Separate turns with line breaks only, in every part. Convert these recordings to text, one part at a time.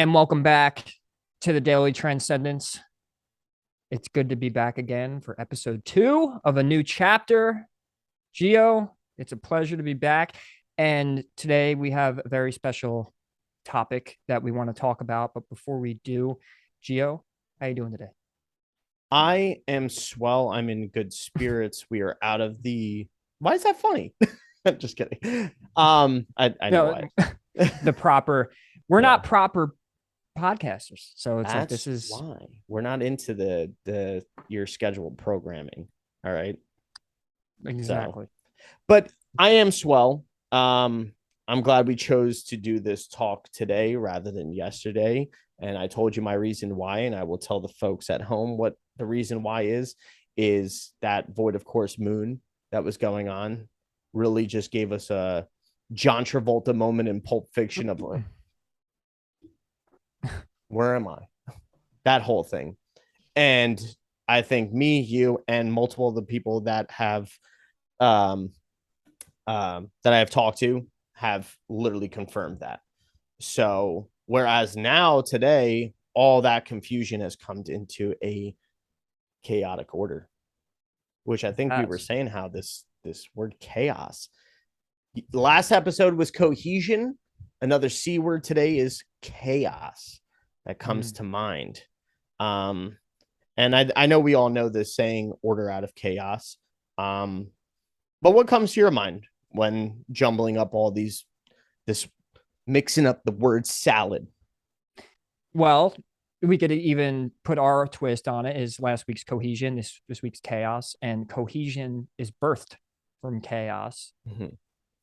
And welcome back to the Daily Transcendence. It's good to be back again for episode 2 of a new chapter. Gio, it's a pleasure to be back. And today we have a very special topic that we want to talk about. But before we do, Gio, how you doing today?
I am swell. I'm in good spirits. We are out of the. Why is that funny? Just kidding. I know
No,
why.
the proper, we're
Yeah,
not proper podcasters. So it's like this
that's
is
why we're not into the your scheduled programming. All right. So,
exactly.
but I am swell. I'm glad we chose to do this talk today rather than yesterday. And I told you my reason why, and I will tell the folks at home what the reason why is that void of course moon that was going on really just gave us a John Travolta moment in Pulp Fiction of like, where am I? That whole thing. And I think me, you, and multiple of the people um, that I have talked to have literally confirmed that. So, whereas now today, all that confusion has come into a chaotic order, which I think we were
Yes.
saying how this word chaos. The last episode was cohesion. Another C word today is chaos that comes
Mm.
to mind. Um, and I know we all know this saying, order out of chaos. Um, but what comes to your mind when jumbling up all this mixing up the word salad?
Well, we could even put our twist on it is last week's cohesion, this week's chaos, and cohesion is birthed from chaos.
Mm-hmm.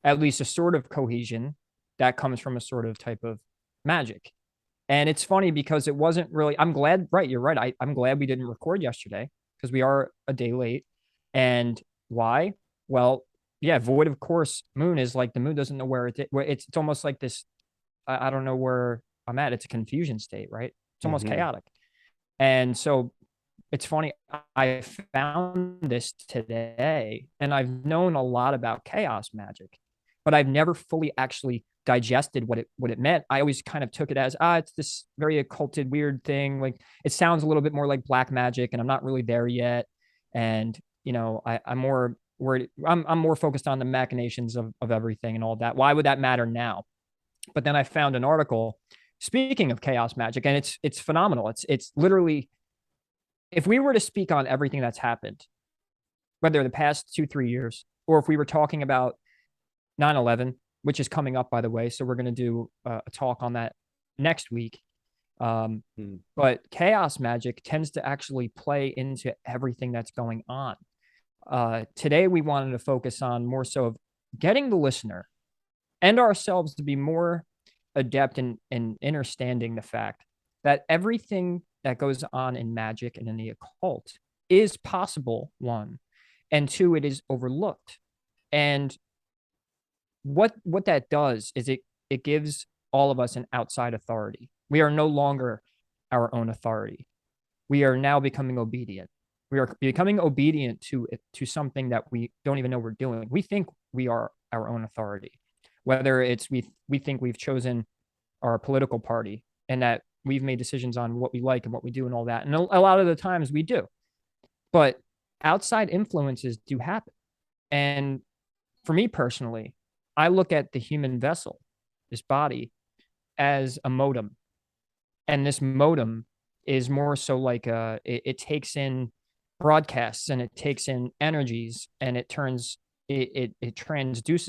At least a sort of cohesion that comes from a sort of type of magic. And it's funny because it wasn't really, I'm glad, right? You're right. I'm glad we didn't record yesterday because we are a day late. And why? Well, yeah, void of course moon is like the moon doesn't know where it's almost like this. I don't know where I'm at. It's a confusion state, right? It's almost
Mm-hmm.
chaotic. And so it's funny. I found this today, and I've known a lot about chaos magic, but I've never fully actually digested what it meant. I always kind of took it as it's this very occulted weird thing. Like it sounds a little bit more like black magic, and I'm not really there yet. And I'm more worried. I'm more focused on the machinations of everything and all that. Why would that matter now? But then I found an article speaking of chaos magic, and it's phenomenal. It's literally, if we were to speak on everything that's happened, whether the past 2 3 years, or if we were talking about 9/11, which is coming up by the way, so we're going to do a talk on that next week. Um,
Mm-hmm.
but chaos magic tends to actually play into everything that's going on. Today we wanted to focus on more so of getting the listener and ourselves to be more adept in understanding the fact that everything that goes on in magic and in the occult is possible, one, and two, it is overlooked. And what that does is it gives all of us an outside authority. We are no longer our own authority. We are now becoming obedient. We are becoming obedient to something that we don't even know we're doing. We think we are our own authority, whether it's we think we've chosen our political party and that we've made decisions on what we like and what we do and all that. And a lot of the times we do, but outside influences do happen. And for me personally, I look at the human vessel, this body, as a modem. And this modem is more so like it takes in broadcasts and it takes in energies and it transduces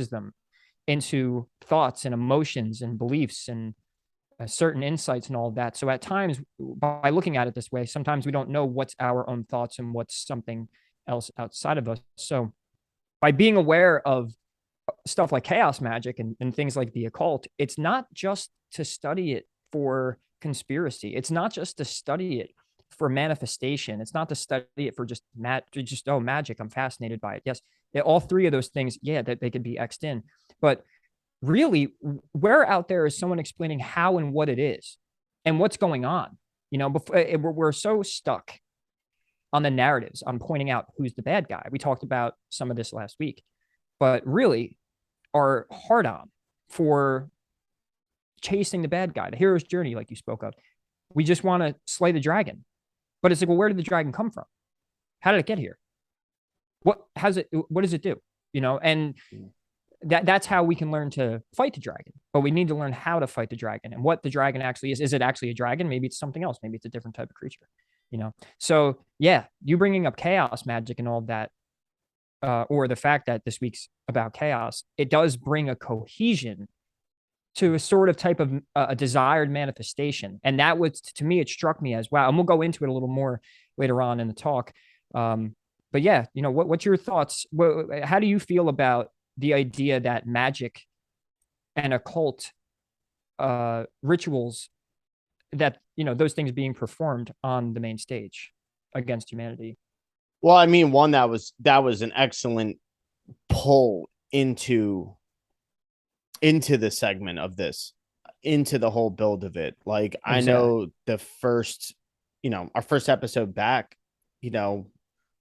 them into thoughts and emotions and beliefs and certain insights and all of that. So at times, by looking at it this way, sometimes we don't know what's our own thoughts and what's something else outside of us. So by being aware of stuff like chaos magic and things like the occult, it's not just to study it for conspiracy. It's not just to study it for manifestation. It's not to study it for just oh, magic. I'm fascinated by it. Yes, all three of those things, yeah, that they could be X'd in. But really, where out there is someone explaining how and what it is and what's going on? We're so stuck on the narratives, on pointing out who's the bad guy. We talked about some of this last week, but really, are hard on for chasing the bad guy, the hero's journey, like you spoke of. We just want to slay the dragon. But it's like, well, where did the dragon come from? How did it get here? What does it do? And that's how we can learn to fight the dragon. But we need to learn how to fight the dragon and what the dragon actually is. Is it actually a dragon? Maybe it's something else. Maybe it's a different type of creature. So yeah, you bringing up chaos magic and all that, or the fact that this week's about chaos, it does bring a cohesion to a sort of type of a desired manifestation. And that was, to me, it struck me as, wow. And we'll go into it a little more later on in the talk. But yeah, what's your thoughts? How do you feel about the idea that magic and occult rituals, that, those things being performed on the main stage against humanity?
Well, I mean, one, that was an excellent pull into the segment of this, into the whole build of it. Like, exactly. I know the first, our first episode back,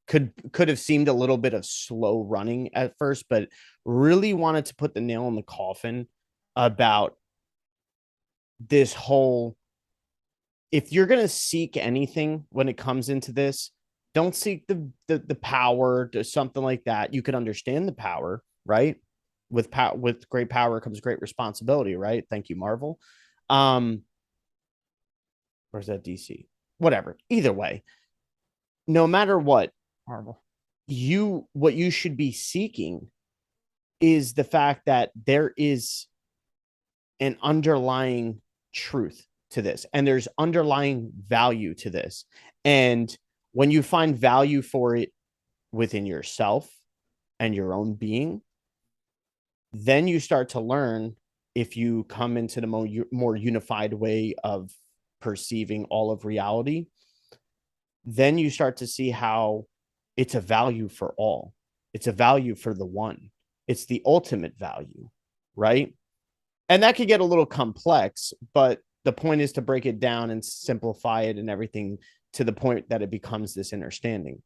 could have seemed a little bit of slow running at first, but really wanted to put the nail in the coffin about this whole, if you're going to seek anything when it comes into this, don't seek the power to something like that. You can understand the power, right? With great power comes great responsibility, right? Thank you, Marvel. Or is that DC? Whatever. Either way, no matter what,
Marvel,
what you should be seeking is the fact that there is an underlying truth to this, and there's underlying value to this. And when you find value for it within yourself and your own being, then you start to learn, if you come into the more unified way of perceiving all of reality, then you start to see how it's a value for all. It's a value for the one. It's the ultimate value, right? And that could get a little complex, but the point is to break it down and simplify it and everything to the point that it becomes this understanding.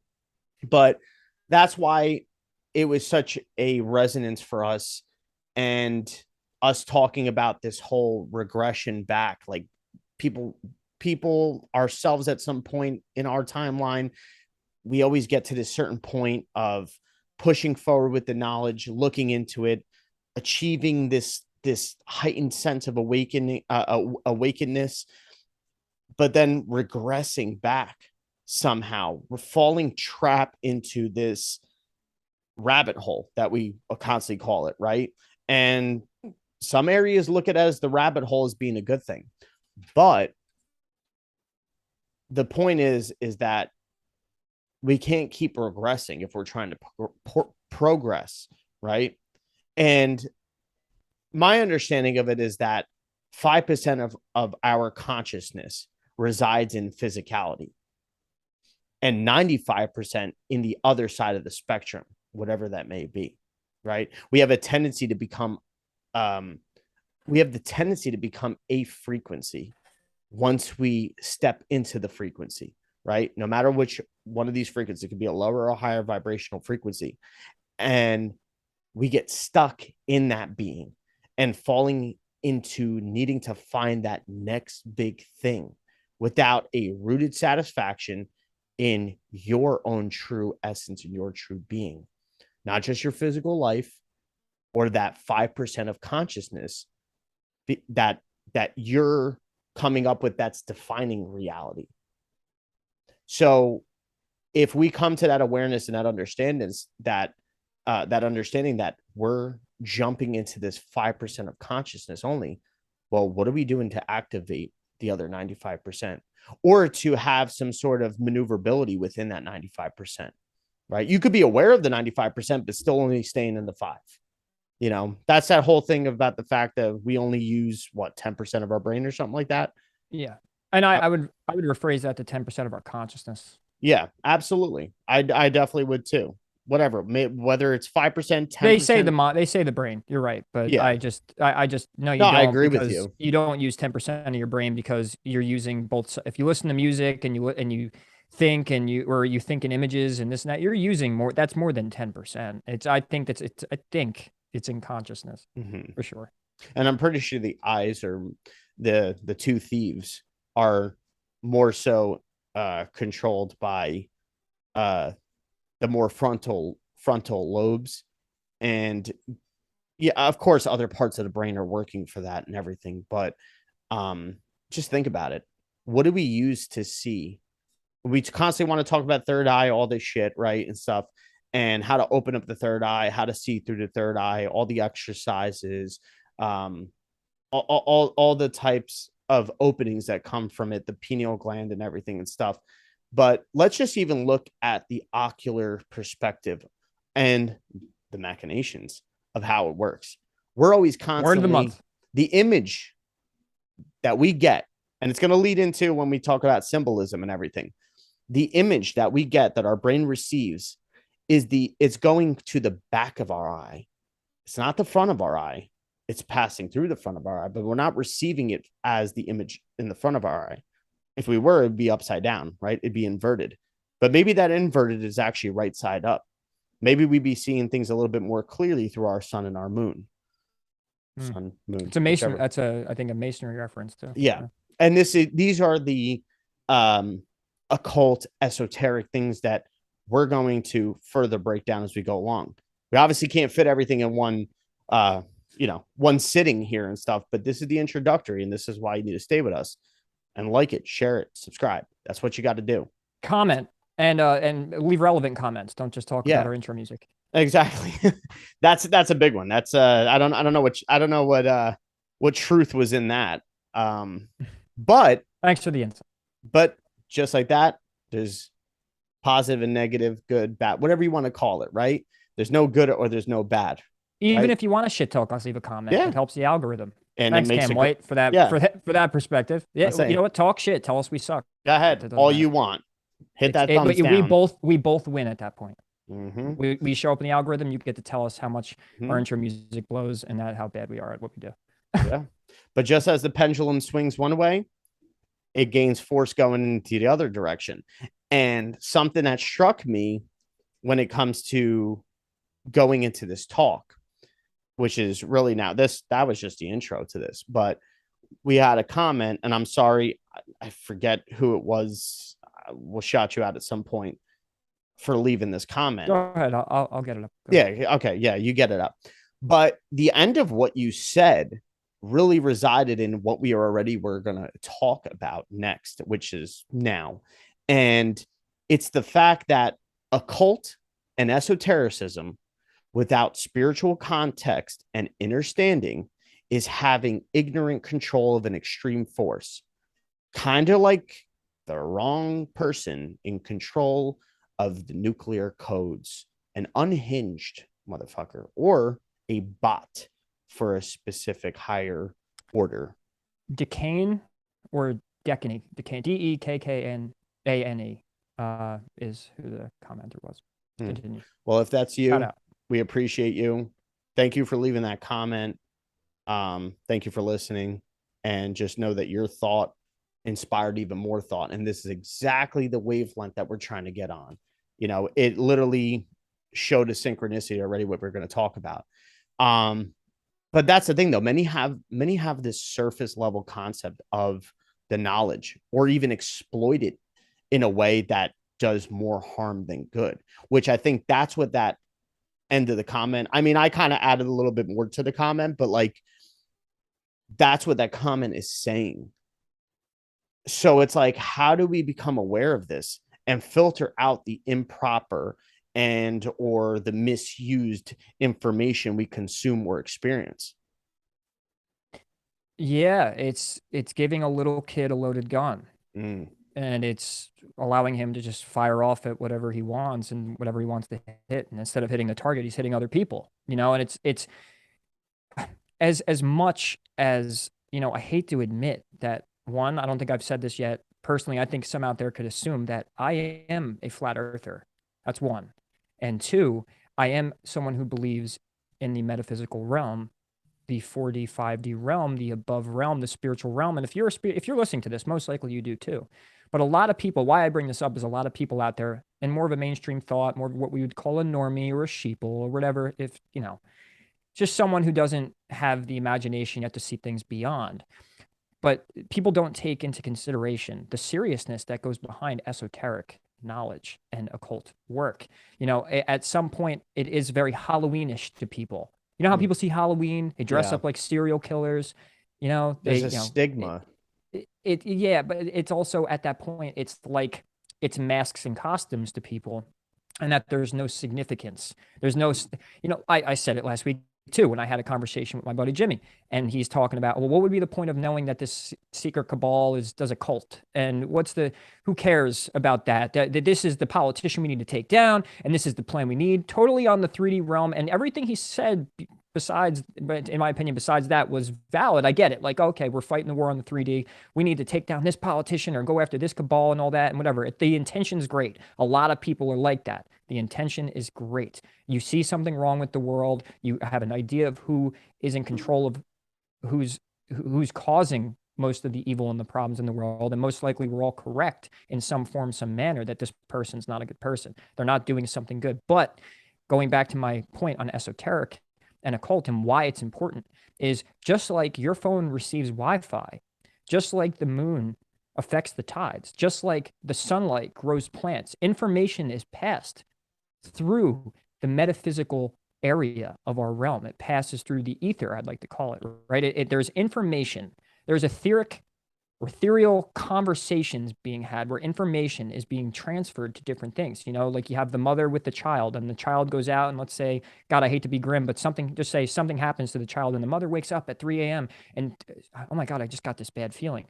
But that's why it was such a resonance for us, and us talking about this whole regression back, like people ourselves at some point in our timeline, we always get to this certain point of pushing forward with the knowledge, looking into it, achieving this heightened sense of awakeness, but then regressing back somehow. We're falling trapped into this rabbit hole that we constantly call it, right? And some areas look at it as the rabbit hole as being a good thing. But the point is that we can't keep regressing if we're trying to progress, right? And my understanding of it is that 5% of our consciousness resides in physicality, and 95% in the other side of the spectrum, whatever that may be, right? We have a tendency to become a frequency once we step into the frequency, right? No matter which one of these frequencies, it could be a lower or a higher vibrational frequency. And we get stuck in that being and falling into needing to find that next big thing without a rooted satisfaction in your own true essence and your true being, not just your physical life or that 5% of consciousness that you're coming up with that's defining reality. So if we come to that awareness and that understanding that we're jumping into this 5% of consciousness only, well, what are we doing to activate the other 95%, or to have some sort of maneuverability within that 95%, right? You could be aware of the 95%, but still only staying in the 5. That's that whole thing about the fact that we only use 10% of our brain or something like that.
Yeah. And I would rephrase that to 10% of our consciousness.
Yeah, absolutely. I definitely would too. Whatever, whether it's 5%, 10%.
They say the brain. You're right, but yeah. I just no, you don't.
I agree with you.
You don't use 10% of your brain because you're using both. If you listen to music and you think you think in images and this and that, you're using more. That's more than 10%. I think it's in consciousness for sure.
And I'm pretty sure the eyes are the two thieves are more so controlled by uh the more frontal lobes. And yeah, of course other parts of the brain are working for that and everything, but um just think about it. What do we use to see? We constantly want to talk about third eye, all this shit, right? And stuff, and how to open up the third eye, how to see through the third eye, all the exercises, um, all the types of openings that come from it, the pineal gland and everything and stuff. But let's just even look at the ocular perspective and the machinations of how it works. We're always
Word of the
constantly
month.
the image that we get, and it's going to lead into when we talk about symbolism and everything. The image that we get that our brain receives it's going to the back of our eye. It's not the front of our eye. It's passing through the front of our eye, but we're not receiving it as the image in the front of our eye. If we were, it'd be upside down, right? It'd be inverted. But maybe that inverted is actually right side up. Maybe we'd be seeing things a little bit more clearly through our sun and our moon. Sun, moon,
It's a masonry.
whichever.
That's I think a masonry reference too.
Yeah. And these are the um occult esoteric things that we're going to further break down as we go along. We obviously can't fit everything in uh one sitting here and stuff, but this is the introductory, and this is why you need to stay with us and like it, share it, subscribe. That's what you got to do.
Comment and leave relevant comments. Don't just talk about
Yeah,
our intro music.
exactly. That's a big one. That's I don't know what truth was in that. But
Thanks for the insight.
but just like that, there's positive and negative, good, bad, whatever you want to call it, right? There's no good or there's no bad,
Even
right?
if you want to shit talk us, leave a comment.
Yeah.
It helps the algorithm.
And it
Thanks,
makes
Cam
it
White, for that
yeah.
for that perspective.
I
Yeah, you
say,
know what? Talk shit. Tell us we suck.
go
It
ahead,
doesn't
all
matter.
you want. Hit
It's
that
it, but
thumbs
we
down.
both win at that point.
Mm-hmm.
We show up in the algorithm. You get to tell us how much our
Mm-hmm.
intro music blows and that how bad we are at what we do.
Yeah. But just as the pendulum swings one way, it gains force going into the other direction. And something that struck me when it comes to going into this talk, which is really now that was just the intro to this, but we had a comment, and I'm sorry, I forget who it was. We'll shout you out at some point for leaving this comment.
Go ahead. I'll get it up.
Yeah. Okay. Yeah. You get it up. But the end of what you said really resided in what we already were going to talk about next, which is now. And it's the fact that occult and esotericism without spiritual context and understanding is having ignorant control of an extreme force, kind of like the wrong person in control of the nuclear codes, an unhinged motherfucker, or a bot for a specific higher order.
Decane or Decane, Dekkane, is who the commenter was. Continue.
Well, if that's you, we appreciate you. Thank you for leaving that comment. Thank you for listening. And just know that your thought inspired even more thought. And this is exactly the wavelength that we're trying to get on. You know, it literally showed a synchronicity already what we're going to talk about. But that's the thing though. Many have this surface level concept of the knowledge or even exploit it in a way that does more harm than good, which I think that's what that end of the comment. I mean, I kind of added a little bit more to the comment, but like that's what that comment is saying. So it's like, how do we become aware of this and filter out the improper and or the misused information we consume or experience?
Yeah, it's giving a little kid a loaded gun. And it's allowing him to just fire off at whatever he wants and whatever he wants to hit. And instead of hitting the target, he's hitting other people, and it's as much as, I hate to admit that one, I don't think I've said this yet. Personally, I think some out there could assume that I am a flat earther. That's one. And two, I am someone who believes in the metaphysical realm, the 4D, 5D realm, the above realm, the spiritual realm. And if you're listening to this, most likely you do too. But a lot of people, why I bring this up is a lot of people out there and more of a mainstream thought, more of what we would call a normie or a sheeple or whatever, if, just someone who doesn't have the imagination yet to see things beyond. But people don't take into consideration the seriousness that goes behind esoteric knowledge and occult work. At some point, it is very Halloweenish to people. You know how people see Halloween? They dress up like serial killers.
There's a stigma.
Yeah, but it's also at that point, it's like it's masks and costumes to people, and that there's no significance. There's no, I said it last week too when I had a conversation with my buddy Jimmy, and he's talking about, well, what would be the point of knowing that this secret cabal does a cult, and who cares about that? That this is the politician we need to take down, and this is the plan we need. Totally on the 3D realm, and everything he said but in my opinion, besides that was valid. I get it. Like, okay, we're fighting the war on the 3D. We need to take down this politician or go after this cabal and all that and whatever. The intention's great. A lot of people are like that. The intention is great. You see something wrong with the world. You have an idea of who is in control of who's causing most of the evil and the problems in the world. And most likely we're all correct in some form, some manner that this person's not a good person. They're not doing something good. But going back to my point on esoteric and occult and why it's important is just like your phone receives Wi-Fi, just like the moon affects the tides, just like the sunlight grows plants, information is passed through the metaphysical area of our realm. It passes through the ether, I'd like to call it, right? There's information. There's ethereal conversations being had where information is being transferred to different things. Like you have the mother with the child, and the child goes out, and let's say, God, I hate to be grim, but something happens to the child, and the mother wakes up at 3 a.m. and, oh my God, I just got this bad feeling.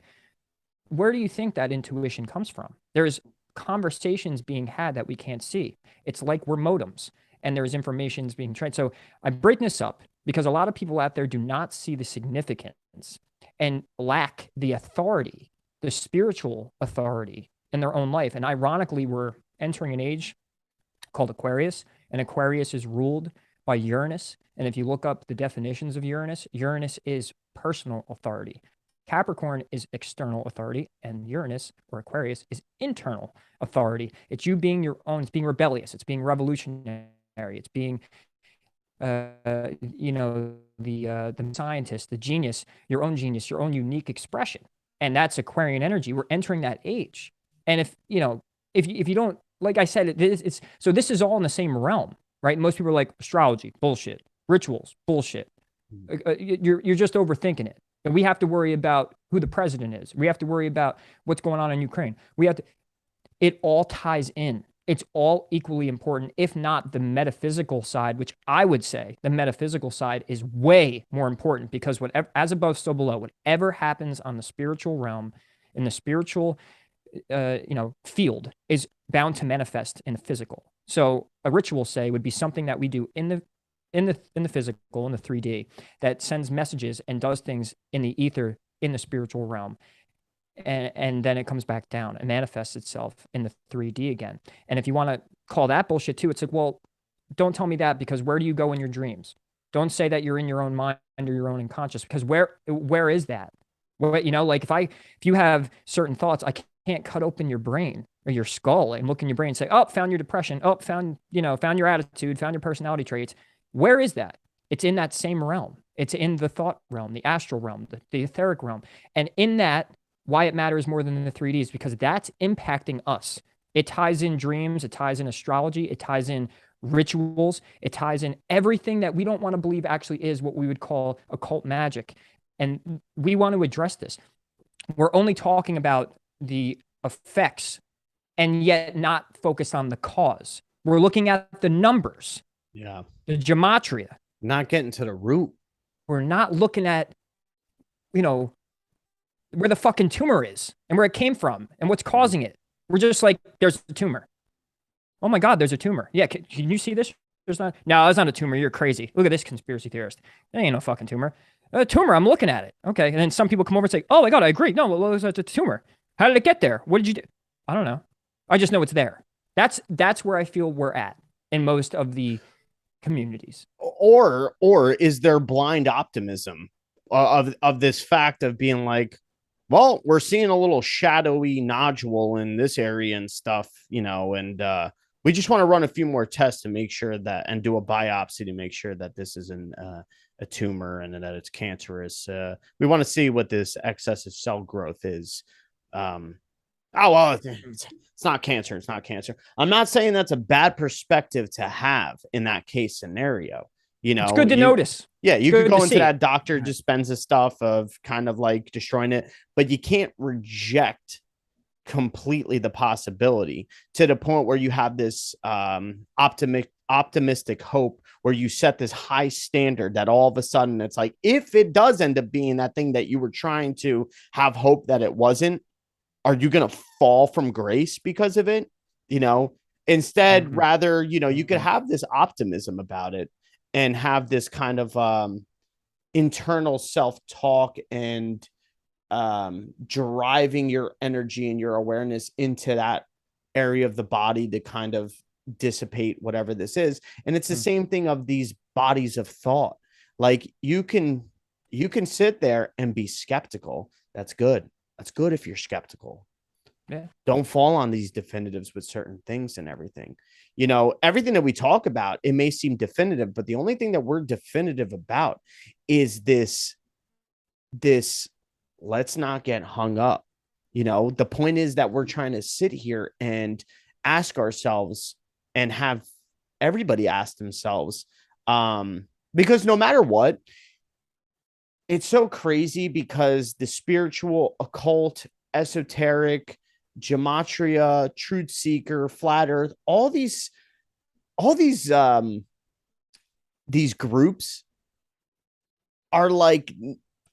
Where do you think that intuition comes from? There's conversations being had that we can't see. It's like we're modems, and there's information being tried. So I break this up because a lot of people out there do not see the significance and lack the authority, the spiritual authority in their own life. And ironically, we're entering an age called Aquarius, and Aquarius is ruled by Uranus. And if you look up the definitions of Uranus, Uranus is personal authority. Capricorn is external authority, and Uranus, or Aquarius, is internal authority. It's you being your own. It's being rebellious. It's being revolutionary. It's being the scientist, the genius, your own unique expression. And that's Aquarian energy. We're entering that age. And if you don't, like I said, so this is all in the same realm, right? Most people are like, astrology, bullshit. Rituals, bullshit. You're just overthinking it. And we have to worry about who the president is. We have to worry about what's going on in Ukraine. It all ties in. It's all equally important, if not the metaphysical side, which I would say the metaphysical side is way more important, because whatever, as above, so below, whatever happens on the spiritual realm, in the spiritual, field, is bound to manifest in the physical. So a ritual, say, would be something that we do in the physical, in the 3D, that sends messages and does things in the ether, in the spiritual realm. And then it comes back down and manifests itself in the 3D again. And if you want to call that bullshit too, it's like, well, don't tell me that, because where do you go in your dreams? Don't say that you're in your own mind or your own unconscious, because where is that? Like if you have certain thoughts, I can't cut open your brain or your skull and look in your brain and say, oh, found your depression. Oh, found your attitude, found your personality traits. Where is that? It's in that same realm. It's in the thought realm, the astral realm, the etheric realm. And in that, why it matters more than the 3D is because that's impacting us. It ties in dreams. It ties in astrology. It ties in rituals. It ties in everything that we don't want to believe actually is what we would call occult magic. And we want to address this. We're only talking about the effects and yet not focused on the cause. We're looking at the numbers.
Yeah.
The gematria.
Not getting to the root.
We're not looking at, where the fucking tumor is and where it came from and what's causing it. We're just like, there's a tumor. Oh my God, there's a tumor. Yeah, can you see this? No, it's not a tumor. You're crazy. Look at this conspiracy theorist. There ain't no fucking tumor. A tumor, I'm looking at it. Okay, and then some people come over and say, oh my God, I agree. No, it's a tumor. How did it get there? What did you do? I don't know. I just know it's there. That's where I feel we're at in most of the communities.
Or is there blind optimism of this fact of being like, well, we're seeing a little shadowy nodule in this area and stuff, and We just want to run a few more tests to make sure that, and do a biopsy to make sure that this isn't a tumor and that it's cancerous. We want to see what this excessive cell growth is. Oh, well, it's not cancer. It's not cancer. I'm not saying that's a bad perspective to have in that case scenario. You know,
it's good to notice.
Yeah,
it's
you could go into
see.
that doctor dispensa stuff of kind of like destroying it, but you can't reject completely the possibility to the point where you have this optimistic hope where you set this high standard that all of a sudden it's like, if it does end up being that thing that you were trying to have hope that it wasn't, are you going to fall from grace because of it? You know, instead, rather, you know, you could have this optimism about it and have this kind of internal self-talk and driving your energy and your awareness into that area of the body to kind of dissipate whatever this is. And it's the same thing of these bodies of thought. Like you can sit there and be skeptical. That's good. That's good if you're skeptical.
Yeah.
Don't fall on these definitives with certain things and everything. You know, everything that we talk about, it may seem definitive, but the only thing that we're definitive about is this let's not get hung up. You know, the point is that we're trying to sit here and ask ourselves and have everybody ask themselves, because no matter what, it's so crazy because the spiritual, occult, esoteric, gematria, truth seeker, flat earth, all these groups are like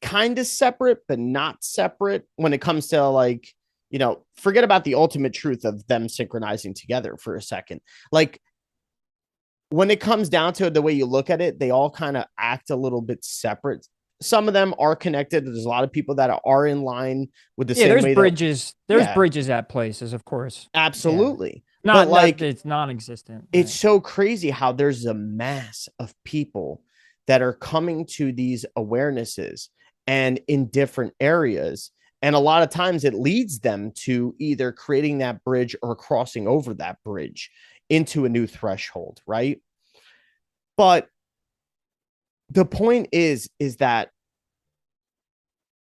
kind of separate, but not separate when it comes to like, you know, forget about the ultimate truth of them synchronizing together for a second. Like when it comes down to it, the way you look at it, they all kind of act a little bit separate. Some of them are connected. There's a lot of people that are in line with the same
there's
way.
Bridges. There's bridges at places, of course.
Absolutely.
Yeah. Not like it's non-existent.
It's so crazy how there's a mass of people that are coming to these awarenesses and in different areas. And a lot of times it leads them to either creating that bridge or crossing over that bridge into a new threshold, right? But the point is that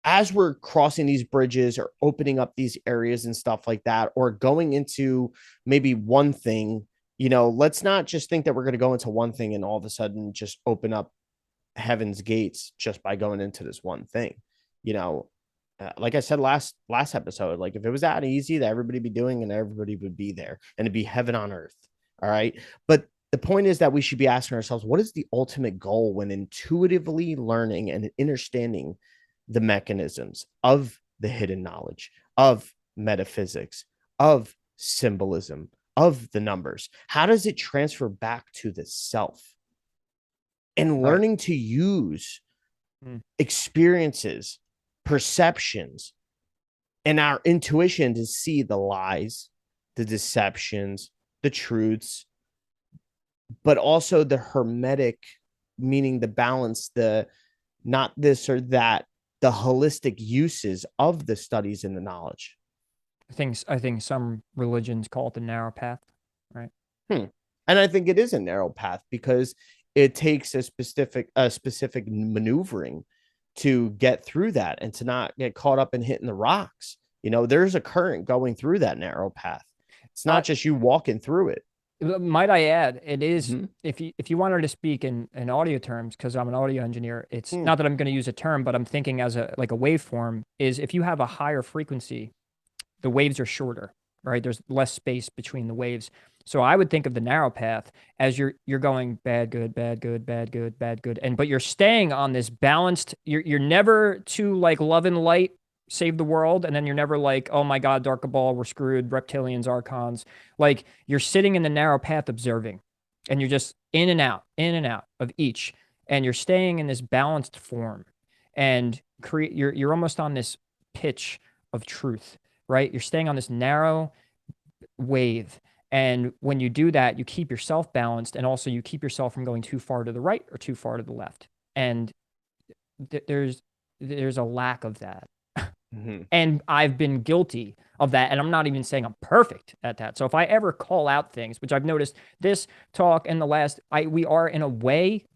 as we're crossing these bridges or opening up these areas and stuff like that, or going into maybe one thing, you know, let's not just think that we're going to go into one thing and all of a sudden just open up heaven's gates just by going into this one thing. You know, like I said last episode, like if it was that easy, that everybody be doing and everybody would be there and it'd be heaven on earth. All right. But the point is that we should be asking ourselves, what is the ultimate goal when intuitively learning and understanding the mechanisms of the hidden knowledge, of metaphysics, of symbolism, of the numbers? How does it transfer back to the self? And learning to use experiences, perceptions, and our intuition to see the lies, the deceptions, the truths, but also the hermetic, meaning the balance, the not this or that, the holistic uses of the studies and the knowledge.
I think some religions call it the narrow path, right?
And I think it is a narrow path because it takes a specific maneuvering to get through that and to not get caught up in hitting the rocks. You know, there's a current going through that narrow path. It's not just you walking through it.
Might I add, it is, if you wanted to speak in audio terms, because I'm an audio engineer, it's not that I'm going to use a term, but I'm thinking as a waveform, is if you have a higher frequency, the waves are shorter, right? There's less space between the waves. So I would think of the narrow path as you're going bad, good, bad, good, bad, good, bad, good. But you're staying on this balanced, you're never too like love and light, save the world. And then you're never like, oh my God, dark cabal, we're screwed, reptilians, archons. Like you're sitting in the narrow path observing and you're just in and out of each. And you're staying in this balanced form and you're almost on this pitch of truth, right? You're staying on this narrow wave. And when you do that, you keep yourself balanced and also you keep yourself from going too far to the right or too far to the left. And there's a lack of that
Mm-hmm.
And I've been guilty of that. And I'm not even saying I'm perfect at that. So if I ever call out things, which I've noticed this talk and the last, we are in a way,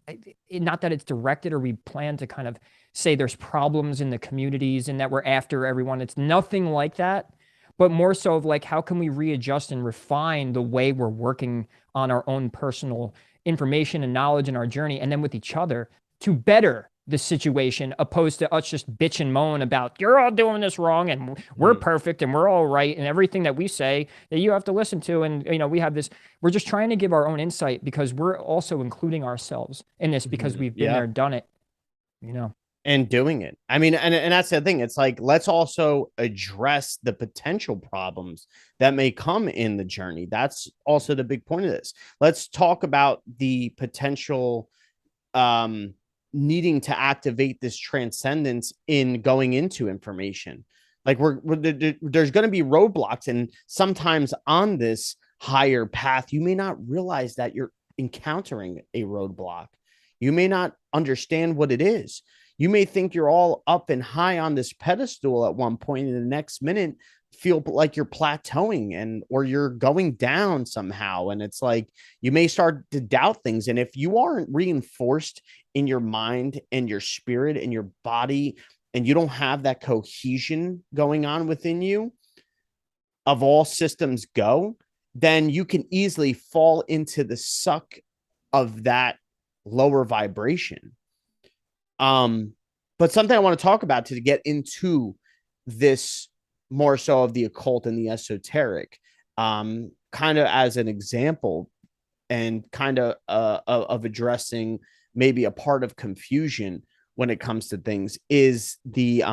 not that it's directed or we plan to kind of say there's problems in the communities and that we're after everyone. It's nothing like that, but more so of like, how can we readjust and refine the way we're working on our own personal information and knowledge in our journey, and then with each other to better the situation, opposed to us just bitch and moan about you're all doing this wrong and we're
Mm-hmm.
perfect and we're all right and everything that we say that you have to listen to. And we have this, we're just trying to give our own insight because we're also including ourselves in this because
Mm-hmm.
we've been
Yeah.
there, done it.
And doing it. I mean, and that's the thing. It's like, let's also address the potential problems that may come in the journey. That's also the big point of this. Let's talk about the potential needing to activate this transcendence in going into information. Like there's going to be roadblocks, and sometimes on this higher path, you may not realize that you're encountering a roadblock. You may not understand what it is. You may think you're all up and high on this pedestal at one point, and the next minute feel like you're plateauing and or you're going down somehow. And it's like you may start to doubt things. And if you aren't reinforced in your mind and your spirit and your body, and you don't have that cohesion going on within you of all systems go, then you can easily fall into the suck of that lower vibration. But something I want to talk about to get into this more so of the occult and the esoteric, kind of as an example and kind of addressing maybe a part of confusion when it comes to things is the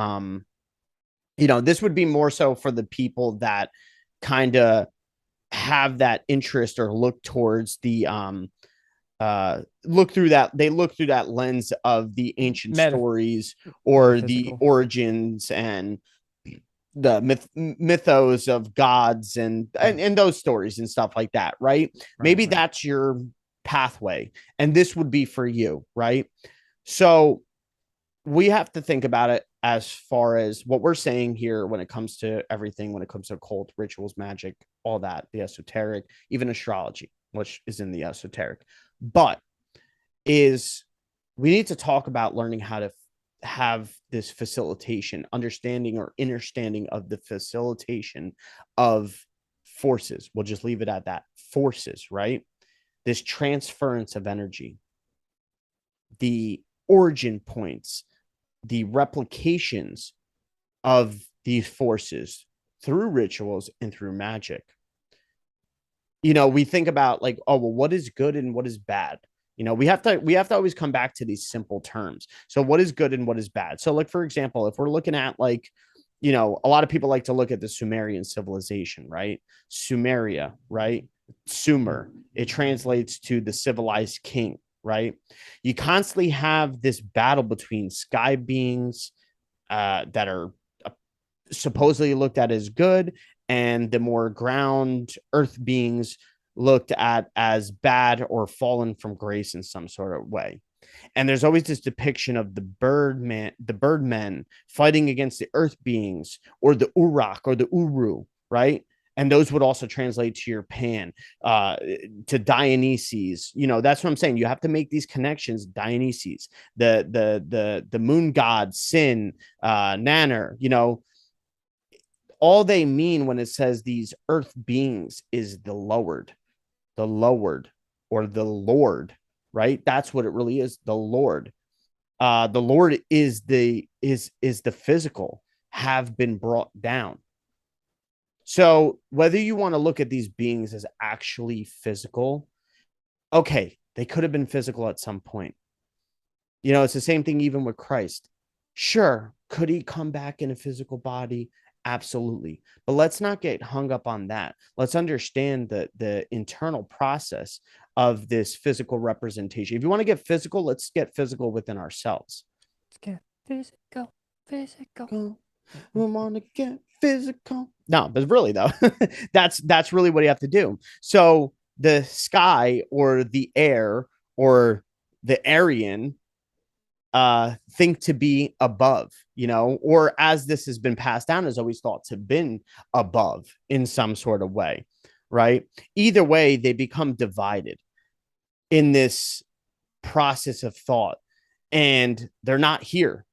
this would be more so for the people that kind of have that interest or look towards the look through that lens of the ancient stories or the origins and the mythos of gods and those stories and stuff like that, right? Maybe that's your pathway, and this would be for you, right? So we have to think about it as far as what we're saying here when it comes to everything, when it comes to occult, rituals, magic, all that, the esoteric, even astrology, which is in the esoteric. But is we need to talk about learning how to have this facilitation, understanding or understanding of the facilitation of forces. We'll just leave it at that. Forces, right? This transference of energy, the origin points, the replications of these forces through rituals and through magic. We think about like, oh, well, what is good and what is bad? We have to always come back to these simple terms. So what is good and what is bad? So like, for example, if we're looking at like, a lot of people like to look at the Sumerian civilization, right? Sumeria, right? Sumer, it translates to the civilized king, right? You constantly have this battle between sky beings that are supposedly looked at as good and the more ground earth beings looked at as bad or fallen from grace in some sort of way. And there's always this depiction of the birdmen fighting against the earth beings or the Uruk or the Uru, right? And those would also translate to your Pan, to Dionysus. That's what I'm saying. You have to make these connections. Dionysus, the moon god, Sin, Nanner. All they mean when it says these earth beings is the lowered, or the Lord, right? That's what it really is. The Lord. The Lord is the physical, have been brought down. So whether you want to look at these beings as actually physical, okay, they could have been physical at some point. It's the same thing even with Christ. Sure, could he come back in a physical body? Absolutely. But let's not get hung up on that. Let's understand the internal process of this physical representation. If you want to get physical, let's get physical within ourselves.
Let's get physical.
We want to get physical. No, but really though, that's really what you have to do. So the sky or the air or the Aryan think to be above, or as this has been passed down, is always thought to have been above in some sort of way, right? Either way, they become divided in this process of thought, and they're not here.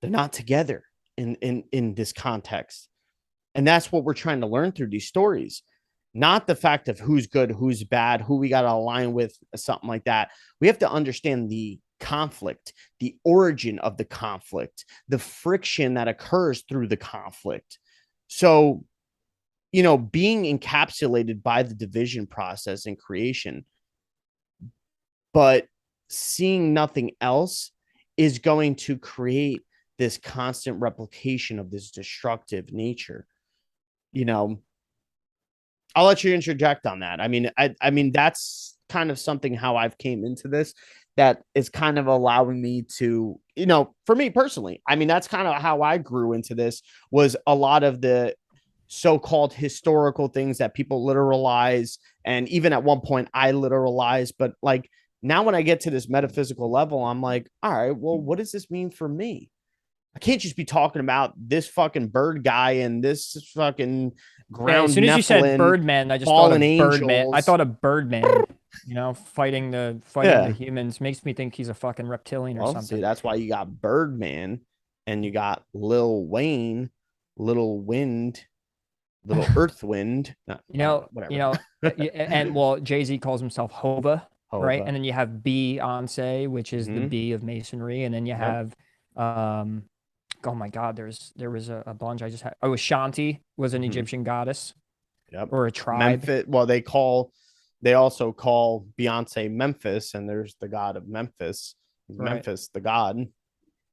They're not together in this context. And that's what we're trying to learn through these stories. Not the fact of who's good, who's bad, who we got to align with, something like that. We have to understand the conflict, the origin of the conflict, the friction that occurs through the conflict. So, being encapsulated by the division process and creation, but seeing nothing else is going to create this constant replication of this destructive nature. I'll let you interject on that. I mean that's kind of something how I've came into this, that is kind of allowing me to, for me personally, that's kind of how I grew into this, was a lot of the so-called historical things that people literalize. And even at one point I literalized, but like now when I get to this metaphysical level, I'm like, all right, well, what does this mean for me? I can't just be talking about this fucking bird guy and this fucking ground.
As soon as you said Birdman, I just thought of Birdman. I thought of Birdman, fighting the humans. Makes me think he's a fucking reptilian or something.
See, that's why you got Birdman and you got Lil Wayne, Little Wind, Little Earth Wind.
Whatever. And well, Jay-Z calls himself Hova, right? And then you have Beyonce, which is the B of masonry, and then you have oh my God, there was a bunch I just had. Oh, Ashanti was an Egyptian goddess, or a tribe.
Memphis. Well, they also call Beyonce Memphis, and there's the god of Memphis. Right. Memphis, the god.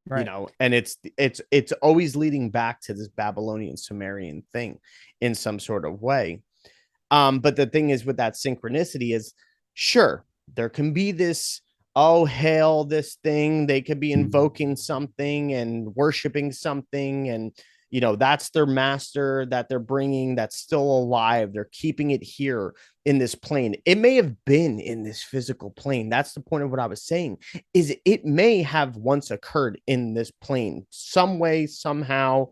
Right. And it's always leading back to this Babylonian Sumerian thing in some sort of way. But the thing is with that synchronicity is, sure, there can be this, oh, hail this thing. They could be invoking something and worshiping something. And, that's their master that they're bringing that's still alive. They're keeping it here in this plane. It may have been in this physical plane. That's the point of what I was saying, is it may have once occurred in this plane some way, somehow,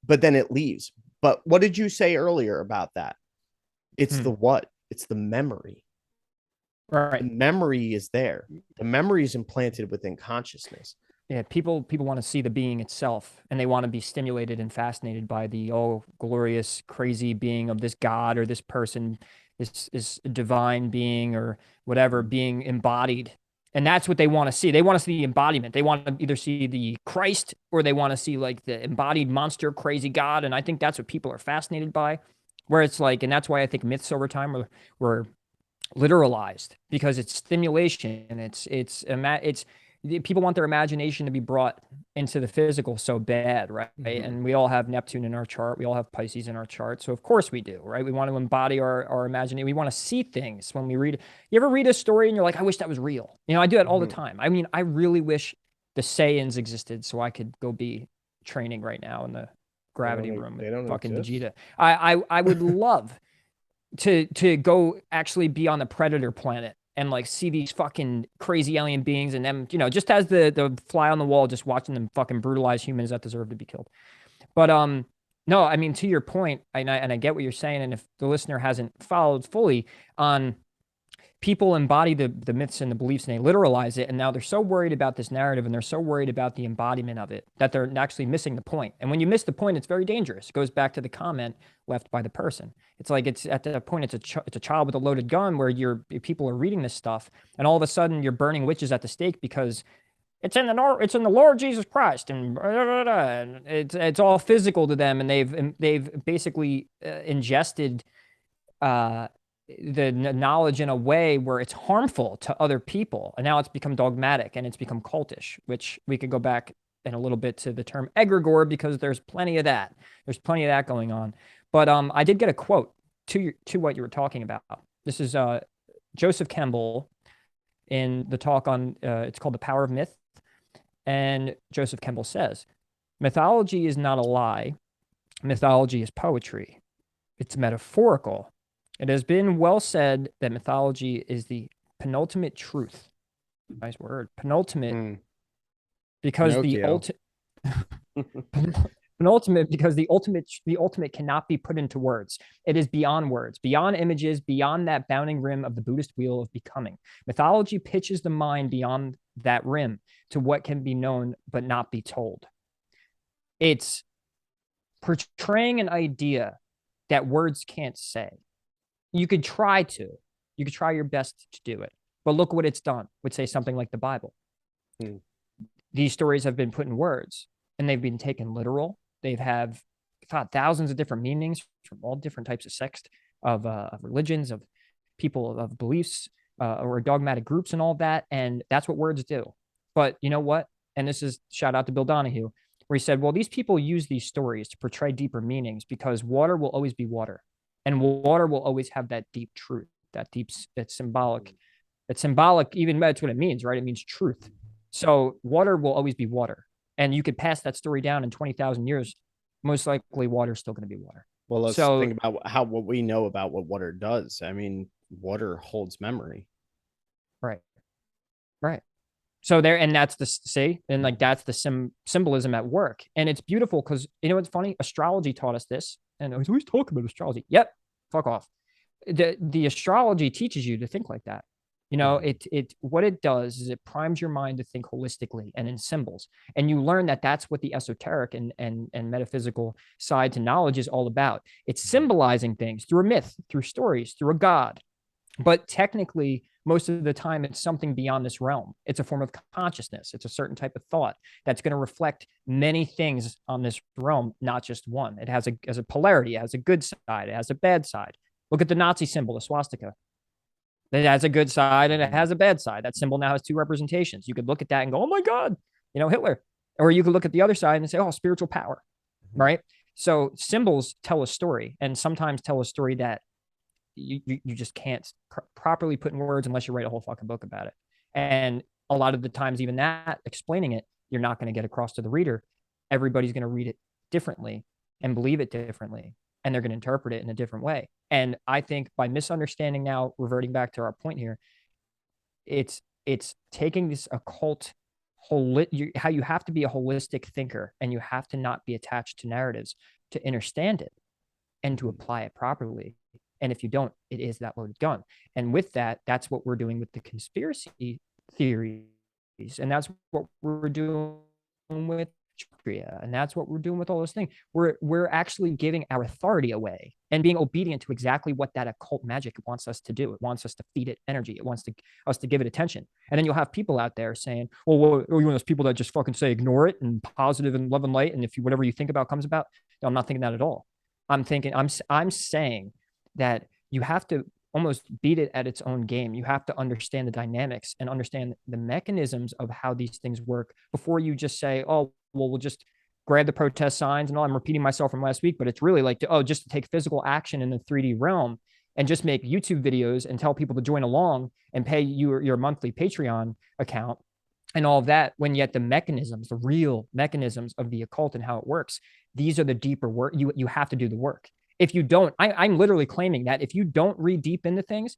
but then it leaves. But what did you say earlier about that? It's the what? It's the memory.
Right.
The memory is there. The memory is implanted within consciousness.
Yeah, people want to see the being itself, and they want to be stimulated and fascinated by the glorious, crazy being of this god or this person, this divine being or whatever being embodied. And that's what they want to see. They want to see the embodiment. They want to either see the Christ or they want to see like the embodied monster, crazy god. And I think that's what people are fascinated by, where it's like, and that's why I think myths over time were literalized, because it's stimulation and it's people want their imagination to be brought into the physical so bad, right? And we all have Neptune in our chart, we all have Pisces in our chart, so of course we do, right? We want to embody our imagination. We want to see things when we read. You ever read a story and you're like, I wish that was real? I do that all the time. I really wish the Saiyans existed so I could go be training right now in the gravity room with fucking Vegeta. I would love to go actually be on the Predator planet and like see these fucking crazy alien beings and them, just as the fly on the wall, just watching them fucking brutalize humans that deserve to be killed. But no, to your point, and I get what you're saying, and if the listener hasn't followed fully on, people embody the myths and the beliefs and they literalize it, and now they're so worried about this narrative and they're so worried about the embodiment of it that they're actually missing the point. And when you miss the point, it's very dangerous. It goes back to the comment left by the person. It's like, it's at that point, it's a child with a loaded gun, where people are reading this stuff and all of a sudden you're burning witches at the stake because it's in the Lord Jesus Christ, and it's all physical to them, and they've basically ingested the knowledge in a way where it's harmful to other people, and now it's become dogmatic and it's become cultish, which we could go back in a little bit to the term egregore, because there's plenty of that going on. But I did get a quote to what you were talking about. This is Joseph Campbell in the talk on it's called The Power of Myth, and Joseph Campbell says, mythology is not a lie. Mythology is poetry. It's metaphorical. It has been well said that mythology is the penultimate truth. Nice word. Penultimate because the
Pinocchio.
penultimate, because the ultimate cannot be put into words. It is beyond words, beyond images, beyond that bounding rim of the Buddhist wheel of becoming. Mythology pitches the mind beyond that rim to what can be known but not be told. It's portraying an idea that words can't say. You could try to. You could try your best to do it. But look what it's done with, say, something like the Bible. These stories have been put in words and they've been taken literal. They've have thousands of different meanings from all different types of sects, of religions, of people, of beliefs, or dogmatic groups and all that. And that's what words do. But you know what? And this is shout out to Bill Donahue, where he said, well, these people use these stories to portray deeper meanings because water will always be water. And water will always have that deep truth, that deep, that symbolic. It's symbolic, even that's what it means, right? It means truth. So water will always be water. And you could pass that story down in 20,000 years. Most likely water is still going to be water.
Well, let's
So,
think about what we know about what water does. I mean, water holds memory.
right, right. So there, and that's the see, and like that's the symbolism at work. And it's beautiful because you know what's funny? Astrology taught us this. And I was always talking about astrology. Yep, fuck off. The astrology teaches you to think like that. You know, it what it does is it primes your mind to think holistically and in symbols, and you learn that that's what the esoteric and metaphysical side to knowledge is all about. It's symbolizing things through a myth, through stories, through a god. But technically, most of the time, it's something beyond this realm. It's a form of consciousness. It's a certain type of thought that's going to reflect many things on this realm, not just one. It has a polarity. It has a good side. It has a bad side. Look at the Nazi symbol, the swastika. It has a good side and it has a bad side. That symbol now has two representations. You could look at that and go, oh my God, you know, Hitler. Or you could look at the other side and say, oh, spiritual power, right? So symbols tell a story, and sometimes tell a story that you just can't properly put in words unless you write a whole fucking book about it. And a lot of the times, even that, explaining it, you're not going to get across to the reader. Everybody's going to read it differently and believe it differently, and they're going to interpret it in a different way. And I think by misunderstanding, now reverting back to our point here, it's taking this occult how you have to be a holistic thinker, and you have to not be attached to narratives to understand it and to apply it properly. And if you don't, it is that loaded gun. And with that, that's what we're doing with the conspiracy theories. And that's what we're doing with Korea. And that's what we're doing with all those things. We're actually giving our authority away and being obedient to exactly what that occult magic wants us to do. It wants us to feed it energy. It wants us to give it attention. And then you'll have people out there saying, well, you know, those people that just fucking say ignore it and positive and love and light. And if you, whatever you think about comes about. No, I'm not thinking that at all. I'm saying that you have to almost beat it at its own game. You have to understand the dynamics and understand the mechanisms of how these things work before you just say, oh, well, we'll just grab the protest signs and all. I'm repeating myself from last week, but it's really like, just to take physical action in the 3D realm and just make YouTube videos and tell people to join along and pay your monthly Patreon account and all of that, when yet the mechanisms, the real mechanisms of the occult and how it works, these are the deeper work. You have to do the work. If you don't, I'm literally claiming that if you don't read deep into things,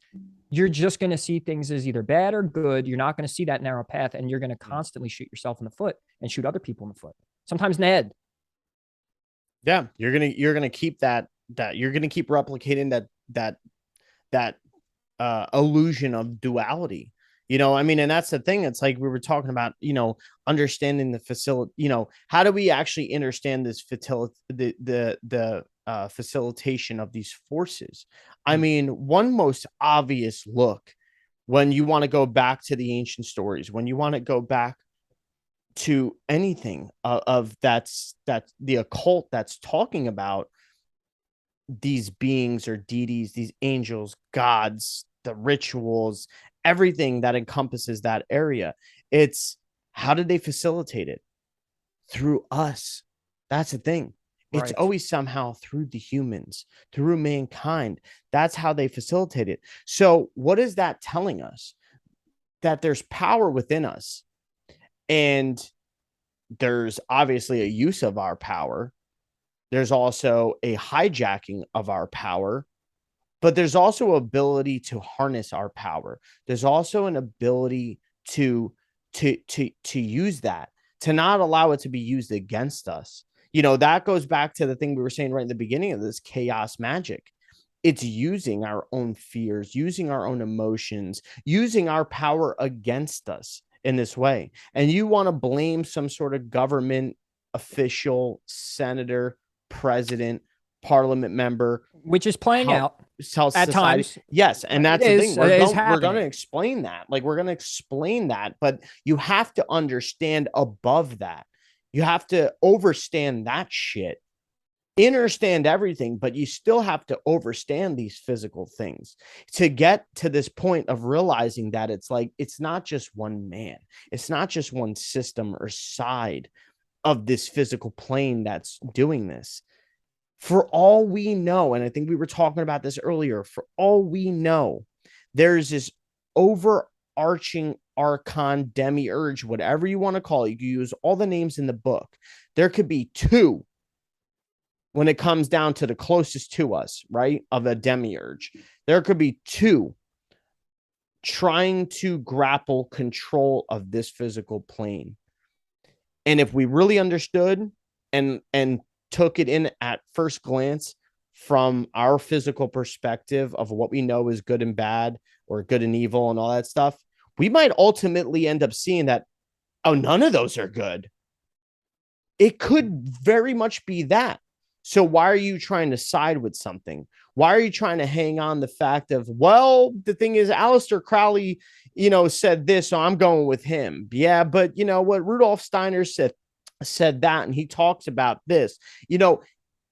you're just going to see things as either bad or good. You're not going to see that narrow path, and you're going to constantly shoot yourself in the foot and shoot other people in the foot, sometimes in the head.
Yeah, you're gonna keep that you're gonna keep replicating that illusion of duality. You know, I mean, and that's the thing. It's like we were talking about, you know, understanding the facility. You know, how do we actually understand this facilitation of these forces? I mean, one most obvious look, when you want to go back to the ancient stories, when you want to go back to anything of that's the occult that's talking about these beings or deities, these angels, gods, the rituals, everything that encompasses that area. It's how did they facilitate it? Through us. That's the thing. It's
Right.
always somehow through the humans, through mankind. That's how they facilitate it. So what is that telling us? That there's power within us, and there's obviously a use of our power. There's also a hijacking of our power, but there's also ability to harness our power. There's also an ability to use that, to not allow it to be used against us. You know, that goes back to the thing we were saying right in the beginning of this chaos magic. It's using our own fears, using our own emotions, using our power against us in this way. And you want to blame some sort of government official, senator, president, parliament member,
which is playing out at times.
Yes, and that's the thing. We're going to explain that. Like, we're going to explain that, but you have to understand above that. You have to overstand that shit. Understand everything, but you still have to overstand these physical things to get to this point of realizing that it's like, it's not just one man. It's not just one system or side of this physical plane that's doing this. For all we know, and I think we were talking about this earlier, for all we know, there's this overarching archon, demiurge, whatever you want to call it. You can use all the names in the book. There could be two when it comes down to the closest to us, right, of a demiurge. There could be two trying to grapple control of this physical plane. And if we really understood and took it in at first glance from our physical perspective of what we know is good and bad, or good and evil and all that stuff, we might ultimately end up seeing that, oh, none of those are good. It could very much be that. So why are you trying to side with something? Why are you trying to hang on the fact of, well, the thing is, Aleister Crowley, you know, said this, so I'm going with him. Yeah, but you know what? Rudolf Steiner said that, and he talks about this. You know,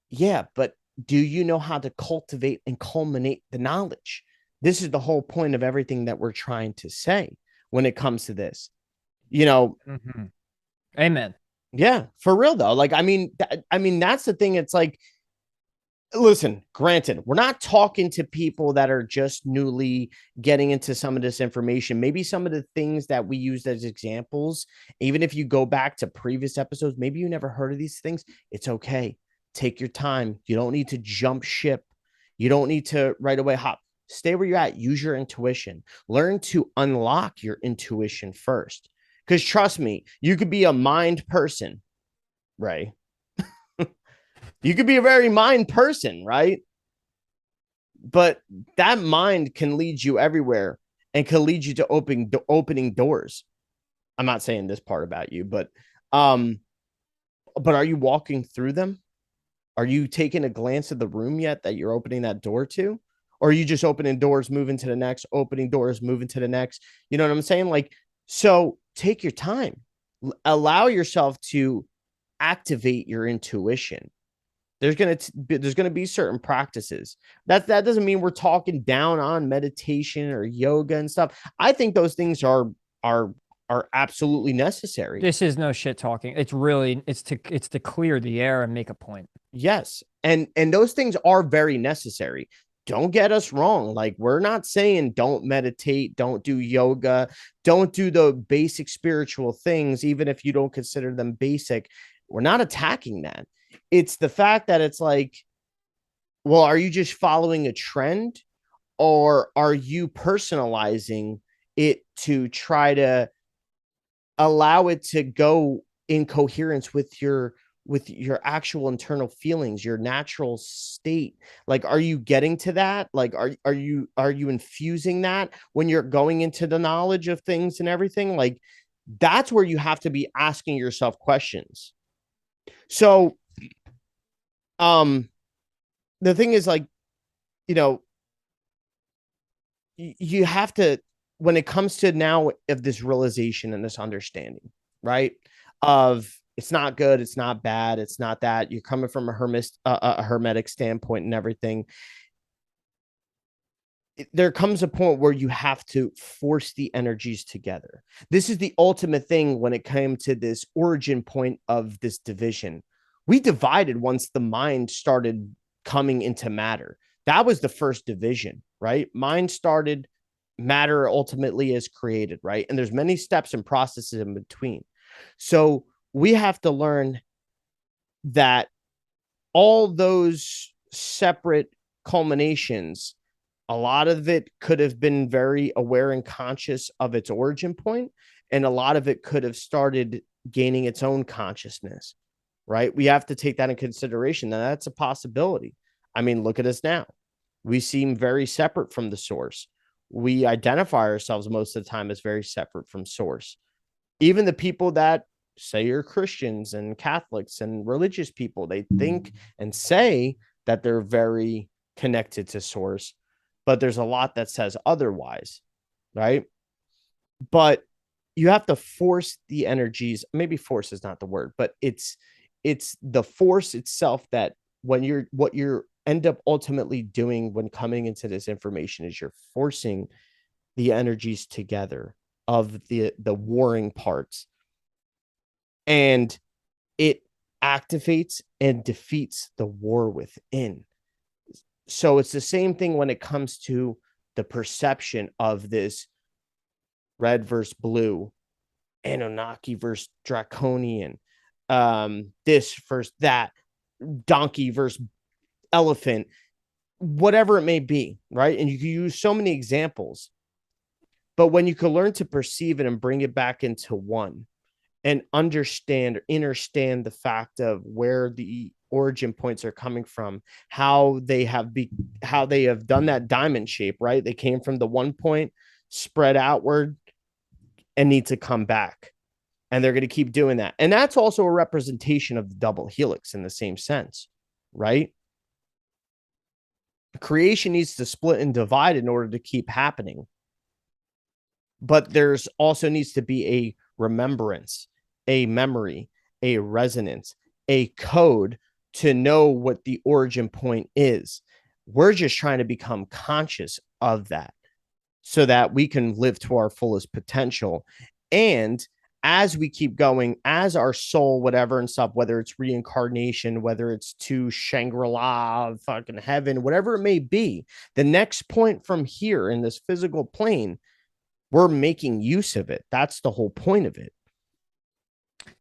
yeah, but do you know how to cultivate and culminate the knowledge? This is the whole point of everything that we're trying to say when it comes to this. You know,
Amen.
Yeah, for real though. Like, I mean, that's the thing. It's like, listen, granted, we're not talking to people that are just newly getting into some of this information. Maybe some of the things that we used as examples, even if you go back to previous episodes, maybe you never heard of these things. It's okay. Take your time. You don't need to jump ship. You don't need to right away hop. Stay where you're at. Use your intuition. Learn to unlock your intuition first. Because trust me, you could be a mind person, Ray. You could be a very mind person, right? But that mind can lead you everywhere and can lead you to opening doors. I'm not saying this part about you, but are you walking through them? Are you taking a glance at the room yet that you're opening that door to? Or are you just opening doors, moving to the next, opening doors, moving to the next? You know what I'm saying? Like, so take your time. Allow yourself to activate your intuition. There's going to be certain practices. That doesn't mean we're talking down on meditation or yoga and stuff. I think those things are absolutely necessary.
This is no shit talking. It's really it's to clear the air and make a point.
Yes. And those things are very necessary. Don't get us wrong. Like, we're not saying don't meditate, don't do yoga, don't do the basic spiritual things, even if you don't consider them basic. We're not attacking that. It's the fact that it's like, well, are you just following a trend, or are you personalizing it to try to allow it to go in coherence with your actual internal feelings, your natural state? Like, are you getting to that? Like, are you infusing that when you're going into the knowledge of things and everything? Like, that's where you have to be asking yourself questions. So, the thing is, like, you know, you have to, when it comes to now of this realization and this understanding, right? Of, it's not good, it's not bad, it's not that. You're coming from a hermetic standpoint and everything. There comes a point where you have to force the energies together. This is the ultimate thing when it came to this origin point of this division. We divided once the mind started coming into matter. That was the first division, right? Mind started, matter ultimately is created, right? And there's many steps and processes in between. So we have to learn that all those separate culminations, a lot of it could have been very aware and conscious of its origin point, and a lot of it could have started gaining its own consciousness, right? We have to take that in consideration. Now, that's a possibility. I mean, look at us now. We seem very separate from the source. We identify ourselves most of the time as very separate from source. Even the people that say you're Christians and Catholics and religious people, they think and say that they're very connected to source, but there's a lot that says otherwise, right? But you have to force the energies. Maybe force is not the word, but it's the force itself that when you're end up ultimately doing when coming into this information is you're forcing the energies together of the warring parts, and it activates and defeats the war within. So it's the same thing when it comes to the perception of this red versus blue, Anunnaki versus Draconian, this versus that, donkey versus elephant, whatever it may be, right? And you can use so many examples, but when you can learn to perceive it and bring it back into one and understand or understand the fact of where the origin points are coming from, how they have done that diamond shape, right? They came from the one point, spread outward, and need to come back. And they're going to keep doing that. And that's also a representation of the double helix in the same sense, right? Creation needs to split and divide in order to keep happening. But there's also needs to be a remembrance, a memory, a resonance, a code to know what the origin point is. We're just trying to become conscious of that so that we can live to our fullest potential. And as we keep going, as our soul, whatever and stuff, whether it's reincarnation, whether it's to Shangri-La, fucking heaven, whatever it may be, the next point from here in this physical plane, we're making use of it. That's the whole point of it.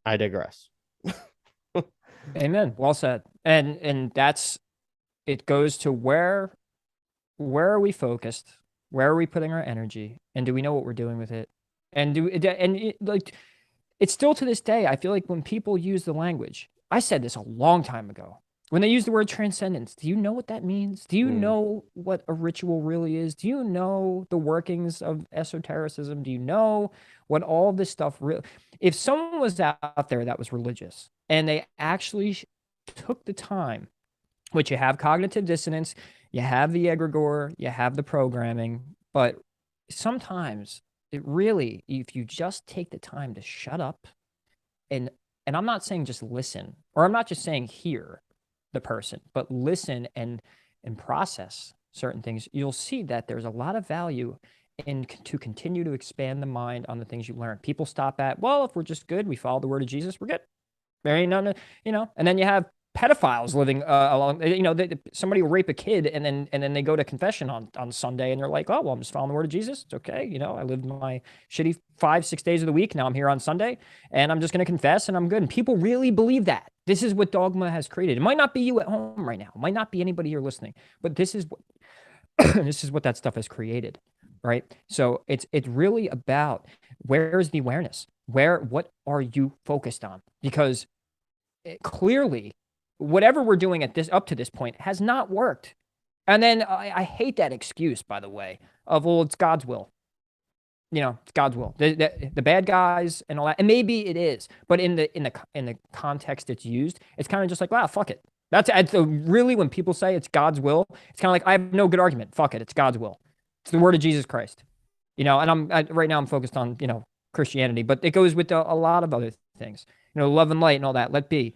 I digress.
Amen. Well said. And that's, it goes to where are we focused? Where are we putting our energy? And do we know what we're doing with it? And like, it's still to this day, I feel like when people use the language, I said this a long time ago, when they use the word transcendence, do you know what that means? Do you know what a ritual really is? Do you know the workings of esotericism? Do you know what all this stuff really, if someone was out there that was religious and they actually took the time, which you have cognitive dissonance, you have the egregore, you have the programming, but sometimes it really, if you just take the time to shut up and I'm not saying just listen, or I'm not just saying hear the person, but listen and process certain things, you'll see that there's a lot of value in to continue to expand the mind on the things you learn. People stop at, well, if we're just good, we follow the word of Jesus, we're good. There ain't none, and then you have pedophiles living along, somebody will rape a kid and then they go to confession on Sunday and they're like, oh, well, I'm just following the word of Jesus. It's okay. I lived my shitty 5-6 days of the week. Now I'm here on Sunday and I'm just going to confess and I'm good. And people really believe that. This is what dogma has created. It might not be you at home right now. It might not be anybody here listening, but this is what, this is what that stuff has created. Right. So it's really about where's the awareness? What are you focused on? Because clearly, whatever we're doing up to this point has not worked. And then I hate that excuse, by the way, of, well, it's God's will. It's God's will. The bad guys and all that, and maybe it is, but in the context it's used, it's kind of just like, wow, fuck it. That's really when people say it's God's will, it's kind of like, I have no good argument. Fuck it, it's God's will. It's the word of Jesus Christ. And right now I'm focused on Christianity, but it goes with a lot of other things. Love and light and all that. Let be.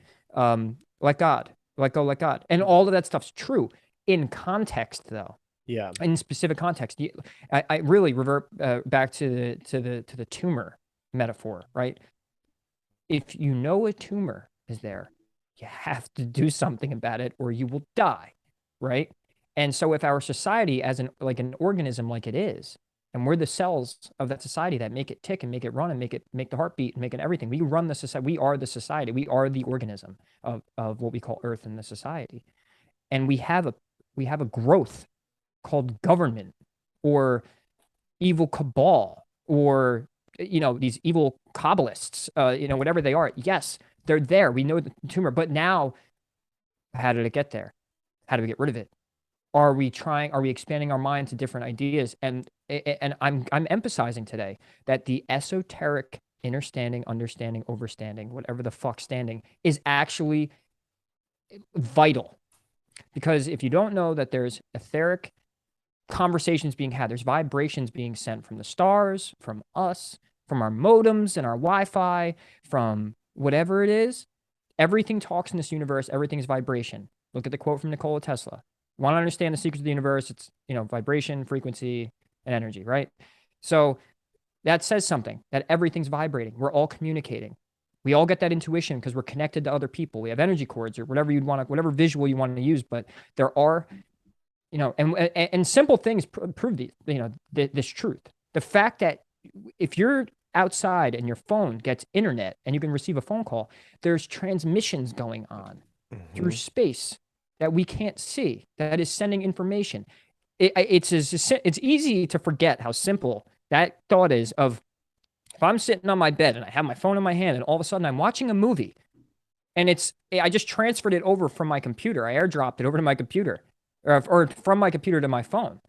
Let God, let go, let God. And all of that stuff's true in context, though.
Yeah.
In specific context. I really revert back to the tumor metaphor, right? If you know a tumor is there, you have to do something about it or you will die, right? And so if our society as an organism like it is, and we're the cells of that society that make it tick and make it run and make the heartbeat and make it everything. We run the society. We are the society. We are the organism of what we call Earth in the society. And we have a growth called government or evil cabal or these evil Kabbalists, whatever they are. Yes, they're there. We know the tumor, but now, how did it get there? How do we get rid of it? Are we expanding our mind to different ideas? And I'm emphasizing today that the esoteric understanding, overstanding, whatever the fuck standing, is actually vital. Because if you don't know that there's etheric conversations being had, there's vibrations being sent from the stars, from us, from our modems and our Wi-Fi, from whatever it is, everything talks in this universe, everything is vibration. Look at the quote from Nikola Tesla. Want to understand the secrets of the universe? It's, vibration, frequency, and energy, right? So that says something, that everything's vibrating. We're all communicating. We all get that intuition because we're connected to other people. We have energy cords or whatever whatever visual you want to use, but there are, and simple things prove this truth. The fact that if you're outside and your phone gets internet and you can receive a phone call, there's transmissions going on through space that we can't see, that is sending information. It's easy to forget how simple that thought is of, if I'm sitting on my bed and I have my phone in my hand and all of a sudden I'm watching a movie and I just transferred it over from my computer. I airdropped it over to my computer or from my computer to my phone.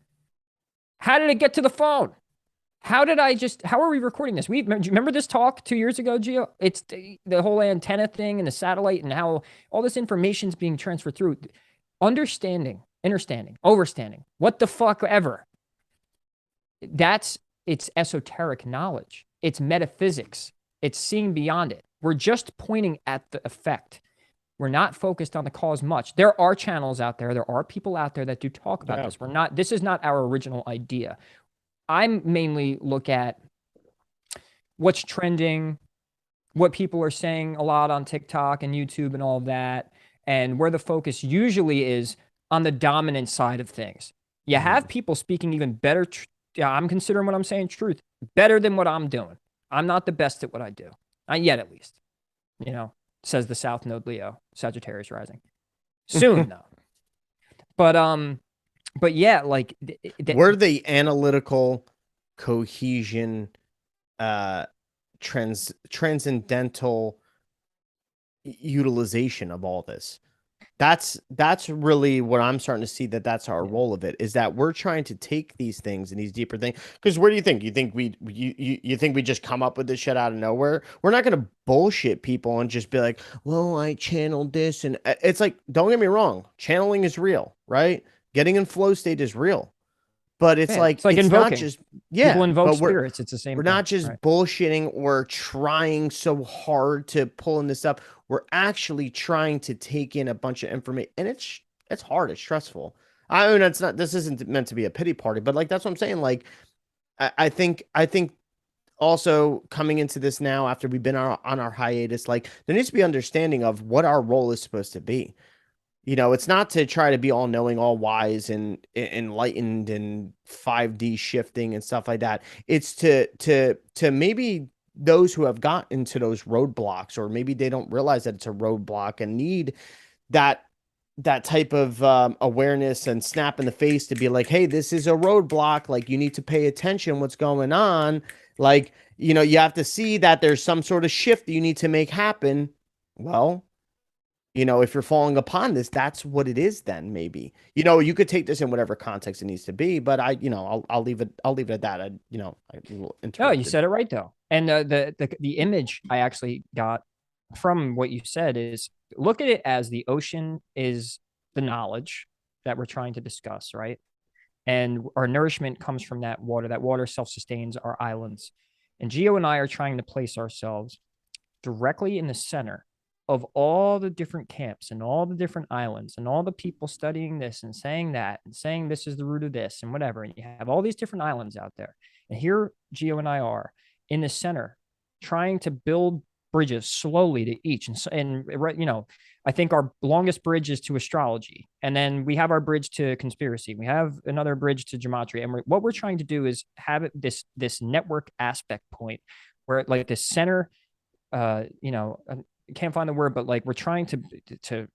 How did it get to the phone? How are we recording this? Do you remember this talk 2 years ago, Gio? It's the whole antenna thing and the satellite and how all this information is being transferred through. Understanding, overstanding, what the fuck ever. It's esoteric knowledge. It's metaphysics. It's seeing beyond it. We're just pointing at the effect. We're not focused on the cause much. There are channels out there. There are people out there that do talk about this. This is not our original idea. I mainly look at what's trending, what people are saying a lot on TikTok and YouTube and all of that, and where the focus usually is on the dominant side of things. You have people speaking even better. I'm considering what I'm saying truth better than what I'm doing. I'm not the best at what I do. Not yet, at least. Says the South Node Leo, Sagittarius rising. Soon, though. But yeah, like
we're the analytical cohesion, transcendental utilization of all this. That's really what I'm starting to see, that's our role of it, is that we're trying to take these things and these deeper things. Because where do you think? You think you think we just come up with this shit out of nowhere? We're not going to bullshit people and just be like, well, I channeled this. And it's like, don't get me wrong. Channeling is real, right? Getting in flow state is real. But it's
it's
invoking.
Not just, people invoke spirits. It's the same.
We're not just bullshitting or trying so hard to pull in this up. We're actually trying to take in a bunch of information, and it's hard. It's stressful. I mean, this isn't meant to be a pity party, but that's what I'm saying. I think also coming into this now after we've been on our hiatus, there needs to be understanding of what our role is supposed to be. It's not to try to be all knowing, all wise, and enlightened, and 5D shifting and stuff like that. It's to maybe those who have gotten into those roadblocks, or maybe they don't realize that it's a roadblock and need that type of awareness and snap in the face to be like, hey, this is a roadblock. You need to pay attention what's going on. You have to see that there's some sort of shift that you need to make happen. Well, if you're falling upon this, that's what it is. Then maybe, you could take this in whatever context it needs to be, but I'll leave it at that.
No, you said it right though. And the image I actually got from what you said is, look at it as the ocean is the knowledge that we're trying to discuss, right? And our nourishment comes from that water. That water self-sustains our islands. And Gio and I are trying to place ourselves directly in the center of all the different camps and all the different islands and all the people studying this and saying that and saying this is the root of this and whatever. And you have all these different islands out there. And here Gio and I are in the center trying to build bridges slowly to each. And I think our longest bridge is to astrology. And then we have our bridge to conspiracy. We have another bridge to gematria. And what we're trying to do is have this network aspect point where this center, can't find the word, but we're trying to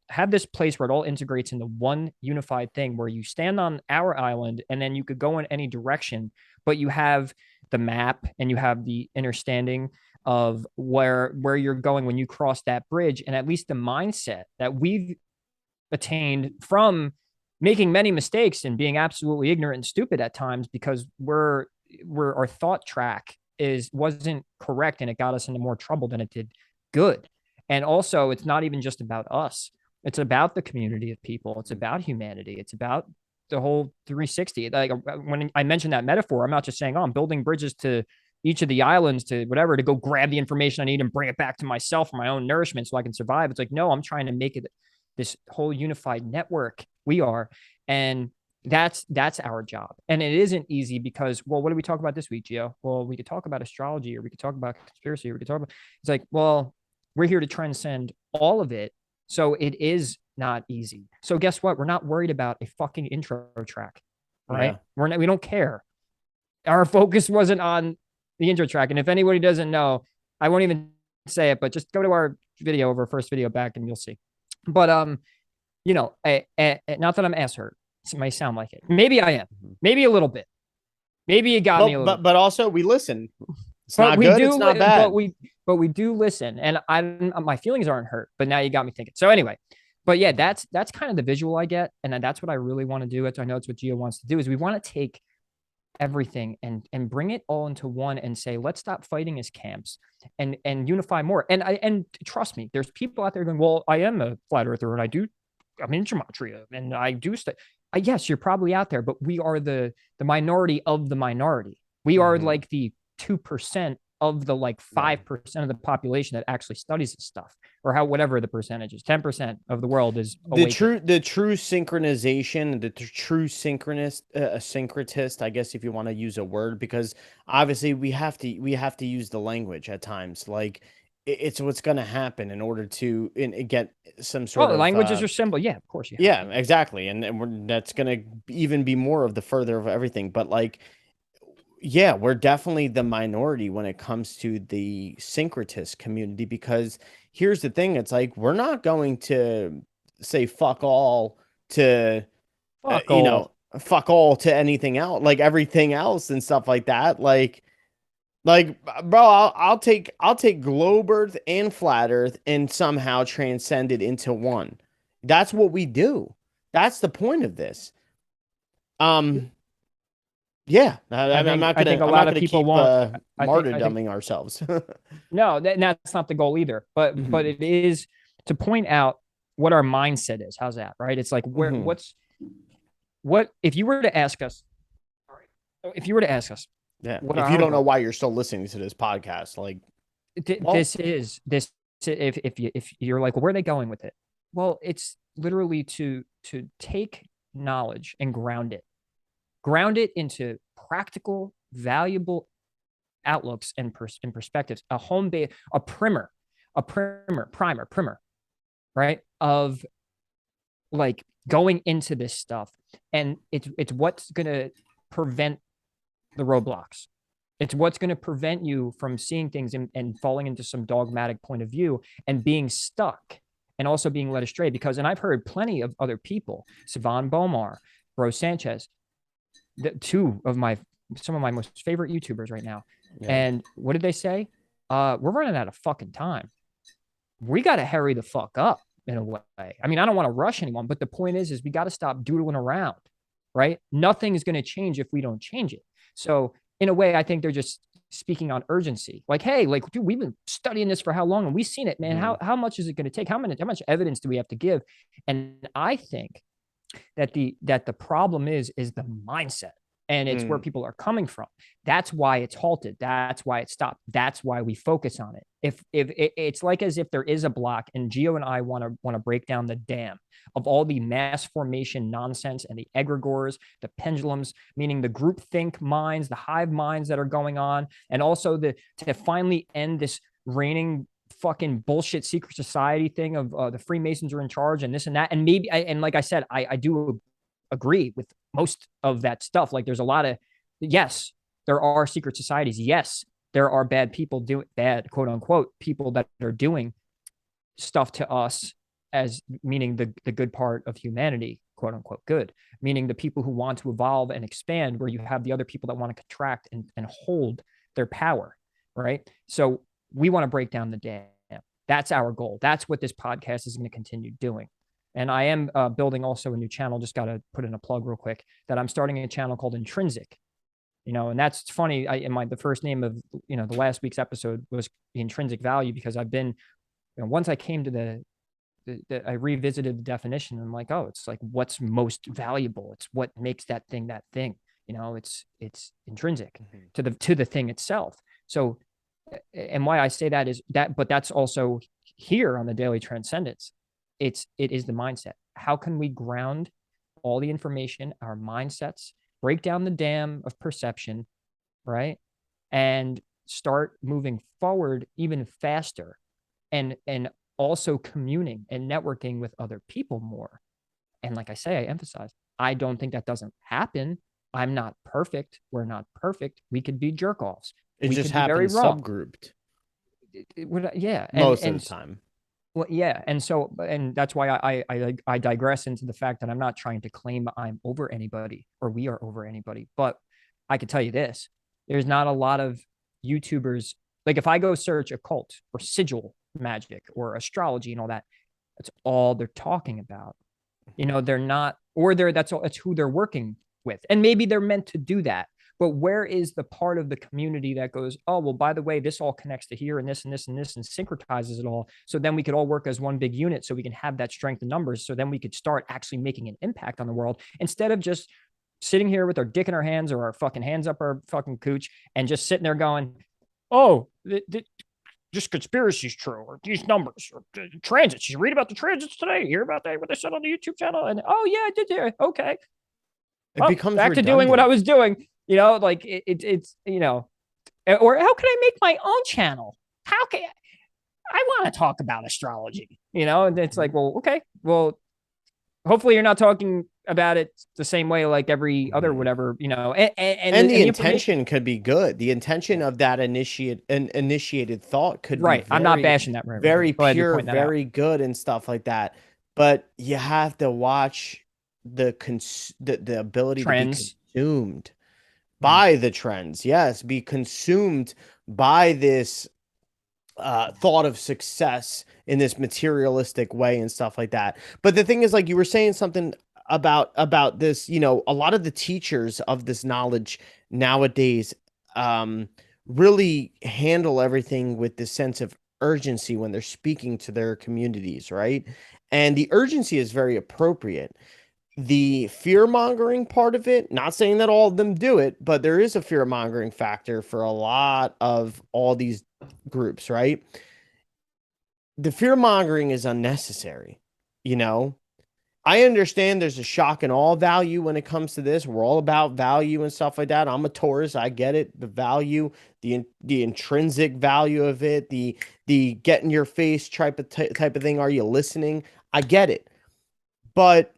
have this place where it all integrates into one unified thing, where you stand on our island and then you could go in any direction, but you have the map and you have the understanding of where you're going when you cross that bridge, and at least the mindset that we've attained from making many mistakes and being absolutely ignorant and stupid at times because we're our thought track wasn't correct and it got us into more trouble than it did good. And also, it's not even just about us. It's about the community of people. It's about humanity. It's about the whole 360. Like when I mentioned that metaphor, I'm not just saying, oh, I'm building bridges to each of the islands to whatever to go grab the information I need and bring it back to myself for my own nourishment so I can survive. It's like, no, I'm trying to make it this whole unified network. We are. And that's our job. And it isn't easy because, well, what did we talk about this week, Gio? Well, we could talk about astrology, or we could talk about conspiracy, or we could talk about, it's like, well, we're here to transcend all of it. So it is not easy. So guess what? We're not worried about a fucking intro track, right? Yeah. We don't care. Our focus wasn't on the intro track. And if anybody doesn't know, I won't even say it, but just go to our video of our first video back and you'll see. But, you know, not that I'm ass hurt. It might sound like it. Maybe I am. Maybe a little bit. Maybe you got me a little bit.
But also we listen. It's not good. It's not bad.
But we do listen. And my feelings aren't hurt. But now you got me thinking. So anyway, but yeah, that's kind of the visual I get. And that's what I really want to do. I know it's what Gio wants to do, is we want to take everything and bring it all into one and say, let's stop fighting as camps and unify more. And trust me, there's people out there going, well, I am a flat earther and I'm in gematria and I do stuff. Yes, you're probably out there, but we are the minority of the minority. We are like the 2% of the like 5% of the population that actually studies this stuff, or whatever the percentage is. 10% of the world is awakened.
The true synchronization, the true syncretist, I guess, if you want to use a word, because obviously we have to use the language at times. Like it's what's going to happen in order to get some sort of
languages are symbol. Yeah, of course.
Yeah, exactly. And that's going to even be more of the further of everything. But like, yeah, we're definitely the minority when it comes to the syncretist community, because here's the thing. It's like, we're not going to say fuck all to, fuck all to anything else, like everything else and stuff like that. Like, bro, I'll take globe earth and flat earth and somehow transcend it into one. That's what we do. That's the point of this. Yeah, I'm not going to keep martyrdoming ourselves.
No, that's not the goal either. But it is to point out what our mindset is. How's that? Right? It's like what if you were to ask us? If you were to ask us,
yeah. If you don't know why you're still listening to this podcast, like
if you're like, well, where are they going with it? Well, it's literally to take knowledge and ground it into practical, valuable outlooks and perspectives, a primer, right? Of like going into this stuff. And it's what's going to prevent the roadblocks. It's what's going to prevent you from seeing things and falling into some dogmatic point of view and being stuck and also being led astray. And I've heard plenty of other people, Sivan Bomar, Bro Sanchez, some of my most favorite YouTubers right now. Yeah. And what did they say? We're running out of fucking time. We got to hurry the fuck up in a way. I mean, I don't want to rush anyone, but the point is we got to stop doodling around, right? Nothing is going to change if we don't change it. So in a way, I think they're just speaking on urgency. Like, hey, like, dude, we've been studying this for how long and we've seen it, man. How much is it going to take? How much evidence do we have to give? And I think that the problem is the mindset, and it's where people are coming from. That's why it's halted. That's why it stopped. That's why we focus on it. If it's like as if there is a block, and Gio and I want to break down the dam of all the mass formation nonsense and the egregores, the pendulums, meaning the groupthink minds, the hive minds that are going on, and also to finally end this reigning fucking bullshit secret society thing of the Freemasons are in charge and this and that. And maybe, and like I said, I do agree with most of that stuff. Like there's a lot of, yes, there are secret societies. Yes, there are bad people quote unquote, people that are doing stuff to us as meaning the good part of humanity, quote unquote good, meaning the people who want to evolve and expand, where you have the other people that want to contract and hold their power, right? So we want to break down the dam. That's our goal. That's what this podcast is going to continue doing. And I am building also a new channel. Just got to put in a plug real quick that I'm starting a channel called Intrinsic. And that's funny. The first name of the last week's episode was the intrinsic value, because I've been, once I came to I revisited the definition, and I'm like, oh, it's like what's most valuable. It's what makes that thing that thing. It's intrinsic to the thing itself. So, and why I say that is that, but that's also here on the Daily Transcendence. It is the mindset. How can we ground all the information, our mindsets, break down the dam of perception, right? And start moving forward even faster, and also communing and networking with other people more. And like I say, I emphasize, I don't think that doesn't happen. I'm not perfect. We're not perfect. We could be jerk offs.
It
we
just
could be very
happens
wrong.
subgrouped.
Yeah.
Most of the time.
Well, yeah. And that's why I digress into the fact that I'm not trying to claim I'm over anybody or we are over anybody. But I could tell you this, there's not a lot of YouTubers. Like if I go search occult or sigil magic or astrology and all that, that's all they're talking about. They're not, or that's who they're working with. And maybe they're meant to do that. But where is the part of the community that goes, oh, well, by the way, this all connects to here and this and this and this and syncretizes it all. So then we could all work as one big unit, so we can have that strength in numbers. So then we could start actually making an impact on the world, instead of just sitting here with our dick in our hands or our fucking hands up our fucking cooch and just sitting there going, oh, just conspiracy's true, or these numbers, or transits. You read about the transits today. You hear about that, what they said on the YouTube channel, and oh yeah, I did. Yeah, okay.
It becomes
back
redundant.
to doing what I was doing. Like it's or how can I make my own channel? How can I want to talk about astrology? And it's like, well, okay, well, hopefully you're not talking about it the same way like every other whatever, and
the intention could be good. The intention of that initiated thought could be
I'm not bashing that, right?
Very pure, very good and stuff like that. But you have to watch the ability
trends.
to be consumed by the trends. Yes, be consumed by this thought of success in this materialistic way and stuff like that. But the thing is, like you were saying something about this, a lot of the teachers of this knowledge nowadays really handle everything with this sense of urgency when they're speaking to their communities, right? And the urgency is very appropriate. The fear-mongering part of it, not saying that all of them do it, but there is a fear-mongering factor for a lot of all these groups, right? The fear-mongering is unnecessary, I understand there's a shock and awe value when it comes to this. We're all about value and stuff like that. I'm a Taurus. I get it. The value, the intrinsic value of it, the get in your face type of thing. Are you listening? I get it. But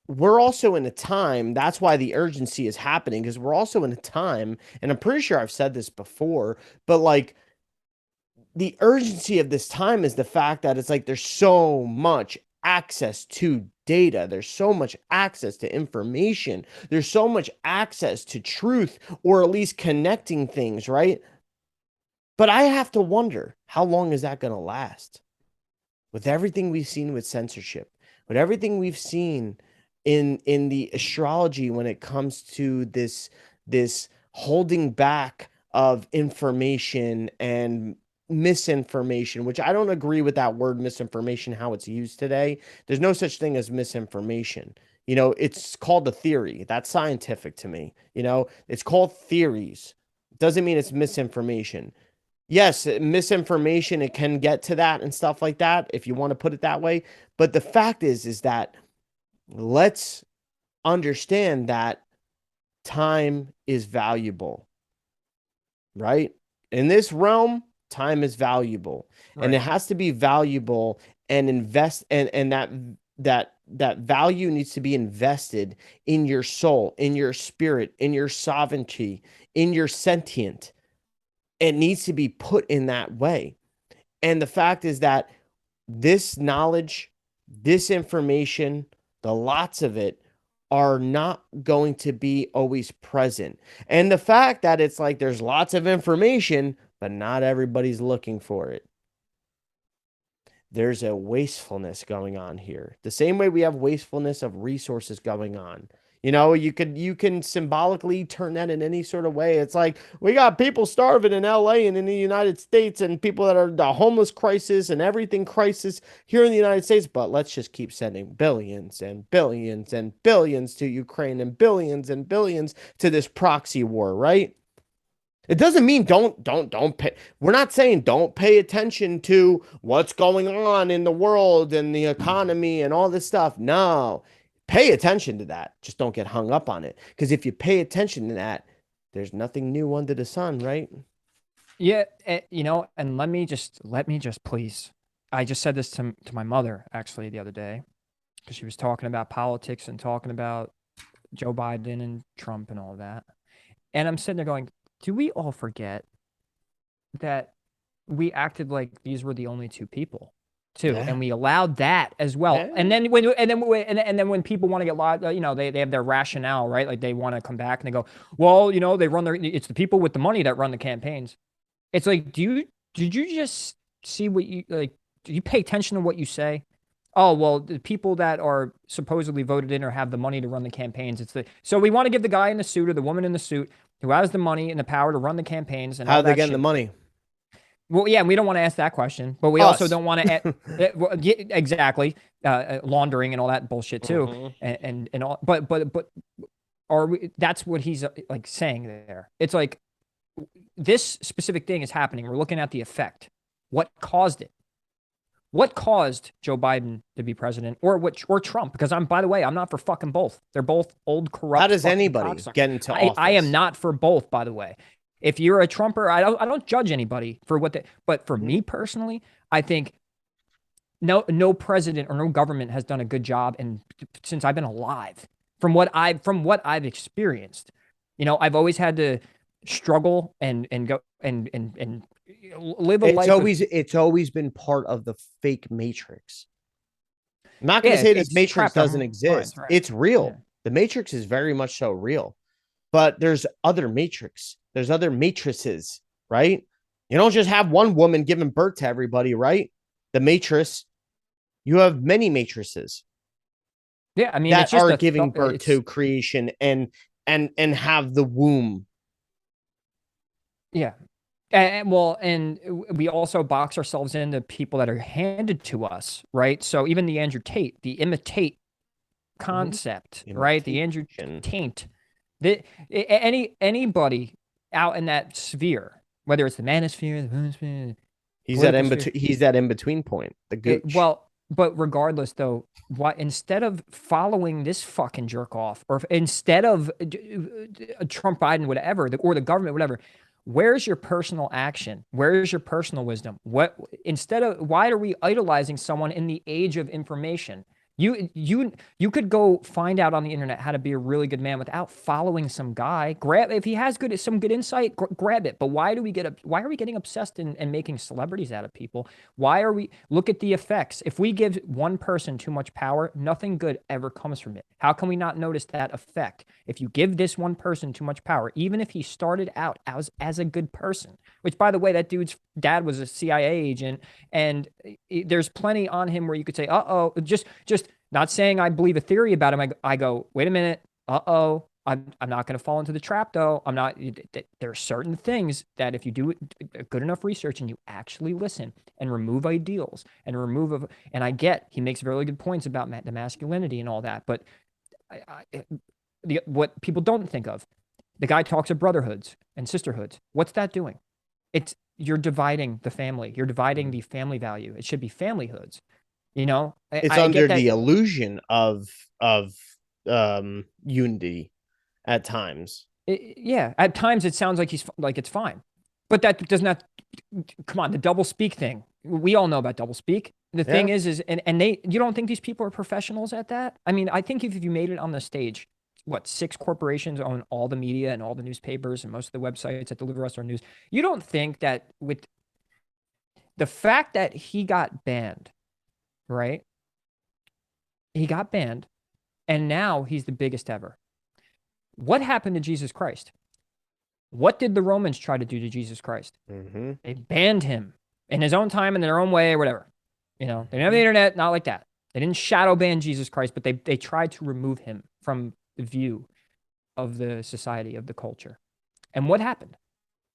we're also in a time, that's why the urgency is happening, because we're also in a time, and I'm pretty sure I've said this before, but like the urgency of this time is the fact that it's like there's so much access to data. There's so much access to information. There's so much access to truth, or at least connecting things, right? But I have to wonder, how long is that going to last? With everything we've seen with censorship, with everything we've seen in the astrology when it comes to this holding back of information and misinformation, which I don't agree with that word misinformation, how it's used today. There's no such thing as misinformation. It's called a theory. That's scientific to me. It's called theories. Doesn't mean it's misinformation. Yes, misinformation, it can get to that and stuff like that, if you want to put it that way. But the fact is that let's understand that time is valuable, right? In this realm, time is valuable, right? And it has to be valuable and invest, and that value needs to be invested in your soul, in your spirit, in your sovereignty, in your sentient. It needs to be put in that way. And the fact is that this knowledge, this information, the lots of it are not going to be always present. And the fact that it's like there's lots of information, but not everybody's looking for it. There's a wastefulness going on here. The same way we have wastefulness of resources going on. You know, you can symbolically turn that in any sort of way. It's like we got people starving in LA and in the United States, and people that are the homeless crisis and everything crisis here in the United States, but let's just keep sending billions and billions and billions to Ukraine and billions to this proxy war, right? It doesn't mean don't pay. We're not saying don't pay attention to what's going on in the world and the economy and all this stuff. No, pay attention to that. Just don't get hung up on it. Because if you pay attention to that, there's nothing new under the sun, right?
Yeah, you know, and let me just please. I just said this to my mother actually the other day because she was talking about politics and talking about Joe Biden and Trump and all that. And I'm sitting there going, do we all forget that we acted like these were the only two people too,
Yeah.
and we allowed that as well.
Yeah.
And then when people want to get live, you know, they have their rationale, right? Like they want to come back and they go, well, you know, it's the people with the money that run the campaigns. It's like, did you just see what you like? Do you pay attention to what you say? Oh, well, the people that are supposedly voted in or have the money to run the campaigns. So we want to give the guy in the suit or the woman in the suit who has the money and the power to run the campaigns and
How
all
are they
that
getting the
shit.
money?
Well, yeah, we don't want to ask that question, but we
Us.
also don't want to well, yeah, exactly laundering and all that bullshit too, and all. But are we? That's what he's like saying there. It's like this specific thing is happening. We're looking at the effect. What caused it? What caused Joe Biden to be president, or Trump? Because by the way, I'm not for fucking both. They're both old, corrupt.
How does
fucking
anybody
cocksuckers.
get into office?
I am not for both, by the way. If you're a Trumper, I don't judge anybody for what they. But for me personally, I think no president or no government has done a good job, and since I've been alive, from what I've experienced, you know, I've always had to struggle and go and live a life.
It's always been part of the fake matrix. I'm not going to
Yeah,
say this
it's
matrix
trapped
doesn't
our
exist.
minds, right.
It's real.
Yeah.
The matrix is very much so real. But there's other matrix. There's other matrices, right? You don't just have one woman giving birth to everybody, right? The matrix. You have many matrices.
Yeah, I mean,
that
it's just
are giving birth to creation and have the womb.
Yeah. And we also box ourselves into people that are handed to us, right? So even the Andrew Tate, the imitate concept, right? The Andrew Taint, anybody out in that sphere, whether it's the manosphere, the moonsphere,
he's that in between point. The gooch.
But regardless, though, why instead of following this fucking jerk off, or instead of Trump, Biden, whatever, or the government, whatever, where's your personal action? Where's your personal wisdom? Why are we idolizing someone in the age of information? You could go find out on the internet how to be a really good man without following some guy. If he has some good insight, grab it. But why are we getting obsessed and making celebrities out of people? Look at the effects. If we give one person too much power, nothing good ever comes from it. How can we not notice that effect? If you give this one person too much power, even if he started out as a good person, which, by the way, that dude's dad was a CIA agent, and there's plenty on him where you could say, uh-oh, just not saying I believe a theory about him. I go, wait a minute, uh-oh, I'm not going to fall into the trap, though. There are certain things that if you do good enough research and you actually listen and remove ideals and I get he makes really good points about the masculinity and all that, but what people don't think of, the guy talks of brotherhoods and sisterhoods. What's that doing? You're dividing the family. You're dividing the family value. It should be familyhoods. You know,
it's under the illusion of unity at times.
At times it sounds like it's fine, but that does not. Come on, the double speak thing. We all know about double speak. The thing is you don't think these people are professionals at that? I mean, I think if you made it on the stage, 6 corporations own all the media and all the newspapers and most of the websites that deliver us our news. You don't think that with the fact that he got banned right? He got banned, and now he's the biggest ever. What happened to Jesus Christ? What did the Romans try to do to Jesus Christ?
Mm-hmm.
They banned him in his own time, in their own way, or whatever. You know, they didn't have the internet, not like that. They didn't shadow ban Jesus Christ, but they tried to remove him from the view of the society, of the culture. And what happened?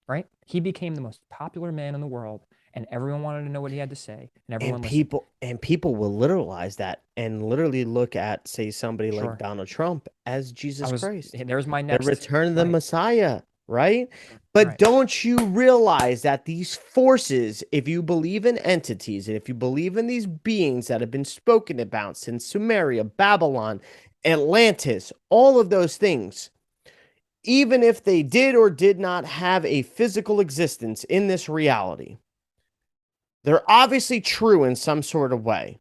Right? He became the most popular man in the world, and everyone wanted to know what he had to say, and everyone listened.
People will literalize that and literally look at, say, somebody like
Sure.
Donald Trump as Jesus Christ,
There's my
the
next
return of the
right.
Messiah, right? But
Right.
don't you realize that these forces, if you believe in entities and if you believe in these beings that have been spoken about since Sumeria, Babylon, Atlantis, all of those things, even if they did or did not have a physical existence in this reality, they're obviously true in some sort of way.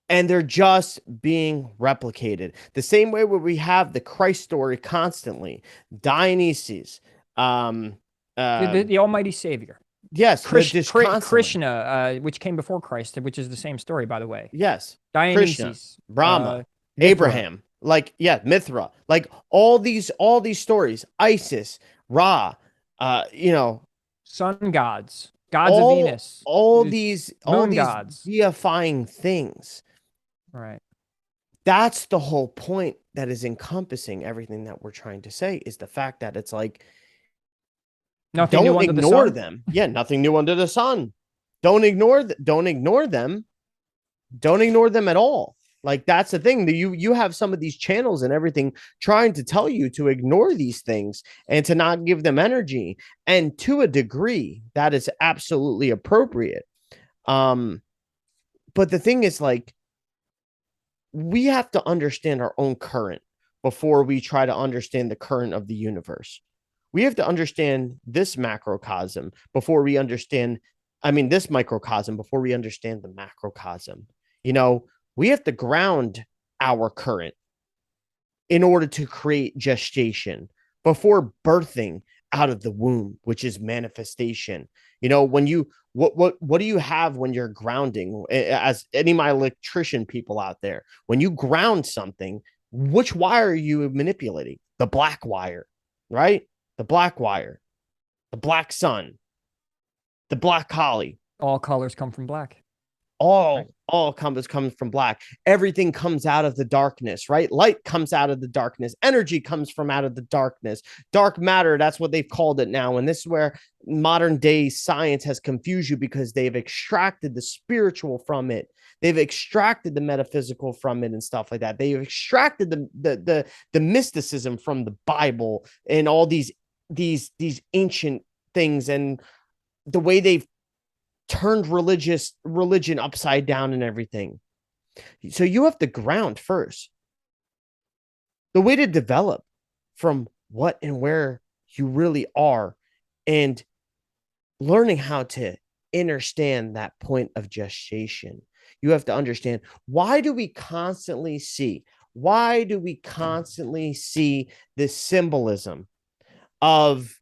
And they're just being replicated. The same way where we have the Christ story constantly. Dionysus,
The Almighty Savior.
yes,
Krishna, which came before Christ, which is the same story, by the way.
Yes, Krishna,
Dionysus,
Brahma,
Mithra.
Abraham, like, yeah, Mithra, like all these stories, Isis, Ra,
sun gods, gods of Venus,
all these
gods,
deifying things.
Right.
That's the whole point that is encompassing everything that we're trying to say, is the fact that it's like,
nothing
don't ignore them. Yeah, nothing new under the sun. Don't ignore them. Don't ignore them at all. Like, that's the thing, that you have some of these channels and everything trying to tell you to ignore these things and to not give them energy. And to a degree, that is absolutely appropriate. But the thing is, like, we have to understand our own current before we try to understand the current of the universe. We have to understand this macrocosm before we understand, this microcosm before we understand the macrocosm. We have to ground our current in order to create gestation before birthing out of the womb, which is manifestation. When you what do you have when you're grounding? As any of my electrician people out there, when you ground something, which wire are you manipulating? The black wire, right? The black wire, the black sun, the black holly.
All colors come from black.
All comes from black. Everything comes out of the darkness, right? Light comes out of the darkness. Energy comes from out of the darkness. Dark matter, that's what they've called it now. And this is where modern day science has confused you, because they've extracted the spiritual from it. They've extracted the metaphysical from it and stuff like that. They've extracted the mysticism from the Bible and all these ancient things, and the way they've turned religion upside down and everything. So you have to ground first. The way to develop from what and where you really are, and learning how to understand that point of gestation. You have to understand, why do we constantly see this symbolism of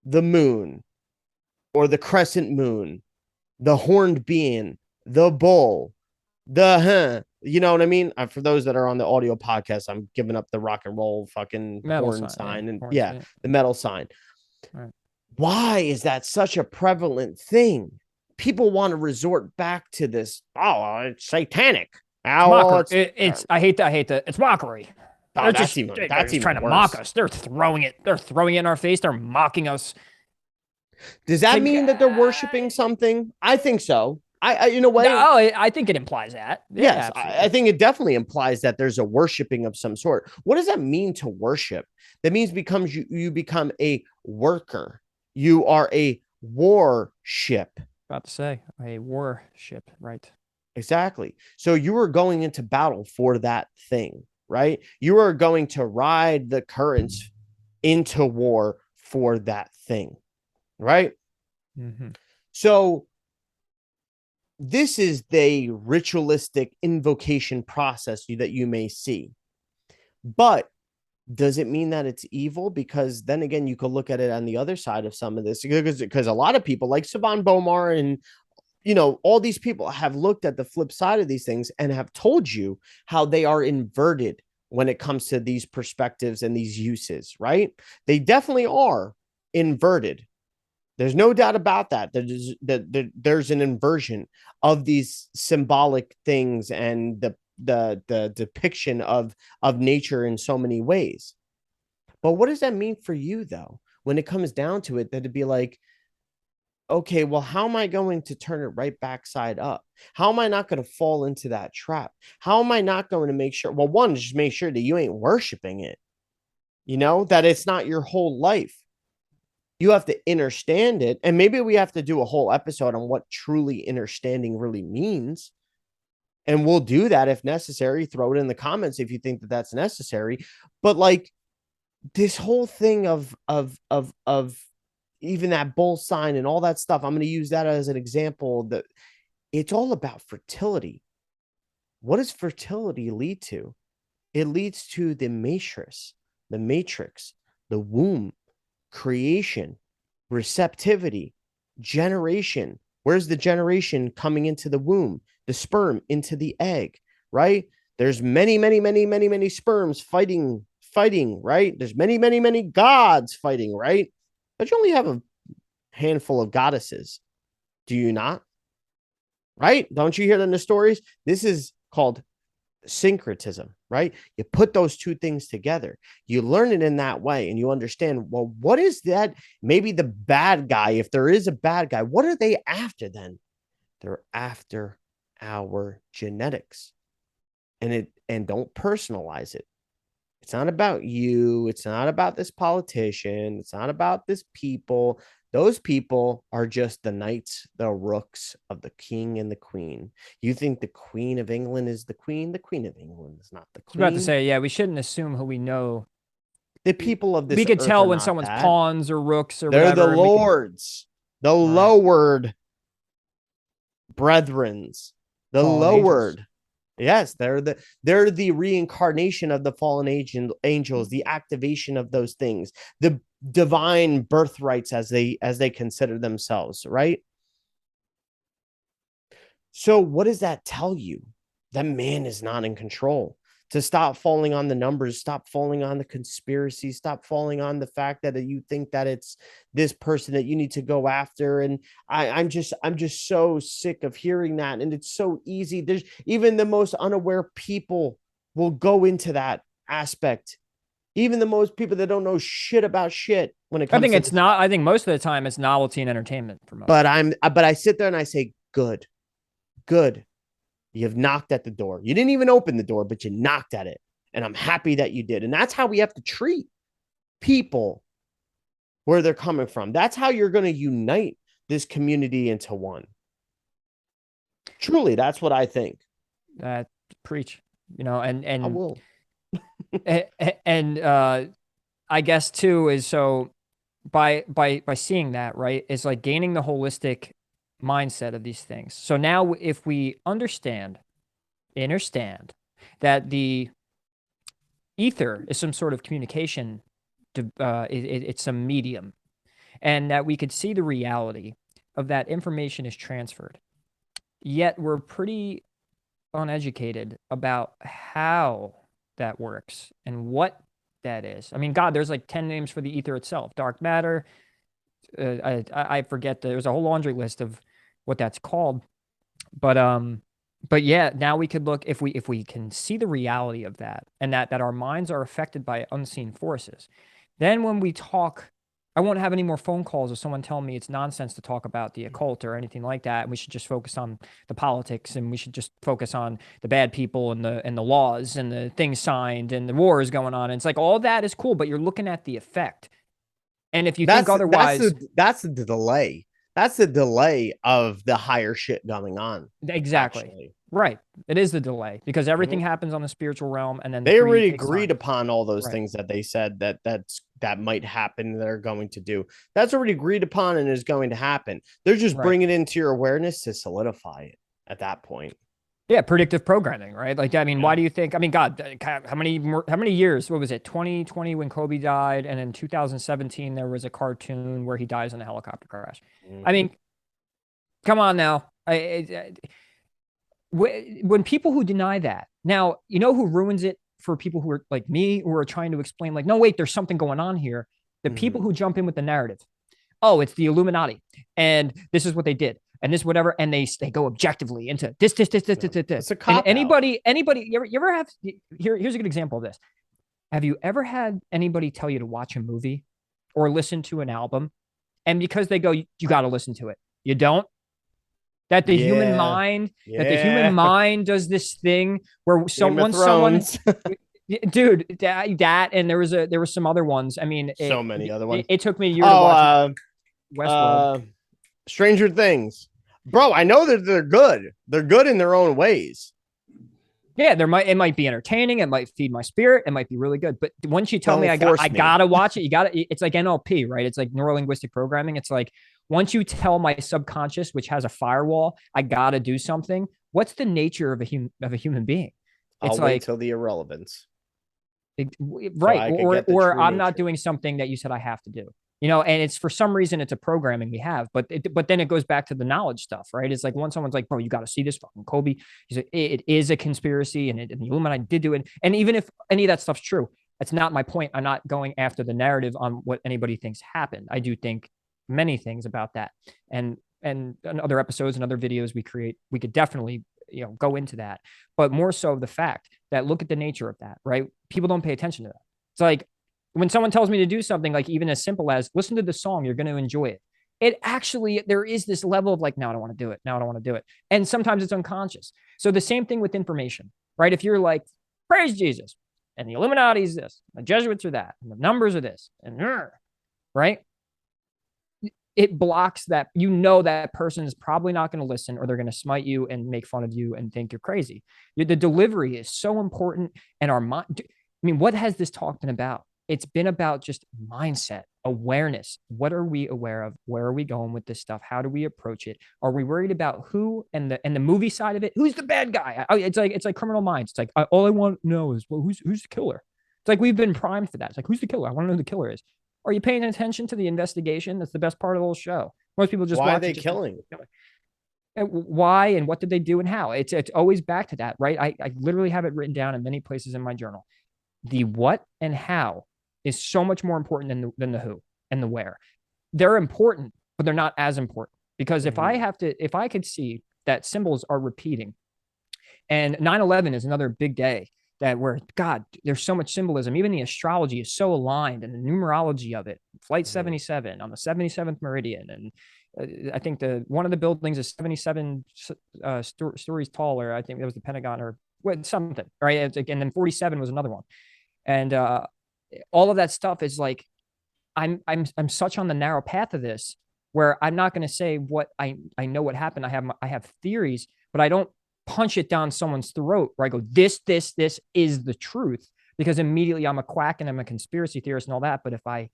the moon or the crescent moon, the horned being, the bull, you know what I mean? For those that are on the audio podcast, I'm giving up the rock and roll fucking
metal
horn sign, and
yeah,
the metal sign.
Right.
Why is that such a prevalent thing? People want to resort back to this. Oh, it's satanic.
It's I hate that. It's mockery.
Oh, that's even
trying to
worse.
mock us. They're throwing it in our face. They're mocking us.
Does that mean that they're worshiping something? I think so. In a way.
No, I think it implies that.
Yes, I think it definitely implies that there's a worshiping of some sort. What does that mean, to worship? That means you become a worker. You are a warship.
About to say a warship, right?
Exactly. So you are going into battle for that thing, right? You are going to ride the currents into war for that thing, right?
Mm-hmm.
So this is the ritualistic invocation process that you may see. But does it mean that it's evil? Because then again, you could look at it on the other side of some of this, because a lot of people like Saban Bomar and you know, all these people have looked at the flip side of these things and have told you how they are inverted when it comes to these perspectives and these uses, right? They definitely are inverted. There's no doubt about that. There's an inversion of these symbolic things and the depiction of nature in so many ways. But what does that mean for you, though, when it comes down to it? That it'd be like, okay, well, how am I going to turn it right backside up? How am I not going to fall into that trap? How am I not going to make sure? Well, one, just make sure that you ain't worshiping it, you know, that it's not your whole life. You have to understand it. And maybe we have to do a whole episode on what truly understanding really means. And we'll do that if necessary. Throw it in the comments if you think that that's necessary. But like this whole thing of even that bull sign and all that stuff, I'm going to use that as an example. That it's all about fertility. What does fertility lead to? It leads to the matrix, the womb, creation, receptivity, generation. Where's the generation coming into the womb? The sperm into the egg, right? There's many sperms fighting, right? There's many gods fighting, right? But you only have a handful of goddesses. Do you not? Right? Don't you hear that in the stories? This is called syncretism, right? You put those two things together. You learn it in that way and you understand, well, what is that? Maybe the bad guy, if there is a bad guy, what are they after then? They're after our genetics. And don't personalize it. It's not about you. It's not about this politician. It's not about this people. Those people are just the knights, the rooks of the king and the queen. You think the Queen of England is the queen? The Queen of England is not the queen.
I was about to say, yeah, we shouldn't assume who we know.
The people of this
we could
earth
tell
are
when
not
someone's
that.
pawns or rooks or
They're
whatever.
the lords, the lowered brethrens, the lowered. Angels. Yes, they're the reincarnation of the fallen angels, the activation of those things, the divine birthrights as they consider themselves, right? So what does that tell you? That man is not in control. To stop falling on the numbers, stop falling on the conspiracy, stop falling on the fact that you think that it's this person that you need to go after. And I'm just so sick of hearing that. And it's so easy. There's even the most unaware people will go into that aspect. Even the most people that don't know shit about shit when it comes
to it's not, I think most of the time it's novelty and entertainment for most.
But I sit there and I say, good. You've knocked at the door. You didn't even open the door, but you knocked at it. And I'm happy that you did. And that's how we have to treat people where they're coming from. That's how you're going to unite this community into one. Truly, that's what I think.
Preach, you know, and
I will.
and I guess too is so by seeing that, right, is like gaining the holistic mindset of these things. So now if we understand that the ether is some sort of communication, it's some medium, and that we could see the reality of that information is transferred, yet we're pretty uneducated about how that works and what that is. I mean, God, there's like 10 names for the ether itself. Dark matter, I forget, there's a whole laundry list of what that's called, but yeah, now we could look, if we can see the reality of that, and that our minds are affected by unseen forces, then when we talk, I won't have any more phone calls of someone telling me it's nonsense to talk about the occult or anything like that. We should just focus on the politics, and we should just focus on the bad people and the laws and the things signed and the wars going on. And it's like, all that is cool, but you're looking at the effect. And if you think otherwise,
that's the delay. That's the delay of the higher shit going on.
Exactly. Actually. Right. It is the delay, because everything happens on the spiritual realm, and then
they already agreed upon all those things that they said that might happen, they're going to do. That's already agreed upon and is going to happen. They're just bringing it into your awareness to solidify it at that point.
Yeah, predictive programming, right? Like, I mean, why do you think? I mean, God, how many years? What was it? 2020 when Kobe died, and in 2017 there was a cartoon where he dies in a helicopter crash. I mean, come on now. When people who deny that, now, you know who ruins it for people who are like me, who are trying to explain, like, no, wait, there's something going on here. The people who jump in with the narrative, oh, it's the Illuminati, and this is what they did, and this whatever, and they go objectively into this.
It's a cop
And anybody, you ever have here's a good example of this. Have you ever had anybody tell you to watch a movie or listen to an album, and because they go, you got to listen to it, you don't? That the human mind, does this thing where someone, dude, that, and there was some other ones. I mean,
so many other ones.
It took me a year to watch
Westworld. Stranger Things, bro. I know that they're good. They're good in their own ways.
Yeah, it might be entertaining. It might feed my spirit. It might be really good. But once you tell me I gotta watch it, it's like NLP, right? It's like neurolinguistic programming. It's like, once you tell my subconscious, which has a firewall, I gotta do something. What's the nature of a human being?
It's I'll wait till the irrelevance.
Right. So or I'm not doing something that you said I have to do. You know, and it's for some reason it's a programming we have, but then it goes back to the knowledge stuff, right? It's like when someone's like, bro, you got to see this fucking Kobe. He's like, it is a conspiracy, and the Illuminati did do it. And even if any of that stuff's true, that's not my point. I'm not going after the narrative on what anybody thinks happened. I do think many things about that, and in other episodes and other videos we create, we could definitely, you know, go into that, but more so the fact that look at the nature of that, right? People don't pay attention to that. It's like, when someone tells me to do something, like even as simple as listen to the song, you're going to enjoy it. It actually, there is this level of like, now I don't want to do it. Now I don't want to do it. And sometimes it's unconscious. So the same thing with information, right? If you're like, praise Jesus, and the Illuminati is this, the Jesuits are that, and the numbers are this, and right? It blocks that, you know, that person is probably not going to listen, or they're going to smite you and make fun of you and think you're crazy. The delivery is so important. And our mind, I mean, what has this talk been about? It's been about just mindset, awareness. What are we aware of? Where are we going with this stuff? How do we approach it? Are we worried about who and the movie side of it? Who's the bad guy? It's like Criminal Minds. It's like, all I want to know is, well, who's the killer? It's like we've been primed for that. It's like, who's the killer? I want to know who the killer is. Are you paying attention to the investigation? That's the best part of the whole show. Most people just
why are they killing?
Why and what did they do and how? It's always back to that, right? I literally have it written down in many places in my journal. The what and how is so much more important than the who and the where. They're important, but they're not as important, because if I could see that symbols are repeating, and 9/11 is another big day that where, God, there's so much symbolism. Even the astrology is so aligned, and the numerology of it, flight 77 on the 77th meridian. And I think one of the buildings is 77 stories taller. I think it was the Pentagon or something, right? And then 47 was another one. And all of that stuff is like, I'm such on the narrow path of this, where I'm not going to say what I know what happened. I have theories, but I don't punch it down someone's throat where I go, this is the truth, because immediately I'm a quack and I'm a conspiracy theorist and all that. But if I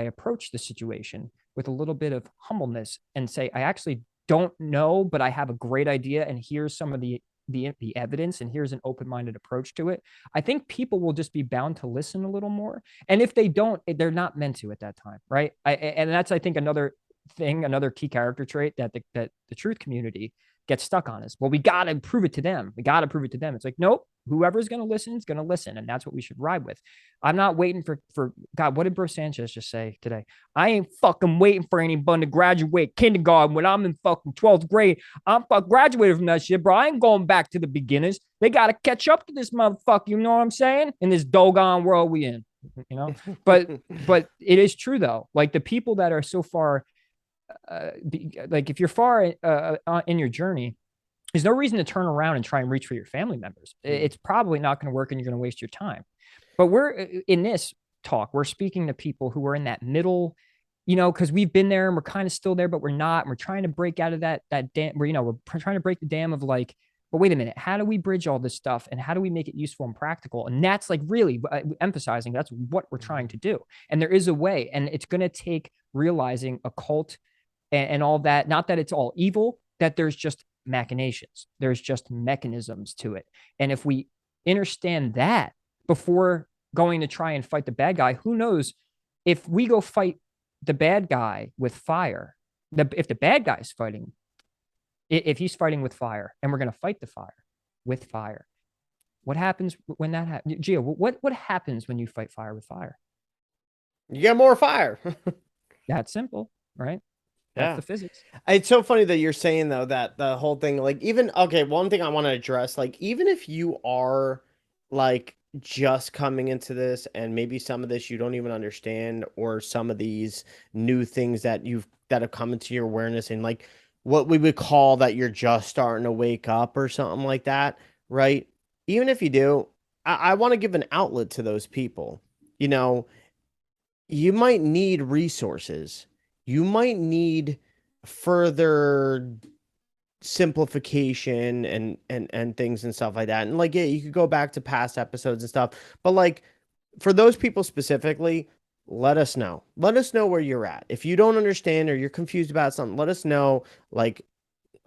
approach the situation with a little bit of humbleness and say, I actually don't know, but I have a great idea, and here's some of the evidence, and here's an open-minded approach to it, I think people will just be bound to listen a little more. And if they don't, they're not meant to at that time, right? And that's, I think, another key character trait that the truth community gets stuck on is, well, we got to prove it to them. It's like, nope, whoever's going to listen is going to listen. And that's what we should ride with. I'm not waiting for God. What did Bro Sanchez just say today? I ain't fucking waiting for anybody to graduate kindergarten when I'm in fucking 12th grade. I'm graduated from that shit, bro. I ain't going back to the beginners. They got to catch up to this motherfucker. You know what I'm saying? In this doggone world we in, you know, but it is true though. Like the people that are so far, like if you're far in your journey, there's no reason to turn around and try and reach for your family members. It's probably not going to work, and you're going to waste your time. But we're in this talk, we're speaking to people who are in that middle, you know, because we've been there and we're kind of still there, but we're not. And we're trying to break out of that dam. We're trying to break the dam of like, but wait a minute, how do we bridge all this stuff, and how do we make it useful and practical? And that's like really emphasizing that's what we're trying to do. And there is a way, and it's going to take realizing occult and all that. Not that it's all evil, that there's just machinations, there's just mechanisms to it. And if we understand that before going to try and fight the bad guy, who knows if we go fight the bad guy with fire, if the bad guy is fighting If he's fighting with fire and we're going to fight the fire with fire, what happens when that happens? Gio, what happens when you fight fire with fire?
You get more fire.
That's simple, right? That's
Yeah.
the physics.
It's so funny that you're saying though that the whole thing, like even okay, one thing I want to address, like even if you are like just coming into this and maybe some of this you don't even understand, or some of these new things that have come into your awareness and like what we would call that you're just starting to wake up or something like that, right? Even if you do, I want to give an outlet to those people. You know, you might need resources. You might need further simplification and things and stuff like that. And like, yeah, you could go back to past episodes and stuff. But like for those people specifically, let us know. Let us know where you're at. If you don't understand or you're confused about something, let us know. Like,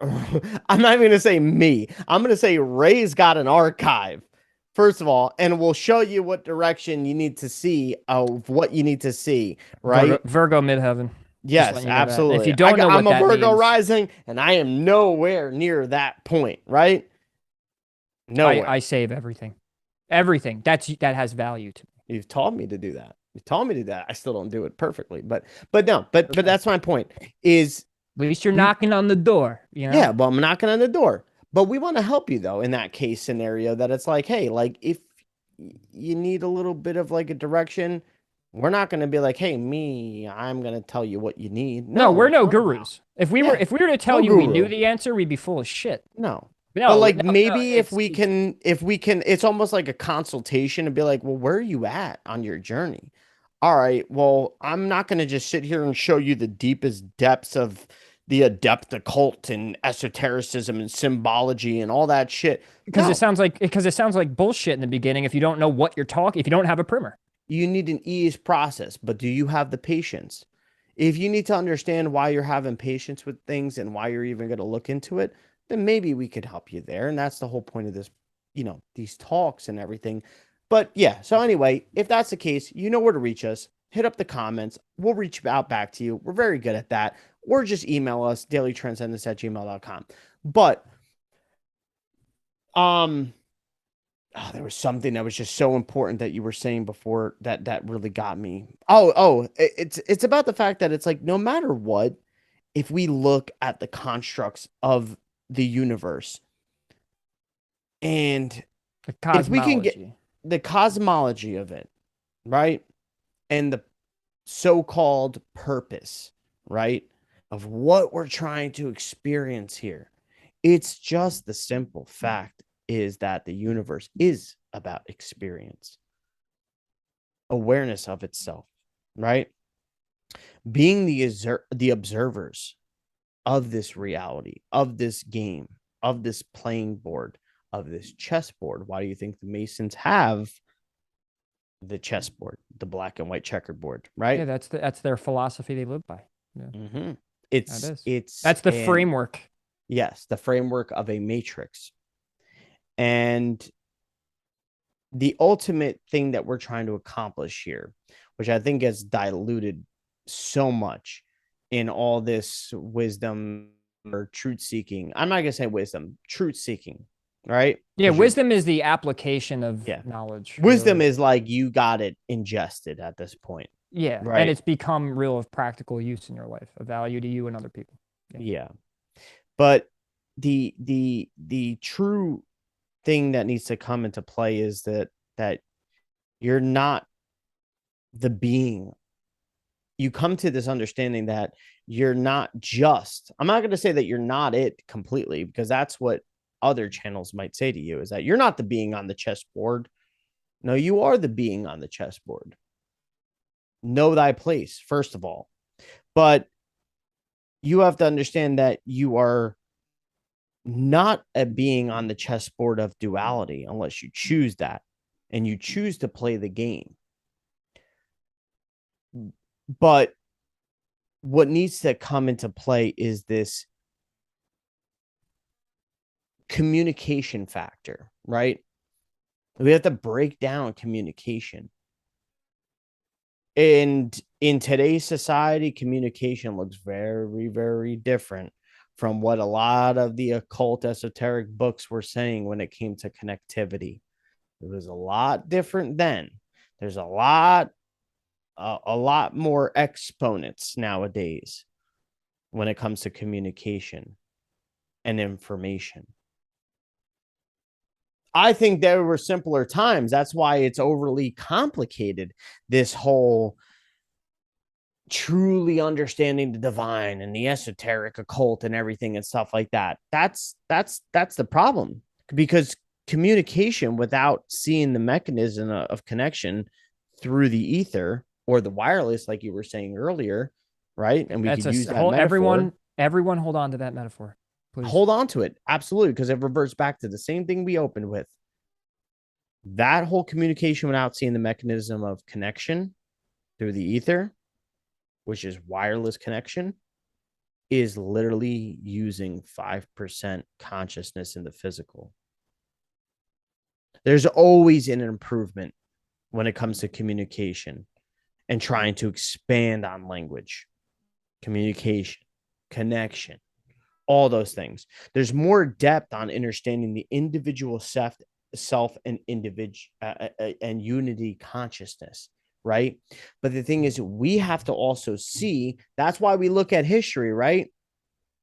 I'm not even going to say me. I'm going to say Ray's got an archive, first of all, and we'll show you what direction you need to see of what you need to see, right?
Virgo midheaven. Just
Yes,
letting you know that. If
absolutely.
you don't know
I'm
what
a
that
Virgo
means,
rising, and I am nowhere near that point, right? Nowhere.
I save everything. Everything that has value to me.
You've taught me to do that. You taught me to do that. I still don't do it perfectly, but no, but
Okay.
that's my point. Is
At least you're
we
knocking on the door, you know?
Yeah, well, I'm knocking on the door. But we want to help you though in that case scenario that it's like, hey, like if you need a little bit of like a direction, we're not going to be like, hey, I'm going to tell you what you need.
No, we're
No,
no
not at all.
gurus.
Yeah,
If we were to tell
no
you we knew
guru.
the answer, we'd be full of shit.
No. But
No,
like
no, no.
maybe if we can, it's almost like a consultation and be like, well, where are you at on your journey? All right, well, I'm not going to just sit here and show you the deepest depths of the adept occult and esotericism and symbology and all that shit. No,
Because it sounds like bullshit in the beginning if you don't know what you're talking, if you don't have a primer.
you need an ease process, but do you have the patience? If you need to understand why you're having patience with things and why you're even going to look into it, then maybe we could help you there. And that's the whole point of this, these talks and everything. But yeah, so anyway, if that's the case, you know where to reach us. Hit up the comments. We'll reach out back to you. We're very good at that. Or just email us, dailytranscendence@gmail.com. But there was something that was just so important that you were saying before that really got me. It's about the fact that it's like no matter what, if we look at the constructs of the universe and
The
if we can get
cosmology.
the cosmology of it, right? And the so-called purpose, right? Of what we're trying to experience here. It's just the simple fact is that the universe is about experience, awareness of itself, right? Being the observers of this reality, of this game, of this playing board, of this chessboard. Why do you think the Masons have the chessboard, the black and white checkerboard, right?
Yeah, that's their philosophy they live by. Yeah,
Mm-hmm.
that is.
It's
That's the
an
framework.
Yes, the framework of a matrix. And the ultimate thing that we're trying to accomplish here, which I think gets diluted so much in all this wisdom or truth seeking. I'm not going to say wisdom, truth seeking, right?
Yeah,
Because you're,
wisdom is the application of
yeah,
knowledge,
wisdom
really.
is like you got it ingested at this point,
Yeah, and
right?
it's become real of practical use in your life, of value to you and other people. Yeah.
Yeah. But the true thing that needs to come into play is that you're not the being. You come to this understanding that you're not just, I'm not going to say that you're not it completely, because that's what other channels might say to you, is that you're not the being on the chessboard. No, you are the being on the chessboard. Know thy place, first of all. But you have to understand that you are not a being on the chessboard of duality unless you choose that and you choose to play the game. But what needs to come into play is this communication factor, right? We have to break down communication. And in today's society, communication looks very, very different from what a lot of the occult esoteric books were saying when it came to connectivity. It was a lot different then. There's a lot more exponents nowadays when it comes to communication and information. I think there were simpler times. That's why it's overly complicated. This whole truly understanding the divine and the esoteric occult and everything and stuff like that. That's the problem, because communication without seeing the mechanism of connection through the ether or the wireless, like you were saying earlier, right? And we could use that metaphor.
Everyone hold on to that metaphor, please.
Hold on to it. Absolutely. Because it reverts back to the same thing we opened with. That whole communication without seeing the mechanism of connection through the ether, which is wireless connection, is literally using 5% consciousness in the physical. There's always an improvement when it comes to communication and trying to expand on language, communication, connection, all those things. There's more depth on understanding the individual self and individual and unity consciousness, right? But the thing is, we have to also see, that's why we look at history, right?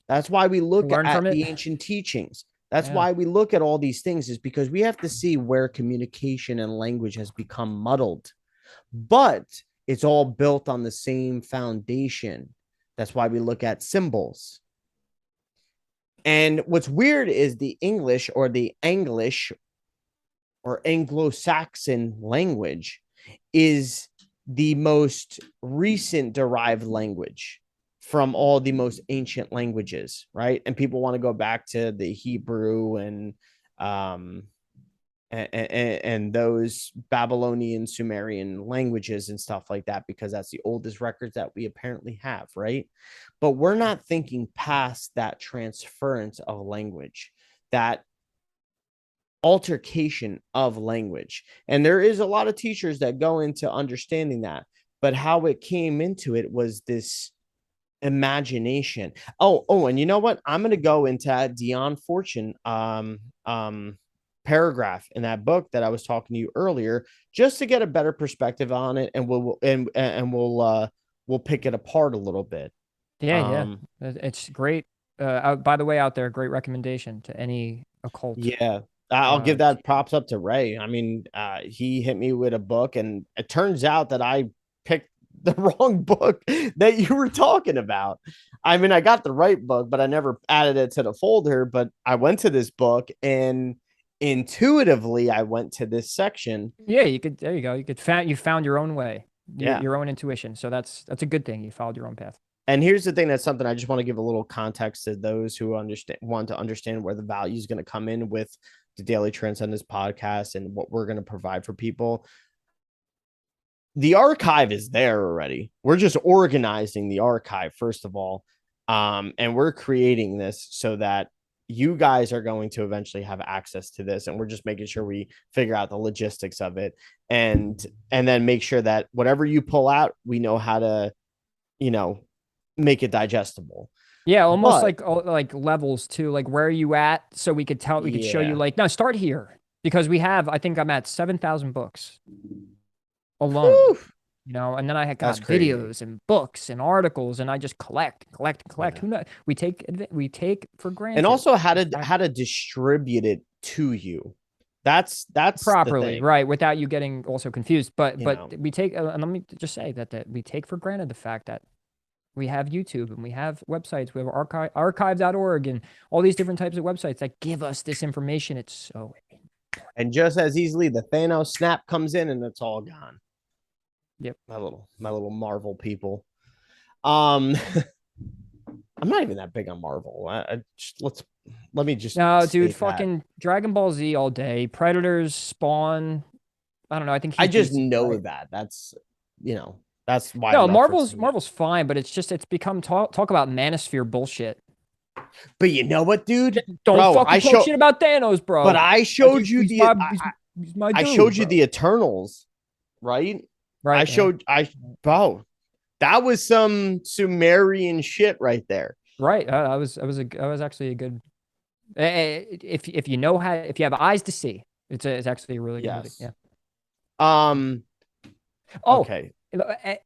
That's why we look at the ancient teachings. That's why we look at all these things, is because we have to see where communication and language has become muddled. But it's all built on the same foundation. That's why we look at symbols. And what's weird is the English or the English or Anglo-Saxon language is the most recent derived language from all the most ancient languages, right? And people want to go back to the Hebrew and those Babylonian, Sumerian languages and stuff like that, because that's the oldest records that we apparently have, right? But we're not thinking past that transference of language, that altercation of language. And there is a lot of teachers that go into understanding that, but how it came into it was this imagination. And you know what? I'm going to go into that Dion Fortune paragraph in that book that I was talking to you earlier, just to get a better perspective on it, and we'll pick it apart a little bit.
Yeah, it's great. By the way, out there, great recommendation to any occult.
Yeah, I'll give that props up to Ray. I mean, he hit me with a book, and it turns out that I picked the wrong book that you were talking about. I mean, I got the right book, but I never added it to the folder. But I went to this book, and intuitively I went to this section.
Yeah, there you go. You found your own way.
Yeah.
Your own intuition. So that's a good thing. You followed your own path.
And here's the thing, that's something I just want to give a little context to those who want to understand where the value is going to come in with the Daily Transcendence podcast and what we're going to provide for people. The archive is there already. We're just organizing the archive, first of all. And we're creating this so that you guys are going to eventually have access to this. And we're just making sure we figure out the logistics of it, and then make sure that whatever you pull out, we know how to, make it digestible.
Yeah, almost like levels too. Like, where are you at? So we could show you, like, no, start here, because I think I'm at 7,000 books alone. Whew. And then I got videos and books and articles, and I just collect. Yeah. Who knows? We take for granted.
And also how to distribute it to you. That's
properly, right, without you getting also confused. But we take, and let me just say that we take for granted the fact that we have YouTube and we have websites. We have archive.org and all these different types of websites that give us this information. It's so important.
And just as easily, the Thanos snap comes in and it's all gone.
Yep.
My little Marvel people. I'm not even that big on Marvel. Let me just.
No, dude, fucking Dragon Ball Z all day. Predators, Spawn. I don't know. I think
I just know that. That's that's why.
No, Marvel's fine, but it's become talk about manosphere bullshit.
But you know what, dude?
Don't fucking talk shit about Thanos, bro.
But I showed you I showed you the Eternals, right?
Right.
Bro, that was some Sumerian shit right there.
Right. I was actually a good. If you know how, if you have eyes to see, it's actually a really good movie.
Yes.
Yeah.
Um.
Oh,
Okay.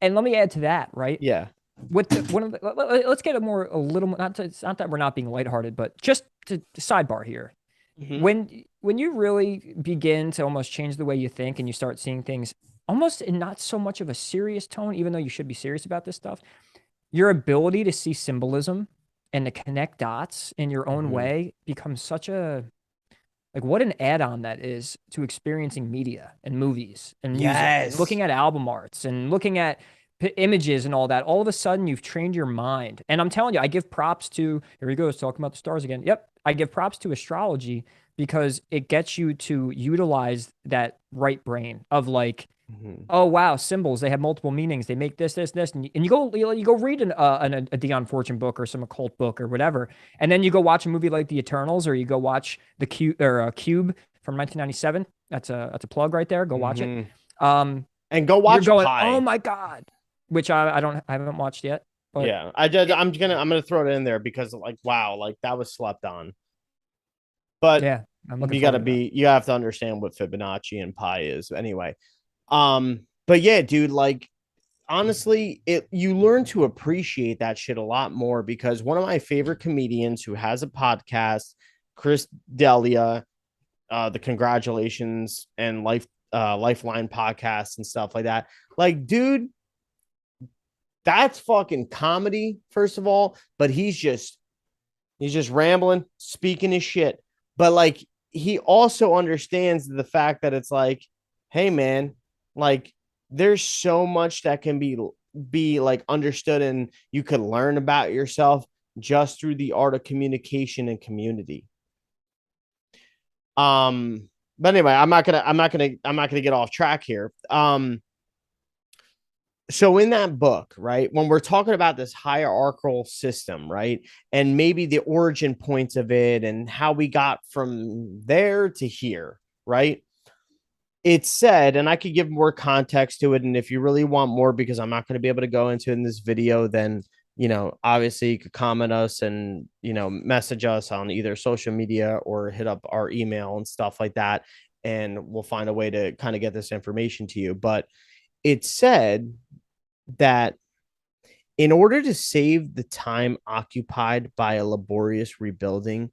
and let me add to that. Right.
Yeah.
With one of let's get a little not to, it's not that we're not being lighthearted, but just to sidebar here.
Hmm.
When you really begin to almost change the way you think and you start seeing things almost in not so much of a serious tone, even though you should be serious about this stuff, your ability to see symbolism and to connect dots in your own
Hmm.
way becomes such a, like, what an add-on that is to experiencing media and movies and music and looking
Yes.
at album arts and looking at images and all that. All of a sudden you've trained your mind, and I'm telling you, I give props to, here he goes talking about the stars again. Yep, I give props to astrology because it gets you to utilize that right brain of like,
Hmm.
oh wow, symbols, they have multiple meanings, they make this, and you go read a Dion Fortune book or some occult book or whatever, and then you go watch a movie like The Eternals, or you go watch the Cube from 1997. That's a plug right there, go watch it.
Hmm.
um
And go
you're
watch
going, oh
Pi.
my god, which I haven't watched yet, but
Yeah.
it,
I'm gonna throw it in there because like wow, like that was slept on. But
yeah, I'm looking forward to that.
you have to understand what Fibonacci and Pi is anyway. But yeah, dude, like honestly, it you learn to appreciate that shit a lot more because one of my favorite comedians who has a podcast, Chris Delia, the Congratulations and Lifeline podcast and stuff like that. Like, dude, that's fucking comedy, first of all, but he's just rambling, speaking his shit. But like he also understands the fact that it's like, hey man, like there's so much that can be like understood and you could learn about yourself just through the art of communication and community. Um, but anyway, I'm not gonna get off track here. So in that book, right, when we're talking about this hierarchical system, right, and maybe the origin points of it and how we got from there to here, right, it said, and I could give more context to it, and if you really want more, because I'm not going to be able to go into it in this video, then obviously you could comment us and message us on either social media or hit up our email and stuff like that, and we'll find a way to kind of get this information to you. But it said that in order to save the time occupied by a laborious rebuilding,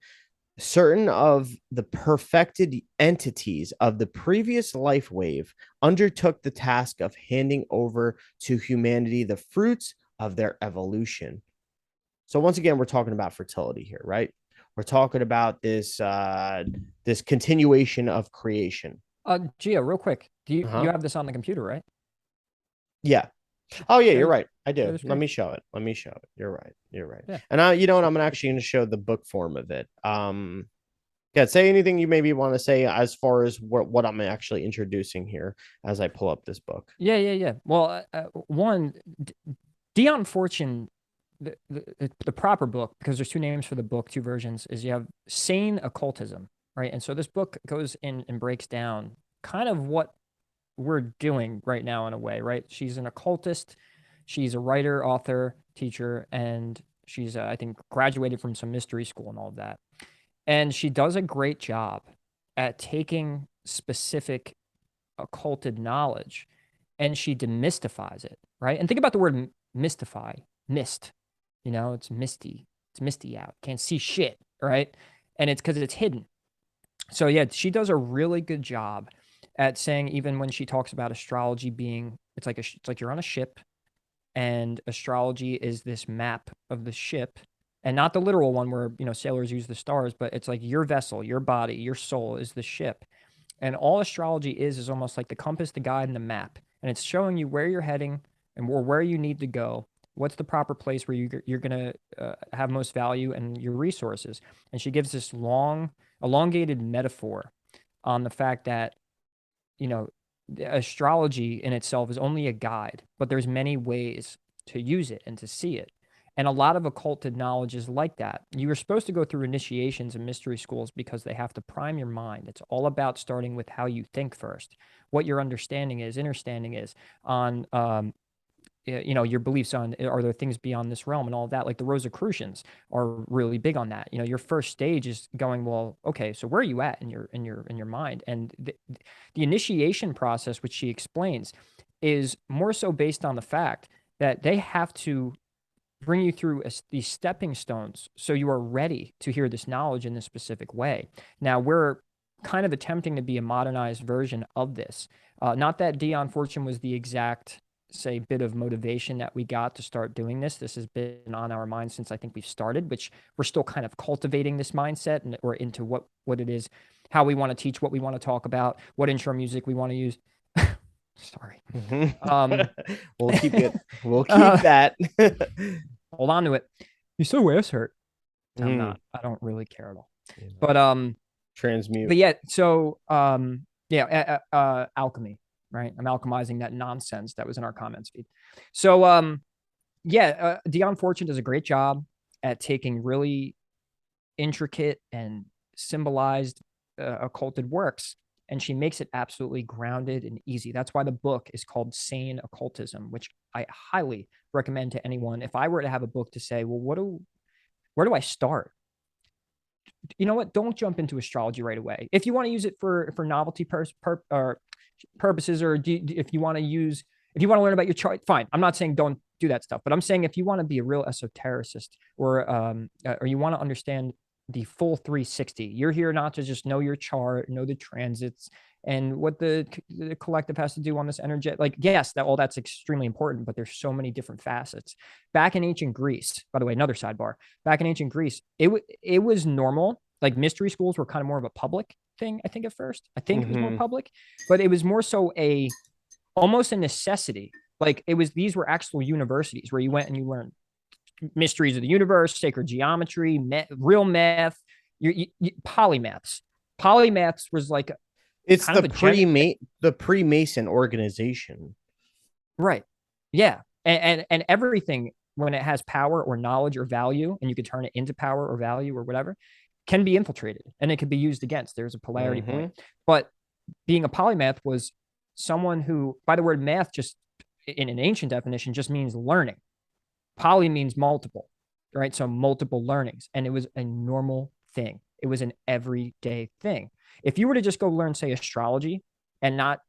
certain of the perfected entities of the previous life wave undertook the task of handing over to humanity the fruits of their evolution. So once again, we're talking about fertility here, right? We're talking about this continuation of creation.
Gia, real quick, you
Uh-huh.
have this on the computer, right?
Yeah. Oh yeah,
Share
you're
the,
right. I
share
do.
the
Let
screen.
me show it. Let me show it. You're right. You're right.
Yeah.
And I, you know what? I'm actually going to show the book form of it. Yeah. Say anything you maybe want to say as far as what I'm actually introducing here as I pull up this book.
Yeah. Well, one, Dion Fortune, the proper book, because there's two names for the book, two versions, is you have Sane Occultism, right? And so this book goes in and breaks down kind of what we're doing right now in a way, right? She's an occultist, she's a writer, author, teacher, and she's, I think, graduated from some mystery school and all of that. And she does a great job at taking specific occulted knowledge and she demystifies it, right? And think about the word mystify, mist, it's misty. It's misty out. Can't see shit, right? And it's because it's hidden. So yeah, she does a really good job at saying, even when she talks about astrology being, it's like you're on a ship and astrology is this map of the ship, and not the literal one where sailors use the stars, but it's like your vessel, your body, your soul is the ship. And all astrology is almost like the compass, the guide, and the map. And it's showing you where you're heading and where you need to go. What's the proper place where you're going to have most value and your resources. And she gives this long, elongated metaphor on the fact that, you know, astrology in itself is only a guide, but there's many ways to use it and to see it. And a lot of occulted knowledge is like that. You are supposed to go through initiations and mystery schools because they have to prime your mind. It's all about starting with how you think first, what your understanding is, understanding is on your beliefs on, are there things beyond this realm and all of that. Like the Rosicrucians are really big on that. Your first stage is going, well, okay, so where are you at in your mind? And the initiation process, which she explains, is more so based on the fact that they have to bring you through these stepping stones so you are ready to hear this knowledge in this specific way. Now, we're kind of attempting to be a modernized version of this. Not that Dion Fortune was the exact, say, bit of motivation that we got to start doing this. This has been on our mind since I think we've started, which we're still kind of cultivating this mindset or into what it is, how we want to teach, what we want to talk about, what intro music we want to use. Sorry.
We'll keep it. We'll keep that.
Hold on to it. You're so ass hurt. I'm not. I don't really care at all. But
transmute.
But yeah, so alchemy, right? I'm alchemizing that nonsense that was in our comments feed. So Dion Fortune does a great job at taking really intricate and symbolized occulted works, and she makes it absolutely grounded and easy. That's why the book is called Sane Occultism, which I highly recommend to anyone. If I were to have a book to say, well, where do I start? You know what? Don't jump into astrology right away. If you want to use it for novelty purposes, or if you want to learn about your chart, fine. I'm not saying don't do that stuff, but I'm saying if you want to be a real esotericist, or you want to understand the full 360, you're here not to just know your chart, know the transits, and what the collective has to do on this energy. Like, yes, that's extremely important, but there's so many different facets. Back in ancient Greece, by the way, another sidebar, back in ancient Greece, it was normal. Like, mystery schools were kind of more of a public thing, I think, at first. I think it was more public, but it was more so almost a necessity. Like, these were actual universities where you went and you learned mysteries of the universe, sacred geometry, real math, polymaths. Polymaths was like
it's the pre-Mason organization,
right? Yeah, and everything, when it has power or knowledge or value, and you could turn it into power or value or whatever, can be infiltrated and it could be used against. There's a polarity point. But being a polymath was someone who, by the word math, just in an ancient definition, just means learning. Poly means multiple, right? So multiple learnings. And it was a normal thing. It was an everyday thing. If you were to just go learn, say, astrology and not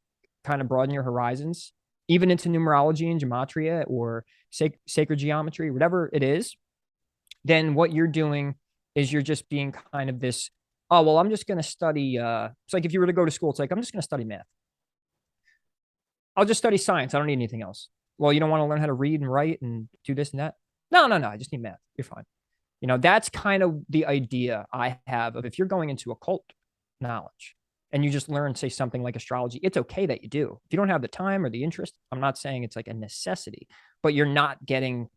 kind of broaden your horizons, even into numerology and gematria or sacred geometry, whatever it is, then what you're doing is you're just being kind of this, oh, well, I'm just going to study. It's like if you were to go to school, it's like, I'm just going to study math. I'll just study science. I don't need anything else. Well, you don't want to learn how to read and write and do this and that? No. I just need math. You're fine. That's kind of the idea I have of, if you're going into occult knowledge and you just learn, say, something like astrology, it's okay that you do. If you don't have the time or the interest, I'm not saying it's like a necessity, but you're not getting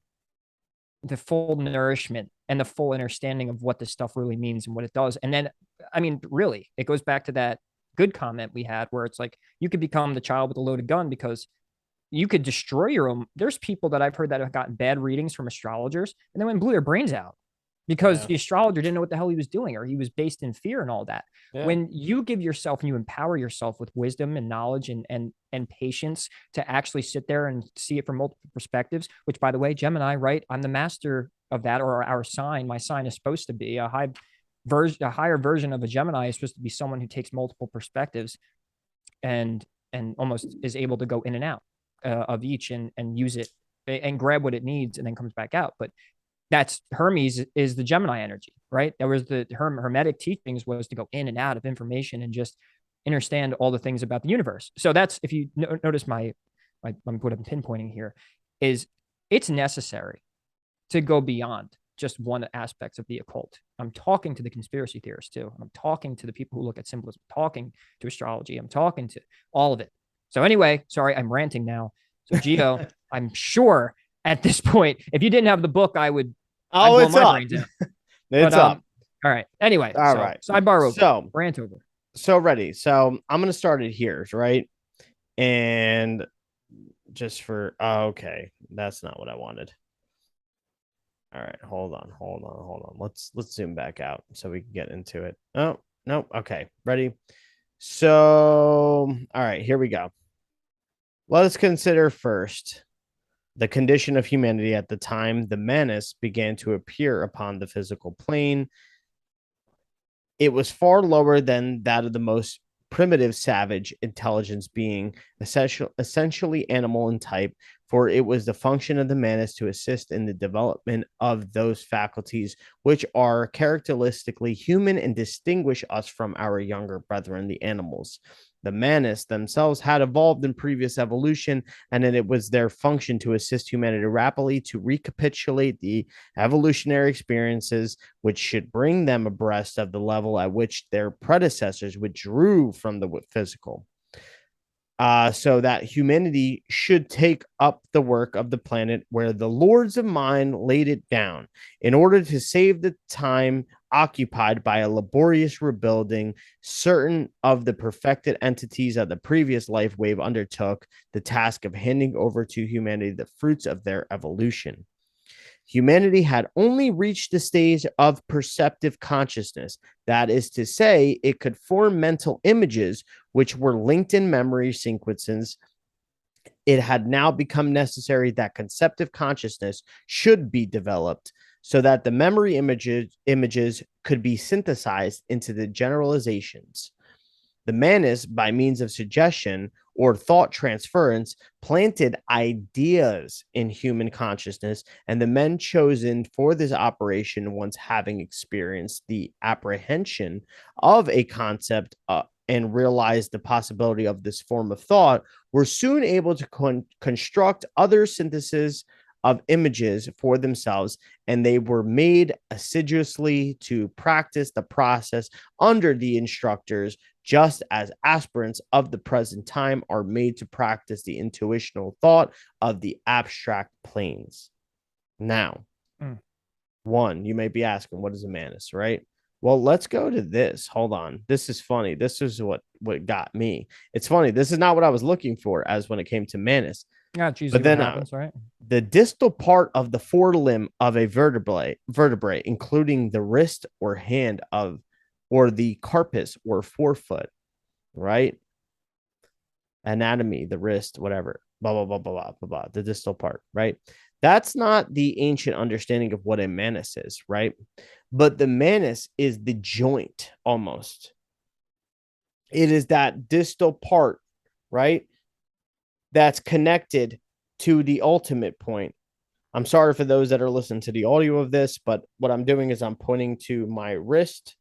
the full nourishment and the full understanding of what this stuff really means and what it does. And then, I mean, really, it goes back to that good comment we had where it's like, you could become the child with a loaded gun because you could destroy your own. There's people that I've heard that have gotten bad readings from astrologers and then went and blew their brains out because the astrologer didn't know what the hell he was doing, or he was based in fear and all that. When you give yourself and you empower yourself with wisdom and knowledge and patience to actually sit there and see it from multiple perspectives, which, by the way, Gemini, right? I'm the master of that, or our sign. My sign is supposed to be a higher version of a Gemini is supposed to be someone who takes multiple perspectives and almost is able to go in and out of each and use it and grab what it needs and then comes back out. But that's Hermes is the Gemini energy, right? That was the Hermetic teachings, was to go in and out of information and just understand all the things about the universe. So that's, if you notice what I'm pinpointing here, is it's necessary to go beyond just one aspect of the occult. I'm talking to the conspiracy theorists too. I'm talking to the people who look at symbolism, I'm talking to astrology. I'm talking to all of it. So anyway, sorry, I'm ranting now. So Gio, I'm sure at this point, if you didn't have the book, I'd blow my brains out.
It's up.
All right. Anyway,
all right.
Sidebar over.
So
rant over.
So ready. So I'm gonna start it here, right? And just for okay, that's not what I wanted. All right, hold on. Let's zoom back out so we can get into it. Oh, no. Okay, ready. So, all right, here we go. Let us consider first The condition of humanity at the time the menace began to appear upon the physical plane, it was far lower than that of the most primitive savage intelligence being, essentially animal in type, for it was the function of the manus to assist in the development of those faculties which are characteristically human and distinguish us from our younger brethren, the animals. The manus themselves had evolved in previous evolution, and then it was their function to assist humanity rapidly to recapitulate the evolutionary experiences which should bring them abreast of the level at which their predecessors withdrew from the physical. So that humanity should take up the work of the planet where the lords of mind laid it down in order to save the time occupied by a laborious rebuilding. Certain of the perfected entities of the previous life wave undertook the task of handing over to humanity the fruits of their evolution. Humanity had only reached the stage of perceptive consciousness. That is to say, it could form mental images which were linked in memory sequences. It had now become necessary that conceptive consciousness should be developed so that the memory images could be synthesized into the generalizations. The manus, by means of suggestion or thought transference, planted ideas in human consciousness, and the men chosen for this operation, once having experienced the apprehension of a concept and realized the possibility of this form of thought, were soon able to construct other syntheses of images for themselves, and they were made assiduously to practice the process under the instructors, just as aspirants of the present time are made to practice the intuitional thought of the abstract planes. Now, one, you may be asking, what is a manus, right? Well, let's go to this. Hold on. This is funny. This is what got me. It's funny. This is not what I was looking for as when it came to manus.
Yeah, it's usually what happens, right?
The distal part of the forelimb of a vertebrae, including the wrist or hand of, or the carpus or forefoot, right? Anatomy, the wrist, whatever, blah, blah, blah, blah, blah, blah, blah, the distal part, right? That's not the ancient understanding of what a manus is, right? But the manus is the joint almost. It is that distal part, right? That's connected to the ultimate point. I'm sorry for those that are listening to the audio of this, but what I'm doing is I'm pointing to my wrist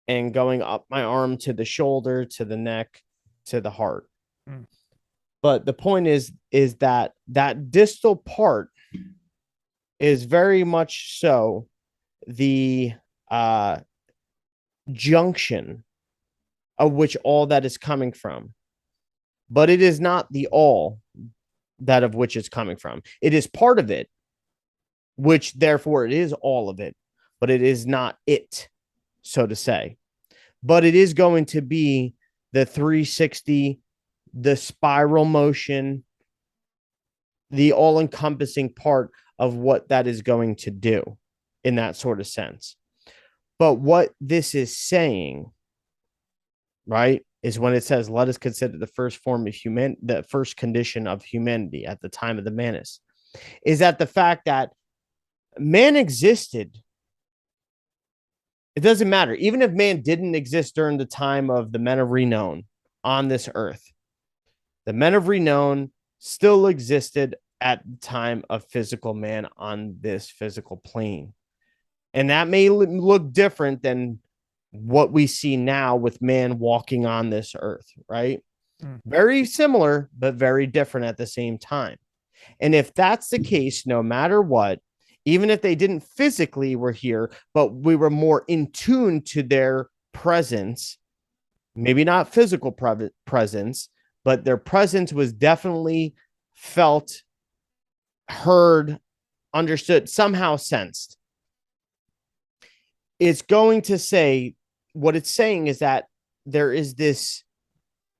and going up my arm to the shoulder, to the neck, to the heart. But the point is that that distal part is very much so the junction of which all that is coming from. But it is not the all that of which it's coming from. It is part of it, which therefore it is all of it, but it is not it, so to say. But it is going to be the 360, the spiral motion, the all-encompassing part of what that is going to do in that sort of sense. But what this is saying, right, is when it says, let us consider the first form of the first condition of humanity at the time of the manus, is that the fact that man existed. It doesn't matter. Even if man didn't exist during the time of the men of renown on this earth, the men of renown still existed at the time of physical man on this physical plane. And that may look different than what we see now with man walking on this earth, right? Very similar, but very different at the same time. And if that's the case, no matter what, even if they didn't physically were here, but we were more in tune to their presence, maybe not physical presence, but their presence was definitely felt, heard, understood, somehow sensed. It's going to say, what it's saying is that there is this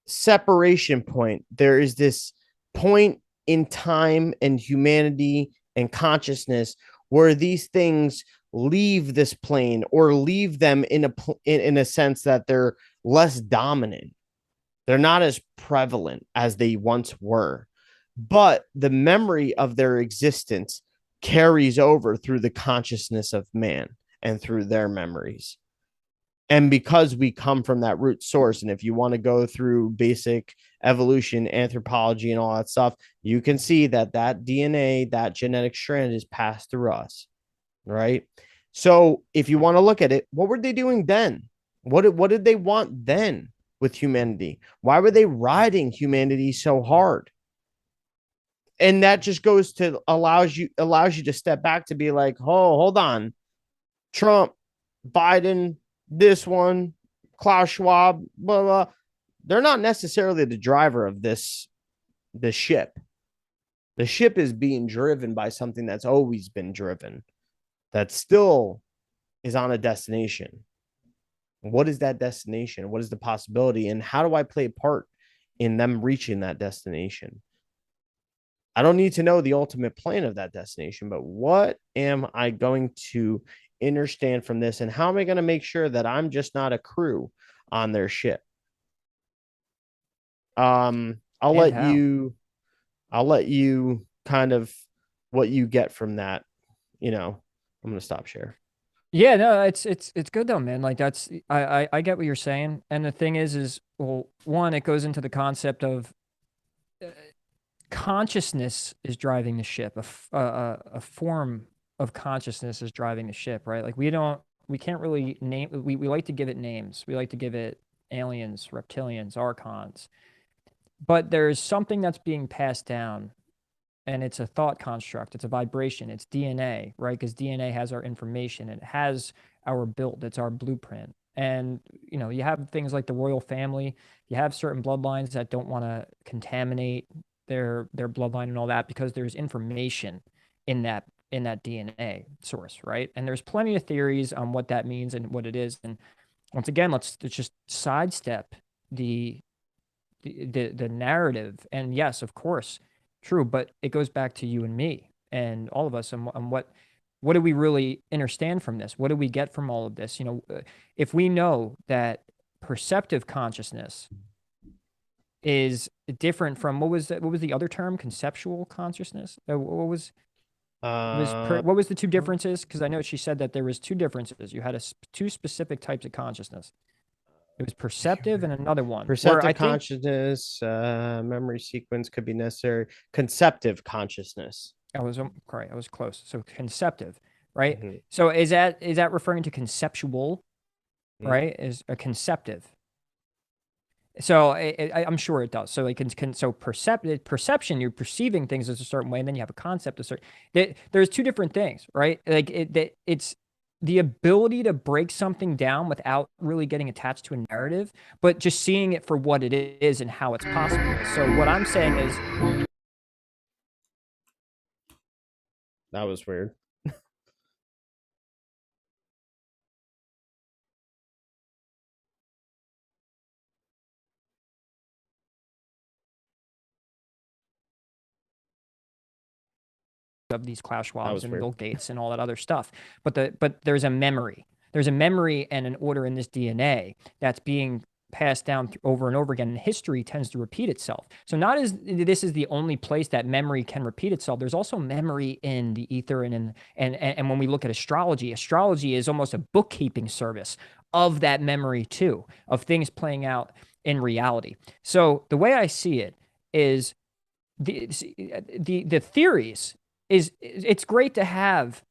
separation point. There is this point in time and humanity and consciousness where these things leave this plane or leave them in a sense that they're less dominant. They're not as prevalent as they once were. but the memory of their existence carries over through the consciousness of man and through their memories. And because we come from that root source, and if you want to go through basic evolution, anthropology, and all that stuff, you can see that that DNA, that genetic strand is passed through us, right? So if you want to look at it, what were they doing then? What did they want then with humanity? Why were they riding humanity so hard? And that just goes to allows you to step back to be like, oh, hold on, Trump, Biden, this one, Klaus Schwab, blah blah. They're not necessarily the driver of this ship. The ship is being driven by something that's always been driven, that still is on a destination. What is that destination? What is the possibility? And how do I play a part in them reaching that destination? I don't need to know the ultimate plan of that destination, but what am I going to understand from this? And how am I going to make sure that I'm just not a crew on their ship? I'll let you kind of what you get from that. I'm going to stop share.
Yeah, no, it's good though, man. Like I get what you're saying. And the thing is well, one, it goes into the concept of consciousness is driving the ship. A form of consciousness is driving the ship, right? Like we can't really name, we like to give it names. We like to give it aliens, reptilians, archons. But there's something that's being passed down, and it's a thought construct. It's a vibration. It's DNA, right? Because DNA has our information. It has our build. It's our blueprint. And, you have things like the royal family. You have certain bloodlines that don't want to contaminate their bloodline and all that because there's information in that DNA source, right? And there's plenty of theories on what that means and what it is. And once again, let's just sidestep the narrative. And yes, of course, true, but it goes back to you and me and all of us, and what do we really understand from this? What do we get from all of this? If we know that perceptive consciousness is different from what was the other term? Conceptual consciousness. What was the two differences? Because I know she said that there was two differences. You had two specific types of consciousness. It was perceptive and another one.
Perceptive consciousness, memory sequence could be necessary. Conceptive consciousness.
I was correct. I was close. So conceptive, right? Mm-hmm. So is that referring to conceptual, right? Is a conceptive. So I'm sure it does. So perception, you're perceiving things as a certain way, and then you have a concept of certain. There's two different things, right? Like it's the ability to break something down without really getting attached to a narrative, but just seeing it for what it is and how it's possible. So what I'm saying is,
that was weird.
of these Klaus Schwabs and Bill Gates and all that other stuff. But there's a memory. There's a memory and an order in this DNA that's being passed down over and over again. And history tends to repeat itself. So not as this is the only place that memory can repeat itself. There's also memory in the ether and when we look at astrology is almost a bookkeeping service of that memory too, of things playing out in reality. So the way I see it is the theories it's great to have,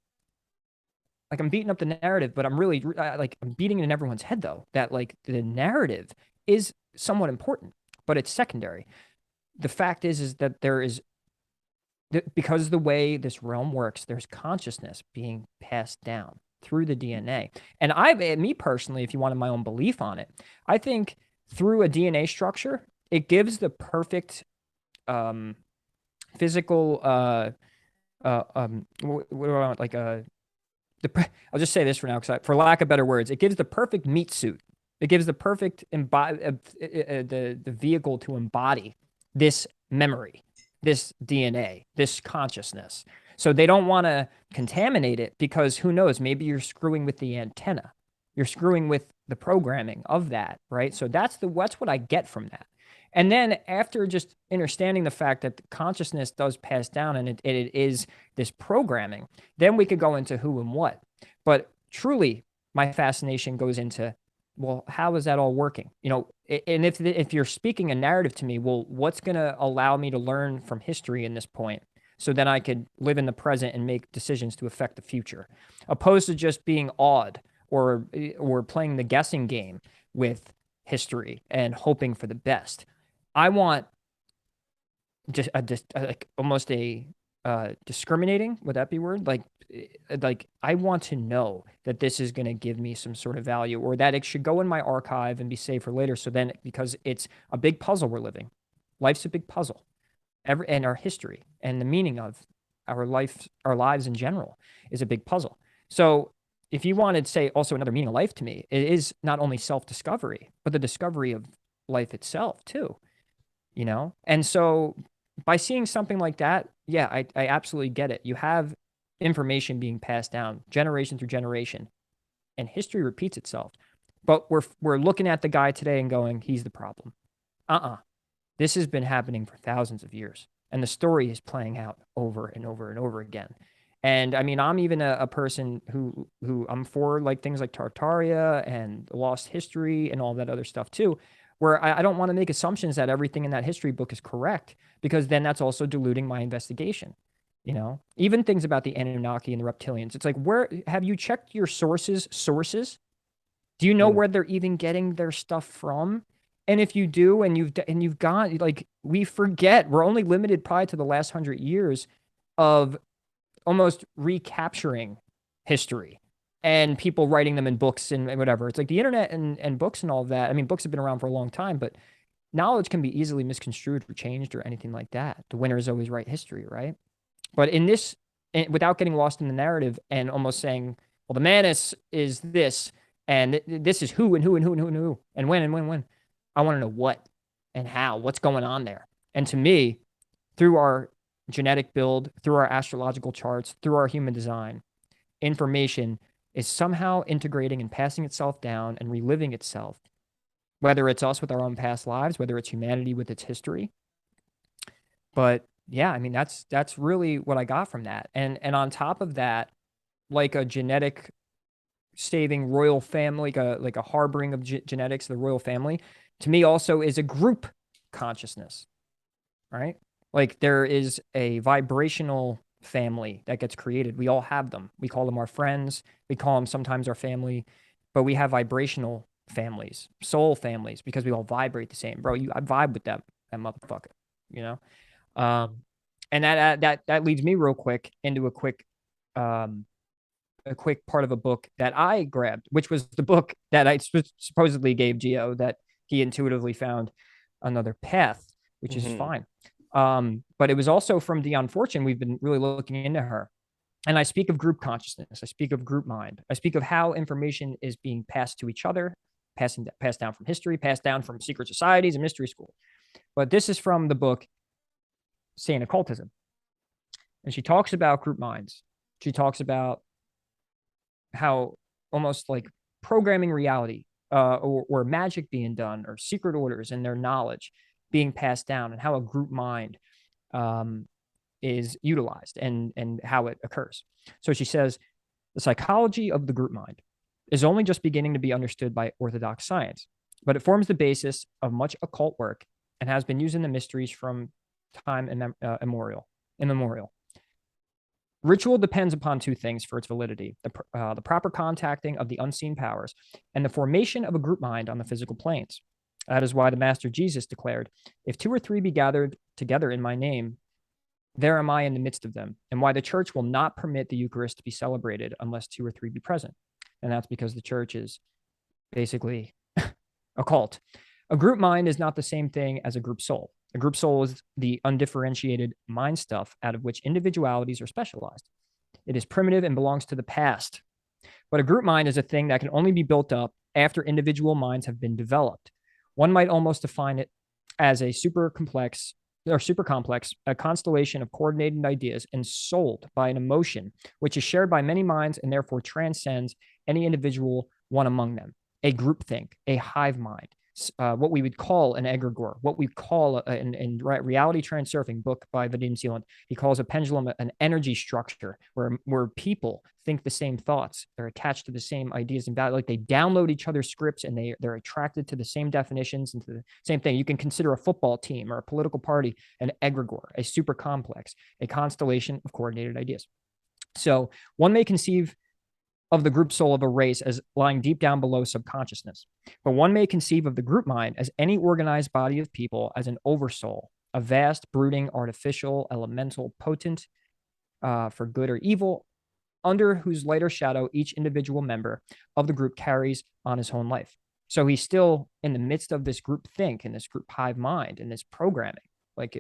like, I'm beating up the narrative, but I'm really I'm beating it in everyone's head though, that like the narrative is somewhat important, but it's secondary. The fact is that there is, because the way this realm works, there's consciousness being passed down through the DNA. And me personally, if you wanted my own belief on it, I think through a DNA structure, it gives the perfect physical what do I want? I'll just say this for now, because for lack of better words, it gives the perfect meat suit. It gives the perfect the vehicle to embody this memory, this DNA, this consciousness. So they don't want to contaminate it, because who knows? Maybe you're screwing with the antenna. You're screwing with the programming of that, right? So that's what I get from that. And then after just understanding the fact that the consciousness does pass down and it is this programming, then we could go into who and what. But truly, my fascination goes into, well, how is that all working? You know, and if you're speaking a narrative to me, well, what's going to allow me to learn from history in this point? So then I could live in the present and make decisions to affect the future, opposed to just being awed or playing the guessing game with history and hoping for the best. I want just like almost a discriminating. Would that be word? Like I want to know that this is going to give me some sort of value, or that it should go in my archive and be saved for later. So then, because it's a big puzzle we're living, life's a big puzzle. And our history and the meaning of our lives in general is a big puzzle. So if you wanted to say also another meaning of life to me, it is not only self-discovery, but the discovery of life itself too, you know? And so by seeing something like that, yeah, I absolutely get it. You have information being passed down generation through generation, and history repeats itself. But we're looking at the guy today and going, he's the problem. This has been happening for thousands of years, and the story is playing out over and over and over again. And I mean, I'm even a person who I'm for like things like Tartaria and lost history and all that other stuff too, where I don't want to make assumptions that everything in that history book is correct, because then that's also diluting my investigation. You know, even things about the Anunnaki and the reptilians. It's like, where have you checked your sources? Do you know where they're even getting their stuff from? And if you do, and you've got, like, we forget, we're only limited probably to the last 100 years of almost recapturing history and people writing them in books and whatever. It's like the internet and books and all of that. I mean, books have been around for a long time, but knowledge can be easily misconstrued or changed or anything like that. The winners always write history, right? But in this, without getting lost in the narrative and almost saying, well, the Manus is this, and this is who and who and who and who and who and when and when. I want to know what and how, what's going on there. And to me, through our genetic build, through our astrological charts, through our human design, information is somehow integrating and passing itself down and reliving itself, whether it's us with our own past lives, whether it's humanity with its history. But yeah, I mean, that's really what I got from that. And on top of that, like a genetic saving royal family, like a harboring of genetics, the royal family, to me also is a group consciousness, right? Like there is a vibrational family that gets created. We all have them. We call them our friends. We call them sometimes our family, but we have vibrational families, soul families, because we all vibrate the same. Bro, I vibe with that motherfucker, you know? And that leads me real quick into a quick part of a book that I grabbed, which was the book that I supposedly gave Gio, that he intuitively found another path, which is fine. But it was also from Dion Fortune. We've been really looking into her. And I speak of group consciousness. I speak of group mind. I speak of how information is being passed to each other, passed down from history, passed down from secret societies and mystery school. But this is from the book Sane, Occultism. And she talks about group minds. She talks about how almost like programming reality, or magic being done, or secret orders and their knowledge being passed down, and how a group mind is utilized and how it occurs. So she says, the psychology of the group mind is only just beginning to be understood by orthodox science, but it forms the basis of much occult work and has been used in the mysteries from time immemorial. Ritual depends upon two things for its validity: the proper contacting of the unseen powers and the formation of a group mind on the physical planes. That is why the Master Jesus declared, if 2 or 3 be gathered together in my name, there am I in the midst of them, and why the church will not permit the Eucharist to be celebrated unless 2 or 3 be present. And that's because the church is basically a cult. A group mind is not the same thing as a group soul. A group soul is the undifferentiated mind stuff out of which individualities are specialized. It is primitive and belongs to the past. But a group mind is a thing that can only be built up after individual minds have been developed. One might almost define it as a super complex, a constellation of coordinated ideas ensouled by an emotion which is shared by many minds and therefore transcends any individual one among them. A groupthink, a hive mind, what we would call an egregore, what we call in reality transurfing book by Vadim Seeland, he calls a pendulum an energy structure where people think the same thoughts, they're attached to the same ideas and values, like they download each other's scripts and they're attracted to the same definitions and to the same thing. You can consider a football team or a political party an egregore, a super complex, a constellation of coordinated ideas. So one may conceive of the group soul of a race as lying deep down below subconsciousness. But one may conceive of the group mind as any organized body of people as an oversoul, a vast, brooding, artificial, elemental, potent for good or evil, under whose lighter shadow each individual member of the group carries on his own life. So he's still in the midst of this group think and this group hive mind and this programming, like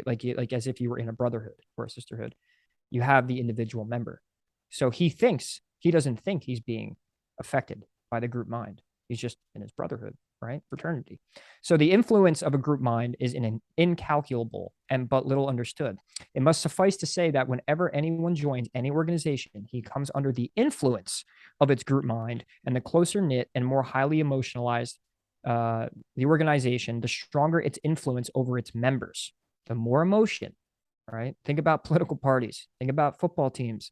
as if you were in a brotherhood or a sisterhood. You have the individual member. So he doesn't think he's being affected by the group mind. He's just in his brotherhood, right? Fraternity. So the influence of a group mind is incalculable and but little understood. It must suffice to say that whenever anyone joins any organization, he comes under the influence of its group mind, and the closer knit and more highly emotionalized the organization, the stronger its influence over its members. The more emotion, right? Think about political parties. Think about football teams.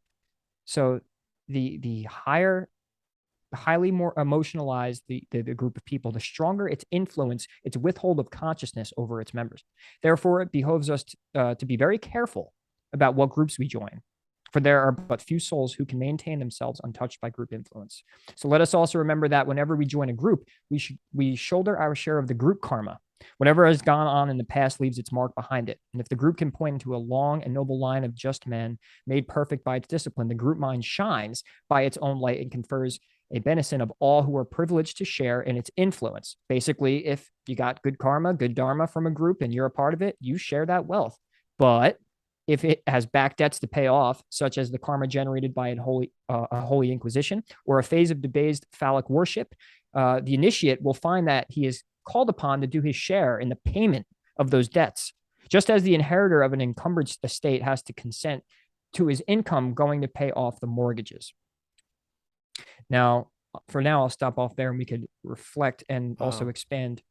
So the highly more emotionalized the group of people, the stronger its influence, its withhold of consciousness over its members. Therefore, it behoves us to be very careful about what groups we join, for there are but few souls who can maintain themselves untouched by group influence. So let us also remember that whenever we join a group, we shoulder our share of the group karma. Whatever has gone on in the past leaves its mark behind it. And if the group can point to a long and noble line of just men made perfect by its discipline, the group mind shines by its own light and confers a benison of all who are privileged to share in its influence. Basically, if you got good karma, good dharma from a group and you're a part of it, you share that wealth. But if it has back debts to pay off, such as the karma generated by a holy inquisition or a phase of debased phallic worship, the initiate will find that he is called upon to do his share in the payment of those debts, just as the inheritor of an encumbered estate has to consent to his income going to pay off the mortgages. Now, for now, I'll stop off there and we could reflect and also expand.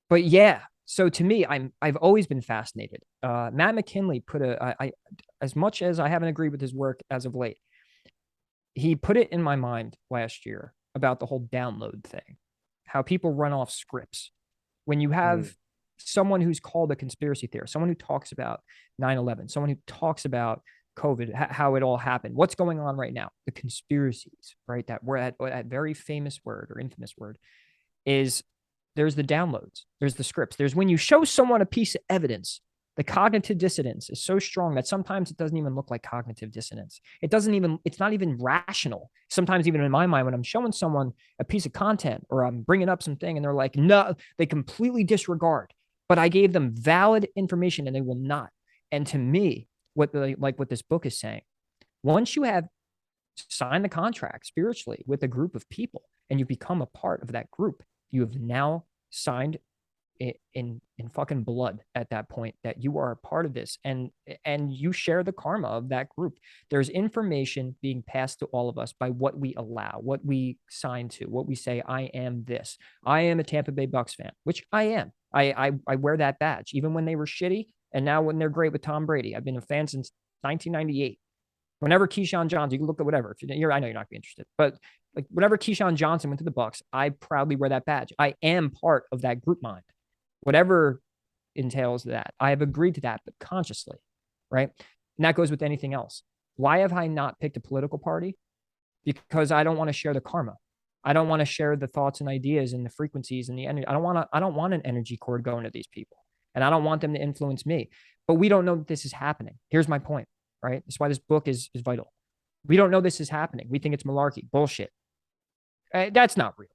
But yeah, so to me, I've always been fascinated. Matt McKinley put as much as I haven't agreed with his work as of late, he put it in my mind last year about the whole download thing. How people run off scripts. When you have someone who's called a conspiracy theorist, someone who talks about 9/11, someone who talks about COVID, how it all happened, what's going on right now, the conspiracies, right? That very famous word or infamous word is there's the downloads, there's the scripts. There's when you show someone a piece of evidence, the cognitive dissonance is so strong that sometimes it doesn't even look like cognitive dissonance. It's not even rational. Sometimes even in my mind, when I'm showing someone a piece of content or I'm bringing up something and they're like, no, they completely disregard, but I gave them valid information and they will not. And to me, what this book is saying, once you have signed the contract spiritually with a group of people and you become a part of that group, you have now signed in fucking blood at that point that you are a part of this and you share the karma of that group. There's information being passed to all of us by what we allow, what we sign to, what we say. I am this. I am a Tampa Bay Bucks fan, which I am. I wear that badge even when they were shitty and now when they're great with Tom Brady. I've been a fan since 1998. Whenever Keyshawn Johnson, you can look at whatever. I know you're not going to be interested, but like whenever Keyshawn Johnson went to the Bucks, I proudly wear that badge. I am part of that group mind. Whatever entails that. I have agreed to that, but consciously, right? And that goes with anything else. Why have I not picked a political party? Because I don't want to share the karma. I don't want to share the thoughts and ideas and the frequencies and the energy. I don't want an energy cord going to these people. And I don't want them to influence me. But we don't know that this is happening. Here's my point, right? That's why this book is vital. We don't know this is happening. We think it's malarkey, bullshit. That's not real.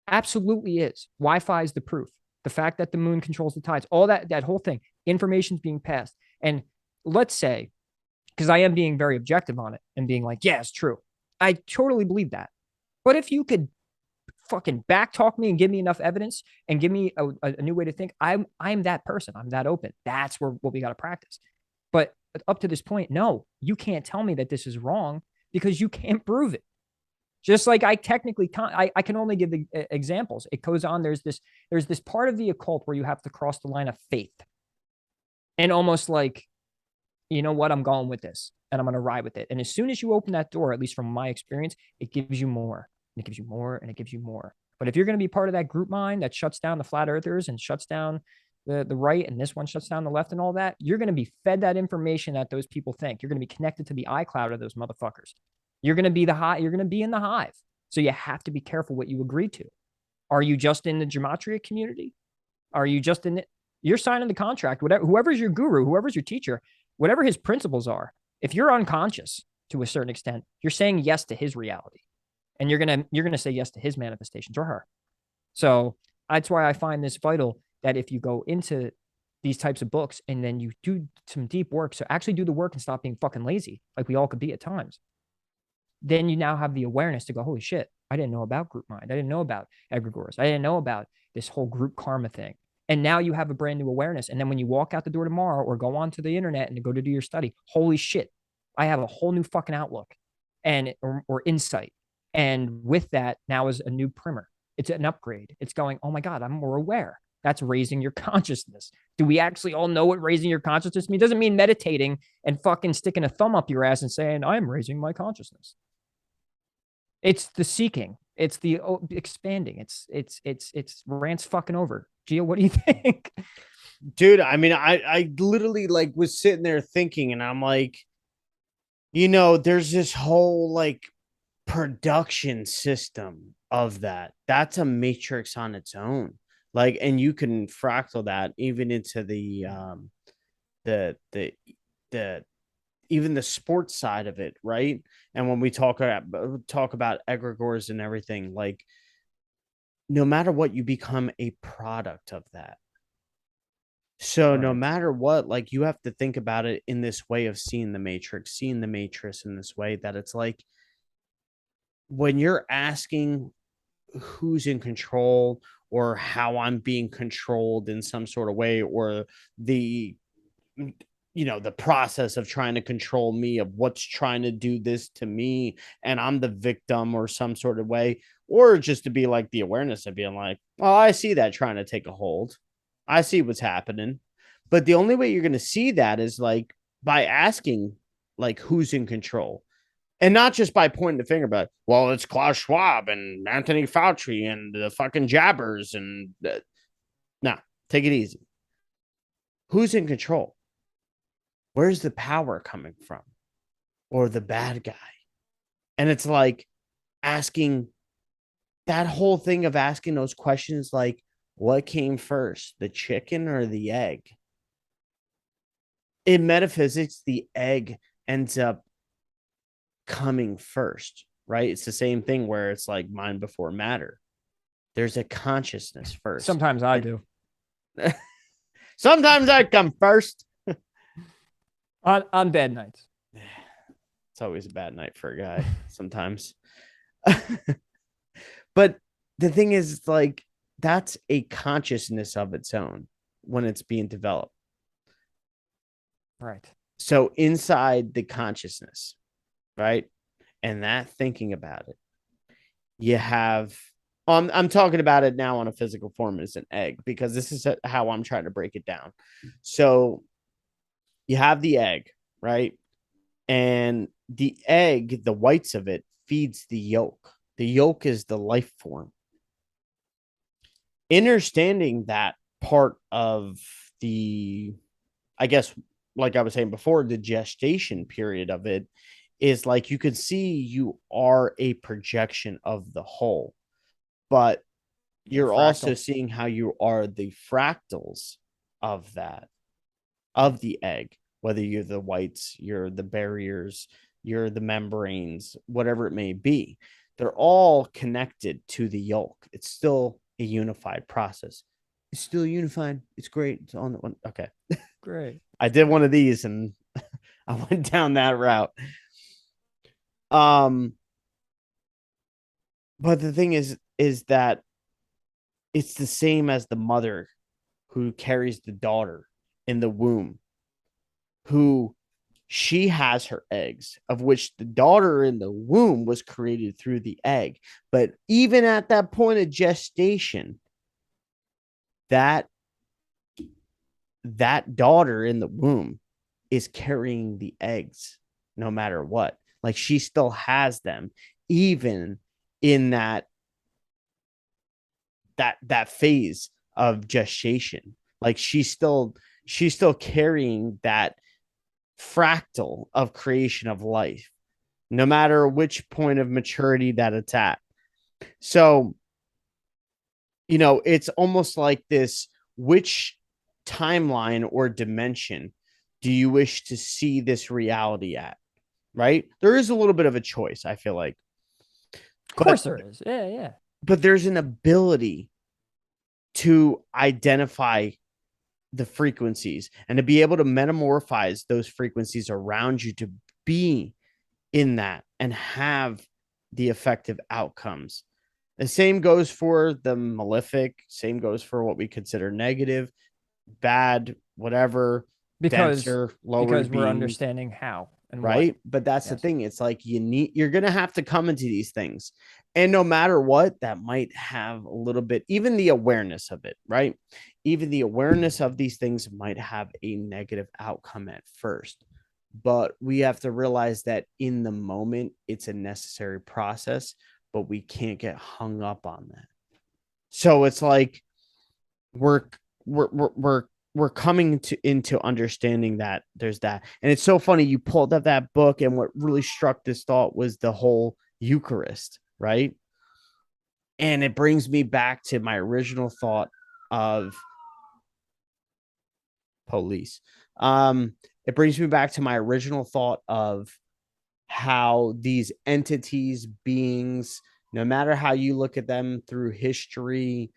Absolutely is. Wi-Fi is the proof. The fact that the moon controls the tides, all that whole thing, information's being passed. And let's say, because I am being very objective on it and being like, yeah, it's true. I totally believe that. But if you could fucking backtalk me and give me enough evidence and give me a new way to think, I'm that person. I'm that open. That's what we got to practice. But up to this point, no, you can't tell me that this is wrong because you can't prove it. Just like I technically I can only give the examples. It goes on. There's this part of the occult where you have to cross the line of faith, and almost like, you know what, I'm going with this and I'm going to ride with it. And as soon as you open that door, at least from my experience, it gives you more and it gives you more and it gives you more. But if you're going to be part of that group mind that shuts down the flat earthers and shuts down the right, and this one shuts down the left and all that, you're going to be fed that information that those people think. You're going to be connected to the iCloud of those motherfuckers. You're going to be you're going to be in the hive. So you have to be careful what you agree to. Are you just in the gematria community? Are you just in it? You're signing the contract. Whatever, whoever's your guru, whoever's your teacher, whatever his principles are, if you're unconscious to a certain extent, you're saying yes to his reality, and you're gonna say yes to his manifestations or her. So that's why I find this vital, that if you go into these types of books and then you do some deep work, so actually do the work and stop being fucking lazy, like we all could be at times, then you now have the awareness to go, holy shit, I didn't know about group mind. I didn't know about egregores. I didn't know about this whole group karma thing. And now you have a brand new awareness. And then when you walk out the door tomorrow or go onto the internet and go to do your study, holy shit, I have a whole new fucking outlook and or insight. And with that, now is a new primer. It's an upgrade. It's going, oh my God, I'm more aware. That's raising your consciousness. Do we actually all know what raising your consciousness means? It doesn't mean meditating and fucking sticking a thumb up your ass and saying, I'm raising my consciousness. It's the seeking. It's the expanding. It's rants fucking over. Gio, what do you think?
Dude, I mean, I literally like was sitting there thinking, and I'm like, there's this whole like production system of that. That's a matrix on its own. Like, and you can fractal that even into the even the sports side of it, right? And when we talk about egregores and everything, like, no matter what, you become a product of that. So right. No matter what, like, you have to think about it in this way of seeing the matrix in this way, that it's like, when you're asking who's in control or how I'm being controlled in some sort of way, or the process of trying to control me, of what's trying to do this to me, and I'm the victim or some sort of way, or just to be like the awareness of being like, oh, I see that trying to take a hold. I see what's happening. But the only way you're going to see that is like by asking, like, who's in control. And not just by pointing the finger, but, well, it's Klaus Schwab and Anthony Fauci and the fucking jabbers. And nah, take it easy. Who's in control? Where's the power coming from? Or the bad guy? And it's like asking that whole thing of asking those questions, like, what came first, the chicken or the egg? In metaphysics, the egg ends up coming first, right? It's the same thing where it's like mind before matter. There's a consciousess first.
Sometimes I do.
Sometimes I come first.
on bad nights.
It's always a bad night for a guy sometimes. But the thing is, like, that's a consciousness of its own when it's being developed.
Right.
So inside the consciousness, right? And that thinking about it, you have, I'm talking about it now on a physical form as an egg, because this is how I'm trying to break it down. So you have the egg, right? And the egg, the whites of it, feeds the yolk. The yolk is the life form. Understanding that part of the, I guess, like I was saying before, the gestation period of it is like, you can see you are a projection of the whole, but you're also seeing how you are the fractals of that, of the egg, whether you're the whites, you're the barriers, you're the membranes, whatever it may be. They're all connected to the yolk. It's still a unified process. It's still unified. It's great. It's on the one. Okay.
Great.
I did one of these and I went down that route. But the thing is that it's the same as the mother who carries the daughter in the womb, who she has her eggs, of which the daughter in the womb was created through the egg. But even at that point of gestation, that daughter in the womb is carrying the eggs no matter what. Like, she still has them, even in that phase of gestation. Like, she's still carrying that fractal of creation of life, no matter which point of maturity that it's at. So, it's almost like this: which timeline or dimension do you wish to see this reality at? Right? There is a little bit of a choice, I feel like.
Of course there is. Yeah.
But there's an ability to identify the frequencies and to be able to metamorphize those frequencies around you to be in that and have the effective outcomes. The same goes for the malefic, same goes for what we consider negative, bad, whatever, denser, lower
because we're
beings,
understanding how and
right?
what.
But that's the thing. It's like you're gonna have to come into these things. And no matter what, that might have a little bit, even the awareness of it, right? Even the awareness of these things might have a negative outcome at first. But we have to realize that in the moment, it's a necessary process, but we can't get hung up on that. So it's like we're coming into understanding that there's that. And it's so funny, you pulled up that book, and what really struck this thought was the whole Eucharist, right? And it brings me back to my original thought of police. It brings me back to my original thought of how these entities, beings, no matter how you look at them through history,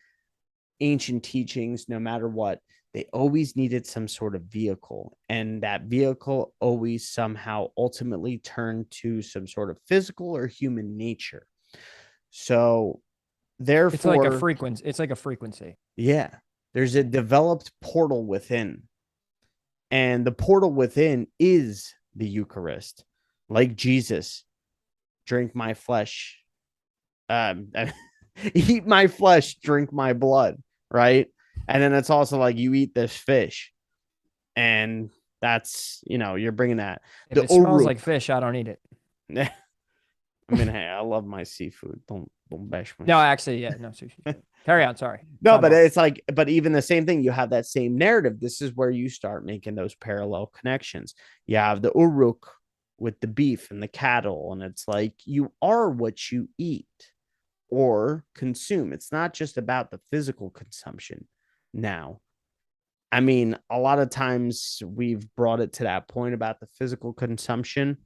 ancient teachings, no matter what, they always needed some sort of vehicle. And that vehicle always somehow ultimately turned to some sort of physical or human nature. So therefore,
it's like a frequency.
Yeah. There's a developed portal within. And the portal within is the Eucharist. Like Jesus, drink my flesh. Eat my flesh, drink my blood, right? And then it's also like you eat this fish, and that's, you're bringing that.
If it smells like fish, I don't eat it.
I mean, hey, I love my seafood. Don't bash my.
No, actually, yeah, no sushi. Carry on. Sorry.
No, but it's like, but even the same thing, you have that same narrative. This is where you start making those parallel connections. You have the uruk with the beef and the cattle, and it's like you are what you eat or consume. It's not just about the physical consumption. Now, I mean, a lot of times we've brought it to that point about the physical consumption,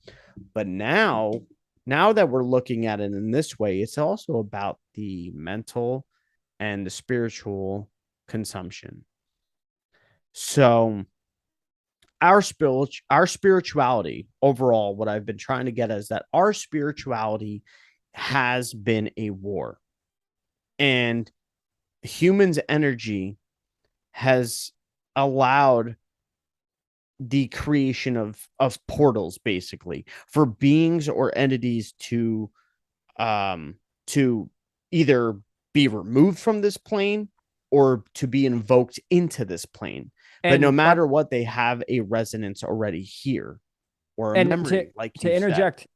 but now that we're looking at it in this way, it's also about the mental and the spiritual consumption. So our spirituality overall, what I've been trying to get at is that our spirituality has been a war, and humans' energy has allowed the creation of portals, basically, for beings or entities to either be removed from this plane or to be invoked into this plane. But no matter what, they have a resonance already here, or a memory,
to interject.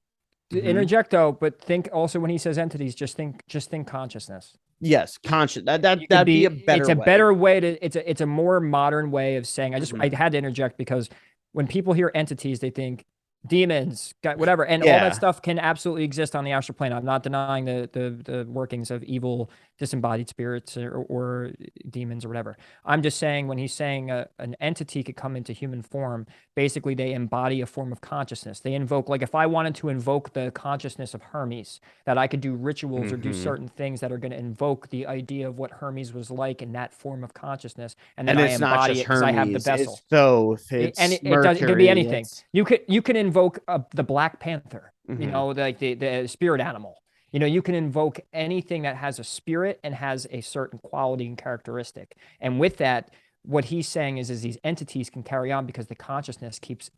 Interject though, but think also when he says entities, just think consciousness.
Yes, conscious. That'd be a better.
It's a better way to. It's a more modern way of saying. I had to interject because when people hear entities, they think demons, whatever, and all that stuff can absolutely exist on the astral plane. I'm not denying the workings of evil disembodied spirits or demons or whatever. I'm just saying when he's saying an entity could come into human form, basically they embody a form of consciousness. They invoke, like if I wanted to invoke the consciousness of Hermes, that I could do rituals or do certain things that are going to invoke the idea of what Hermes was like in that form of consciousness, and then I embody it because I have the vessel.
It's Thoth, it's Mercury,
it could be anything. You can invoke the Black Panther, like the spirit animal. You can invoke anything that has a spirit and has a certain quality and characteristic. And with that, what he's saying is these entities can carry on because the consciousness keeps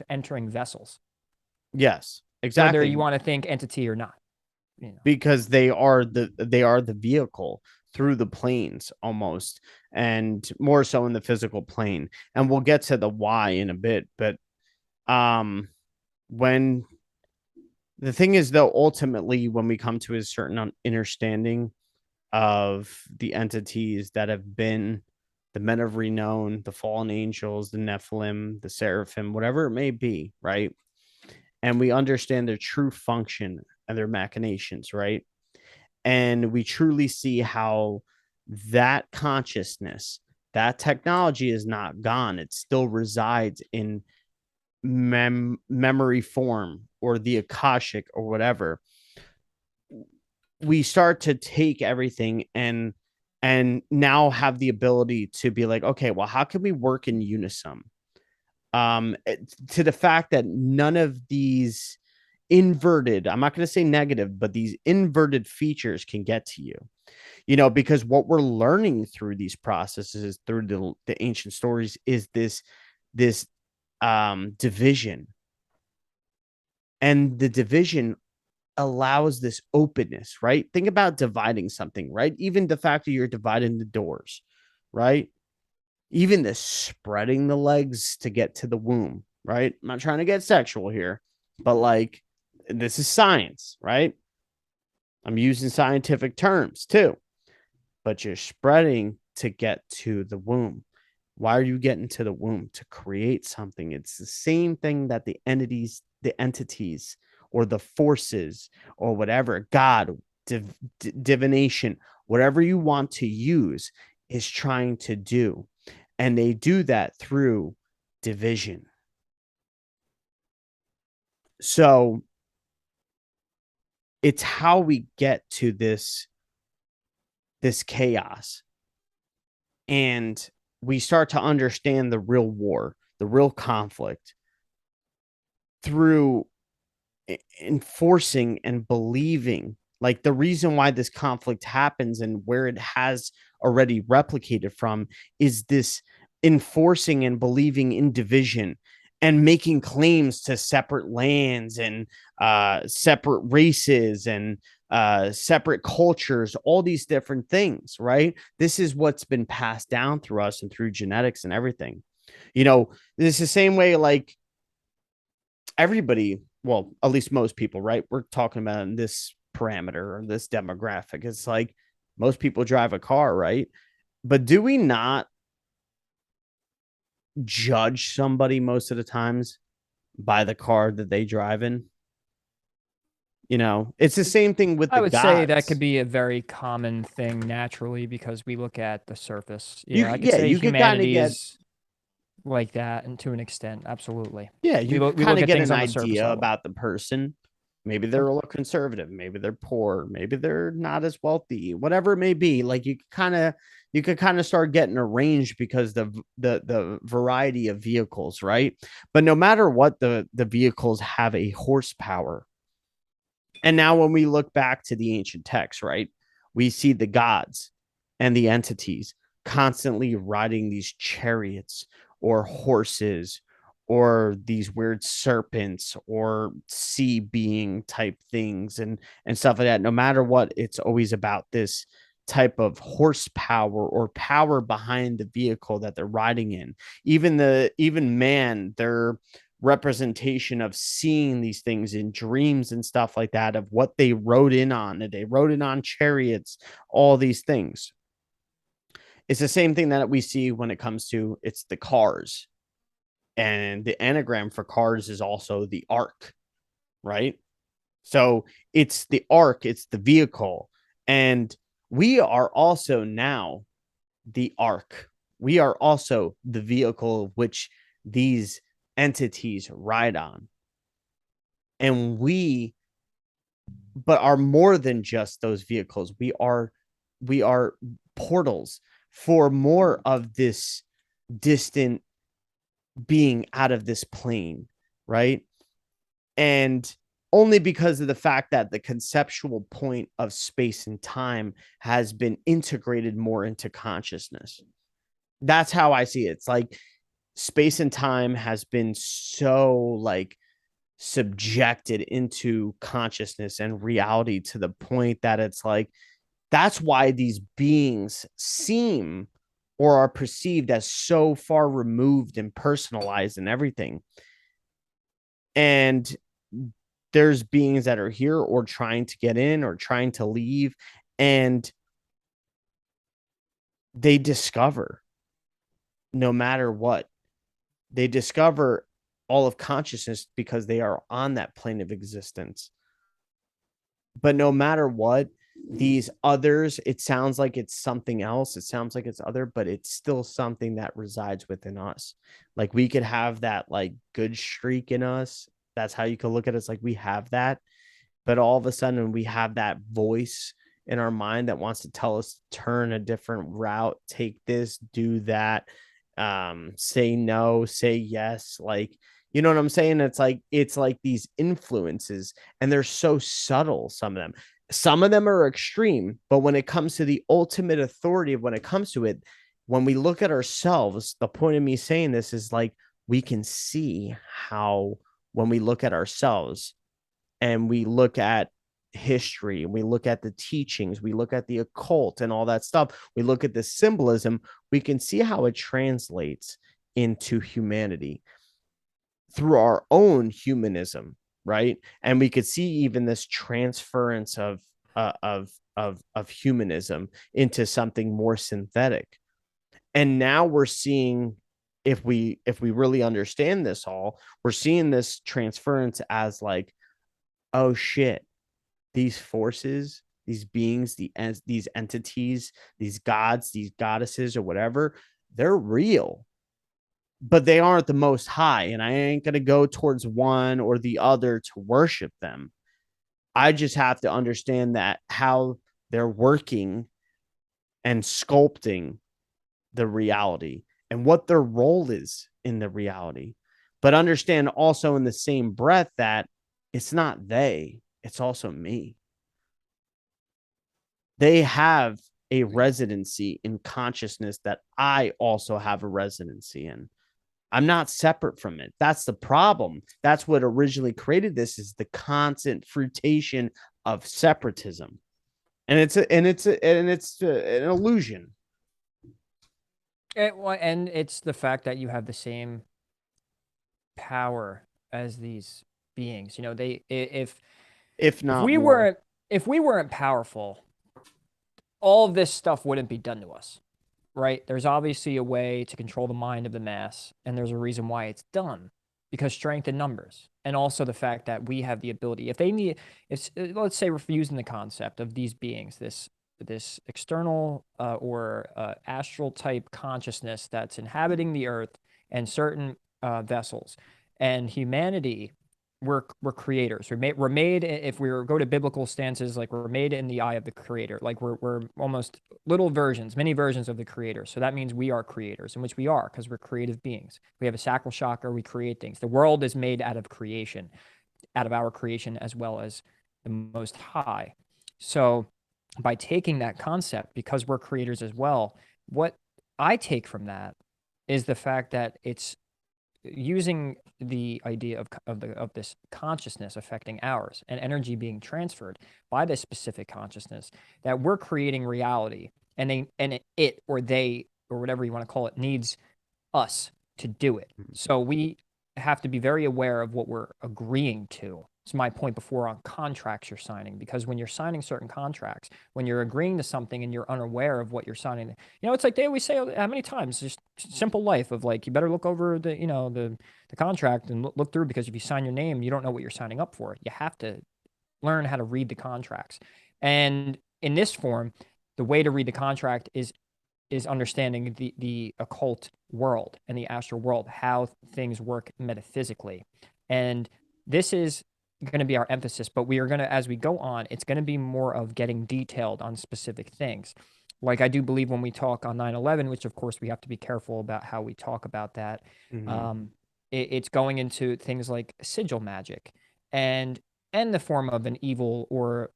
entering vessels.
Yes,
Whether
exactly.
you want to think entity or not.
Because they are the vehicle through the planes almost, and more so in the physical plane. And we'll get to the why in a bit, but when the thing is, though, ultimately when we come to a certain understanding of the entities that have been the men of renown, the fallen angels, the Nephilim, the seraphim, whatever it may be, right? And we understand their true function and their machinations, right? And we truly see how that consciousness, that technology is not gone. It still resides in memory form or the Akashic or whatever. We start to take everything and now have the ability to be like, okay, well, how can we work in unison? To the fact that none of these inverted, I'm not going to say negative, but these inverted features can get to you, because what we're learning through these processes, through the ancient stories, is this division. And the division allows this openness, right? Think about dividing something, right? Even the fact that you're dividing the doors, right? Even the spreading the legs to get to the womb, right? I'm not trying to get sexual here, but like, this is science, right? I'm using scientific terms too, but you're spreading to get to the womb. Why are you getting to the womb? To create something. It's the same thing that the entities or the forces or whatever, God, divination, whatever you want to use, is trying to do. And they do that through division. So it's how we get to this chaos. And we start to understand the real war, the real conflict, through enforcing and believing. Like, the reason why this conflict happens and where it has already replicated from is this enforcing and believing in division and making claims to separate lands and separate races and separate cultures, all these different things, right? This is what's been passed down through us and through genetics and everything. This is the same way, like, everybody, well, at least most people, right? We're talking about in this parameter or this demographic. It's like most people drive a car, right? But do we not judge somebody most of the times by the car that they drive in? It's the same thing with
I
the
would say that could
gods.
be a very common thing naturally because we look at the surface.
You,
Yeah, I could
yeah,
say
you could kind of
humanity
get,
is like that, and to an extent, absolutely.
yeah,
We
you
look
could
we
kind
look
of
at
get
things
an
on the surface
idea
level.
about the person. Maybe they're a little conservative. Maybe they're poor. Maybe they're not as wealthy. Whatever it may be, like, you could kind of start getting a range because the variety of vehicles, right? But no matter what, the vehicles have a horsepower. And now when we look back to the ancient texts, right, we see the gods and the entities constantly riding these chariots or horses or these weird serpents or sea being type things and stuff like that. No matter what, it's always about this type of horsepower or power behind the vehicle that they're riding in. Even man, their representation of seeing these things in dreams and stuff like that, of what they rode in on, and they rode in on chariots, all these things. It's the same thing that we see when it comes to, it's the cars, and the anagram for cars is also the arc, right? So it's the arc, it's the vehicle, and we are also now the arc. We are also the vehicle which these entities ride on. And but are more than just those vehicles. We are portals for more of this distant being out of this plane, right? And only because of the fact that the conceptual point of space and time has been integrated more into consciousness. that's how I see it. It's like space and time has been so like subjected into consciousness and reality to the point that it's like that's why these beings seem or are perceived as so far removed and personalized and everything. And there's beings that are here or trying to get in or trying to leave, and they discover, no matter what, they discover all of consciousness because they are on that plane of existence. But no matter what, these others, it sounds like it's something else. It sounds like it's other, but it's still something that resides within us. Like we could have that like good streak in us. That's how you could look at it. It's like we have that, but all of a sudden we have that voice in our mind that wants to tell us to turn a different route, take this, do that, say no, say yes. Like, you know what I'm saying? It's like these influences, and they're so subtle. Some of them are extreme, but when it comes to the ultimate authority of when it comes to it, when we look at ourselves, the point of me saying this is like we can see how when we look at ourselves and we look at history and we look at the teachings, we look at the occult and all that stuff, we look at the symbolism, we can see how it translates into humanity through our own humanism, right? And we could see even this transference of humanism into something more synthetic. And now we're seeing, if we really understand this all, we're seeing this transference as like, oh shit, these forces, these beings, these entities, these gods, these goddesses, or whatever, they're real, but they aren't the most high. And I ain't going to go towards one or the other to worship them. I just have to understand that how they're working and sculpting the reality and what their role is in the reality. But understand also in the same breath that it's not they, it's also me. They have a residency in consciousness that I also have a residency in. I'm not separate from it. That's the problem. That's what originally created this, is the constant fruitation of separatism. And it's an illusion.
And it's the fact that you have the same power as these beings. You know, they if
Not
we
more.
weren't if we weren't powerful, all of this stuff wouldn't be done to us, right? There's obviously a way to control the mind of the mass, and there's a reason why it's done, because strength in numbers, and also the fact that we have the ability. If they need, if let's say we're using the concept of these beings, this external or astral type consciousness that's inhabiting the earth and certain vessels, and humanity, we're creators. We're made, if we go to biblical stances, like we're made in the eye of the creator. Like we're almost little versions, many versions of the creator. So that means we are creators, in which we are, because we're creative beings. We have a sacral chakra, we create things. The world is made out of creation, out of our creation, as well as the Most High. So by taking that concept, because we're creators as well, what I take from that is the fact that it's using the idea of this consciousness affecting ours and energy being transferred by this specific consciousness, that we're creating reality, and it or they or whatever you want to call it needs us to do it. So we have to be very aware of what we're agreeing to. It's my point before on contracts you're signing, because when you're signing certain contracts, when you're agreeing to something and you're unaware of what you're signing, you know, it's like they always say, how many times, just simple life of like, you better look over the, you know, the contract and look through, because if you sign your name, you don't know what you're signing up for. You have to learn how to read the contracts. And in this form, the way to read the contract is understanding the occult world and the astral world, how things work metaphysically. And this is going to be our emphasis, but we are going to, as we go on, it's going to be more of getting detailed on specific things. Like I do believe when we talk on 9/11, which of course we have to be careful about how we talk about that, it's going into things like sigil magic and the form of an evil or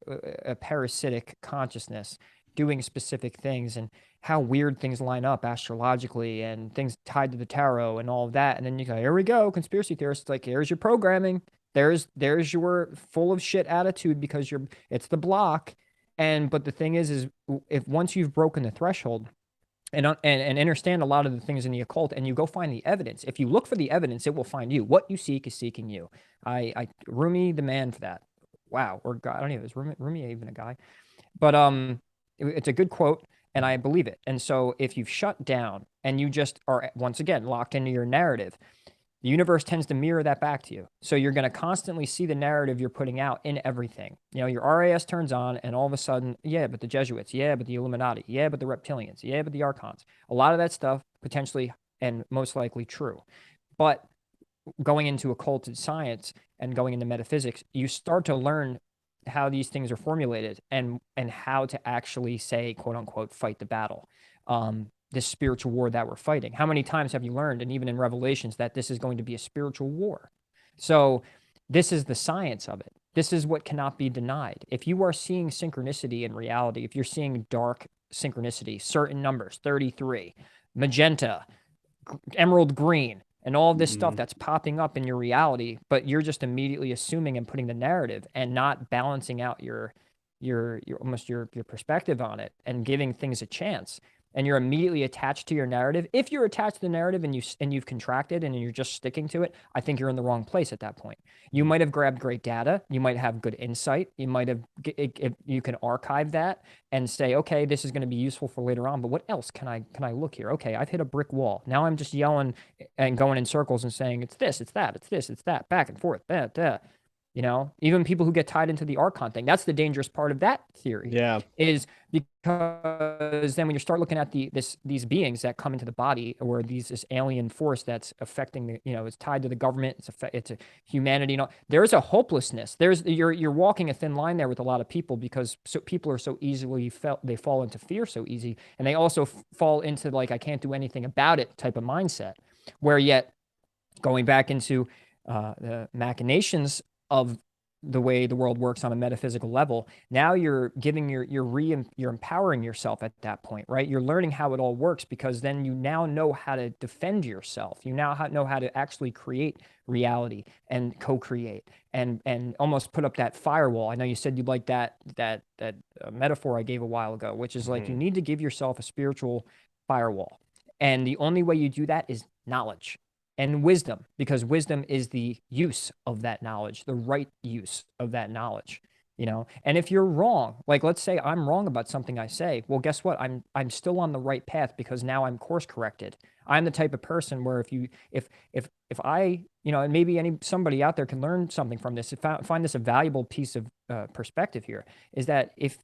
a parasitic consciousness doing specific things and how weird things line up astrologically and things tied to the tarot and all of that. And then you go, here we go, conspiracy theorists. Like, here's your programming. There's your full of shit attitude because it's the block. And but the thing is if once you've broken the threshold and understand a lot of the things in the occult, and you go find the evidence. If you look for the evidence, it will find you. What you seek is seeking you. I Rumi the man for that. Wow, or God, I don't know. Is Rumi even a guy? But it's a good quote, and I believe it. And so if you've shut down and you just are once again locked into your narrative, the universe tends to mirror that back to you. So you're going to constantly see the narrative you're putting out in everything. You know, your RAS turns on, and all of a sudden, yeah, but the Jesuits, yeah, but the Illuminati, yeah, but the reptilians, yeah, but the Archons. A lot of that stuff potentially and most likely true. But going into occulted science and going into metaphysics, you start to learn how these things are formulated and how to actually say, quote unquote, fight the battle. This spiritual war that we're fighting. How many times have you learned, and even in Revelations, that this is going to be a spiritual war? So this is the science of it. This is what cannot be denied. If you are seeing synchronicity in reality, if you're seeing dark synchronicity, certain numbers, 33, magenta, emerald green, and all this stuff that's popping up in your reality, but you're just immediately assuming and putting the narrative and not balancing out your almost your perspective on it and giving things a chance, and you're immediately attached to your narrative. If you're attached to the narrative and you've contracted and you're just sticking to it, I think you're in the wrong place at that point. You might have grabbed great data, you might have good insight, you might have you can archive that and say, okay, this is going to be useful for later on, but what else can I look here? Okay, I've hit a brick wall. Now I'm just yelling and going in circles and saying it's this, it's that, it's this, it's that, back and forth, that. You know, even people who get tied into the archon thing, that's the dangerous part of that theory.
Yeah.
Is because then when you start looking at these beings that come into the body, or this alien force that's affecting the, you know, it's tied to the government, it's a humanity, you know, there's a hopelessness. You're walking a thin line there with a lot of people, because people are so easily they fall into fear so easy, and they also fall into like, I can't do anything about it type of mindset, where yet going back into the machinations of the way the world works on a metaphysical level, now you're giving you're empowering yourself at that point, right? You're learning how it all works, because then you now know how to defend yourself. You now know how to actually create reality and co-create and almost put up that firewall. I know you said you'd like that metaphor I gave a while ago, which is like, you need to give yourself a spiritual firewall. And the only way you do that is knowledge and wisdom, because wisdom is the use of that knowledge, the right use of that knowledge, you know. And if you're wrong, like let's say I'm wrong about something I say, well, guess what? I'm still on the right path, because now I'm course corrected. I'm the type of person where if I, you know, and maybe somebody out there can learn something from this, find this a valuable piece of perspective here, is that if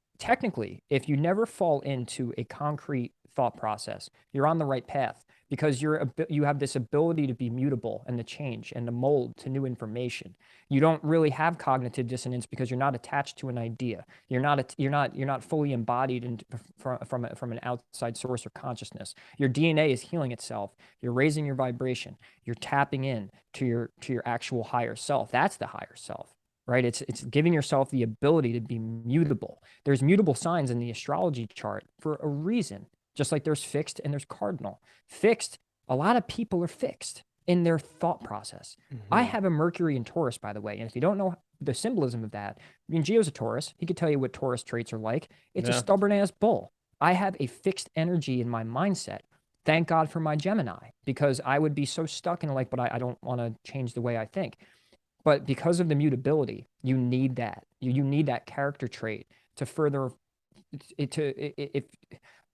you never fall into a concrete thought process, you're on the right path, because you have this ability to be mutable and to change and to mold to new information. You don't really have cognitive dissonance, because you're not attached to an idea. You're not fully embodied from an outside source or consciousness. Your DNA is healing itself. You're raising your vibration. You're tapping in to your actual higher self. That's the higher self. Right? It's giving yourself the ability to be mutable. There's mutable signs in the astrology chart for a reason. Just like there's fixed and there's cardinal. Fixed, a lot of people are fixed in their thought process. I have a Mercury in Taurus, by the way. And if you don't know the symbolism of that, I mean, Geo's a Taurus. He could tell you what Taurus traits are like. It's a stubborn ass bull. I have a fixed energy in my mindset. Thank God for my Gemini, because I would be so stuck in like, but I don't want to change the way I think. But because of the mutability, you need that. You need that character trait to further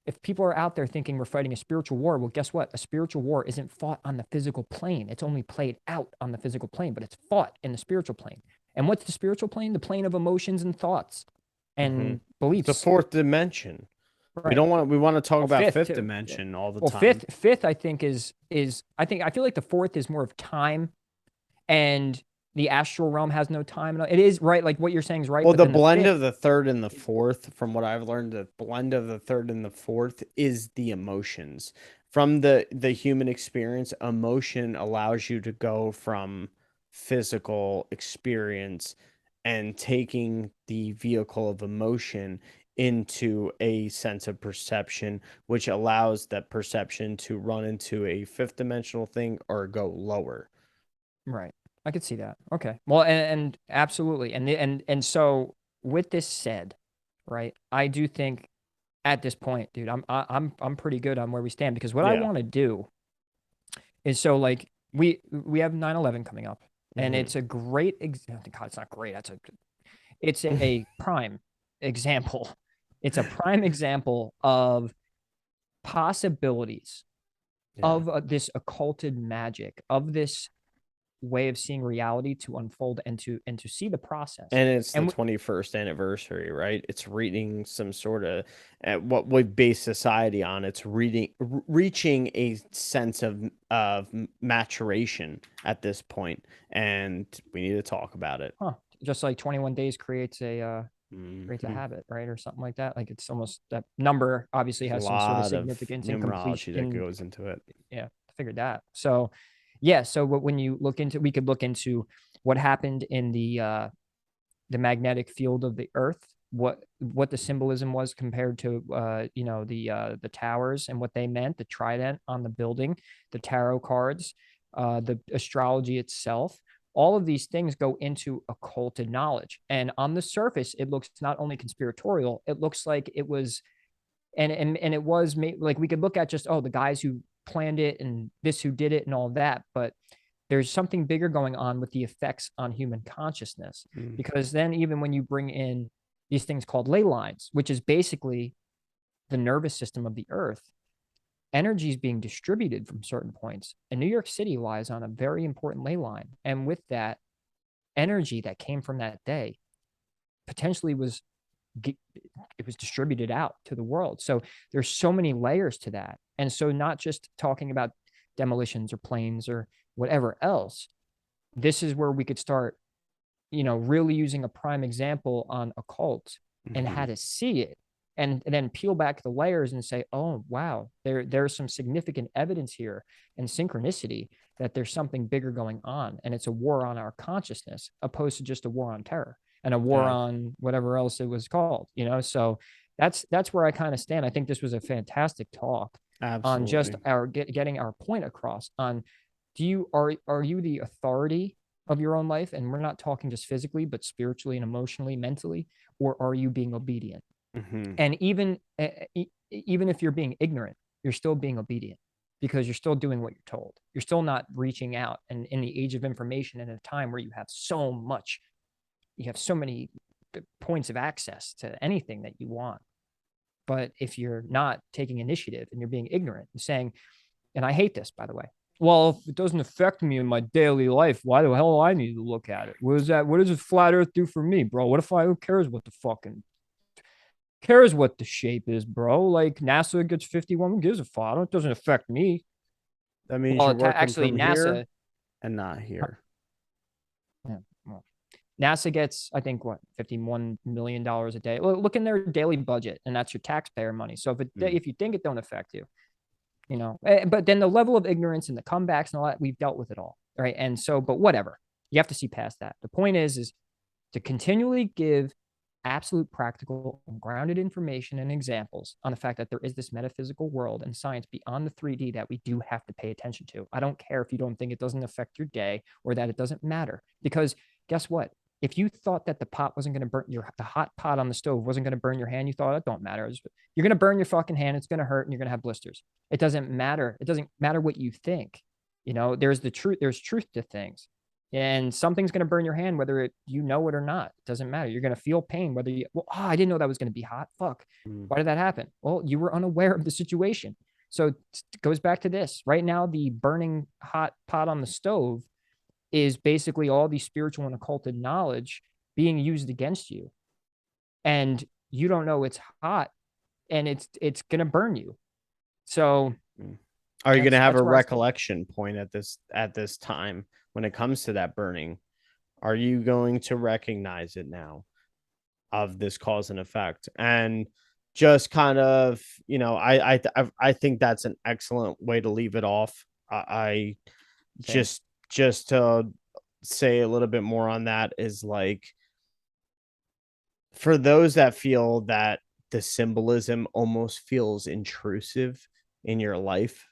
if people are out there thinking we're fighting a spiritual war, well, guess what? A spiritual war isn't fought on the physical plane. It's only played out on the physical plane, but it's fought in the spiritual plane. And what's the spiritual plane? The plane of emotions and thoughts and beliefs.
The fourth dimension.
Right.
We want to talk about fifth dimension all the time.
Well, fifth, I think I feel like the fourth is more of time, and the astral realm has no time. It is right, like what you're saying is right.
Well, the blend of the third and the fourth, from what I've learned, the blend of the third and the fourth is the emotions. From the human experience, emotion allows you to go from physical experience and taking the vehicle of emotion into a sense of perception, which allows that perception to run into a fifth dimensional thing or go lower.
Right. I could see that. Okay. Well, and absolutely. And so with this said, right, I do think at this point, dude, I'm pretty good on where we stand, because what I
Yeah.
want to do is, so like we have 9/11 coming up, and
Mhm.
it's a great God, it's not great. It's a prime example. It's a prime example of possibilities
Yeah.
of this occulted magic, of this way of seeing reality to unfold, and to see the process.
And it's the
And
21st anniversary, right? It's reading some sort of what we base society on. It's reaching a sense of maturation at this point, and we need to talk about it.
just like 21 days creates a
Mhm.
habit, right? Or something like that. Like, it's almost, that number obviously
There's a
has some sort of
lot of
significance and
numerology that
completion.
goes into it.
Yeah, I figured that. So yeah, so when you look into, we could look into what happened in the magnetic field of the earth, what the symbolism was compared to the towers and what they meant, the trident on the building, the tarot cards, the astrology itself. All of these things go into occulted knowledge, and on the surface it looks not only conspiratorial, it looks like it was, and it was like, we could look at just, oh, the guys who planned it and this who did it and all that, but there's something bigger going on with the effects on human consciousness.
Mm.
Because then, even when you bring in these things called ley lines, which is basically the nervous system of the earth, energy is being distributed from certain points, and New York City lies on a very important ley line, and with that, energy that came from that day potentially was, it was distributed out to the world. So there's so many layers to that. And so, not just talking about demolitions or planes or whatever else, this is where we could start, really using a prime example on occult and how
Mhm.
to see it, and then peel back the layers and say, oh, wow, there's some significant evidence here and synchronicity that there's something bigger going on. And it's a war on our consciousness, opposed to just a war on terror and a war
Yeah,
on whatever else it was called. So that's where I kind of stand. I think this was a fantastic talk on just
absolutely.
our getting our point across on, are you the authority of your own life? And we're not talking just physically, but spiritually and emotionally, mentally, or are you being obedient?
Mhm.
And even if you're being ignorant, you're still being obedient, because you're still doing what you're told. You're still not reaching out. And in the age of information, and a time where you have so many points of access to anything that you want. But if you're not taking initiative and you're being ignorant and saying, and I hate this, by the way, well, if it doesn't affect me in my daily life, why the hell do I need to look at it? What is that? What does a flat earth do for me, bro? What if who cares what the fucking cares what the shape is, bro? Like, NASA gets 51, who gives a fuck? It doesn't affect me.
That means
Well,
you're working
actually,
from here
NASA,
and not here.
yeah, well, NASA gets, I think, what, $51 million a day. Look in their daily budget, and that's your taxpayer money. So
Mm.
if you think it don't affect you, but then the level of ignorance and the comebacks and all that, we've dealt with it all, right? And so, but whatever, you have to see past that. The point is to continually give absolute practical and grounded information and examples on the fact that there is this metaphysical world and science beyond the 3D that we do have to pay attention to. I don't care if you don't think it doesn't affect your day or that it doesn't matter, because guess what? If you thought that the pot wasn't going to burn the hot pot on the stove wasn't going to burn your hand, you thought it don't matter. You're going to burn your fucking hand. It's going to hurt and you're going to have blisters. It doesn't matter. It doesn't matter what you think. There's the truth. There's truth to things, and something's going to burn your hand, whether you know it or not. It doesn't matter. You're going to feel pain, whether I didn't know that was going to be hot. Fuck.
Mm.
Why did that happen? Well, you were unaware of the situation. So it goes back to this. Right now, the burning hot pot on the stove is basically all the spiritual and occulted knowledge being used against you. And you don't know it's hot, and it's going to burn you. So
Mm. Are you going to have
that's
a
where I stand.
recollection point at this time when it comes to that burning? Are you going to recognize it now of this cause and effect? And just kind of, I think that's an excellent way to leave it off. I
Same.
just to say a little bit more on that is like, for those that feel that the symbolism almost feels intrusive in your life,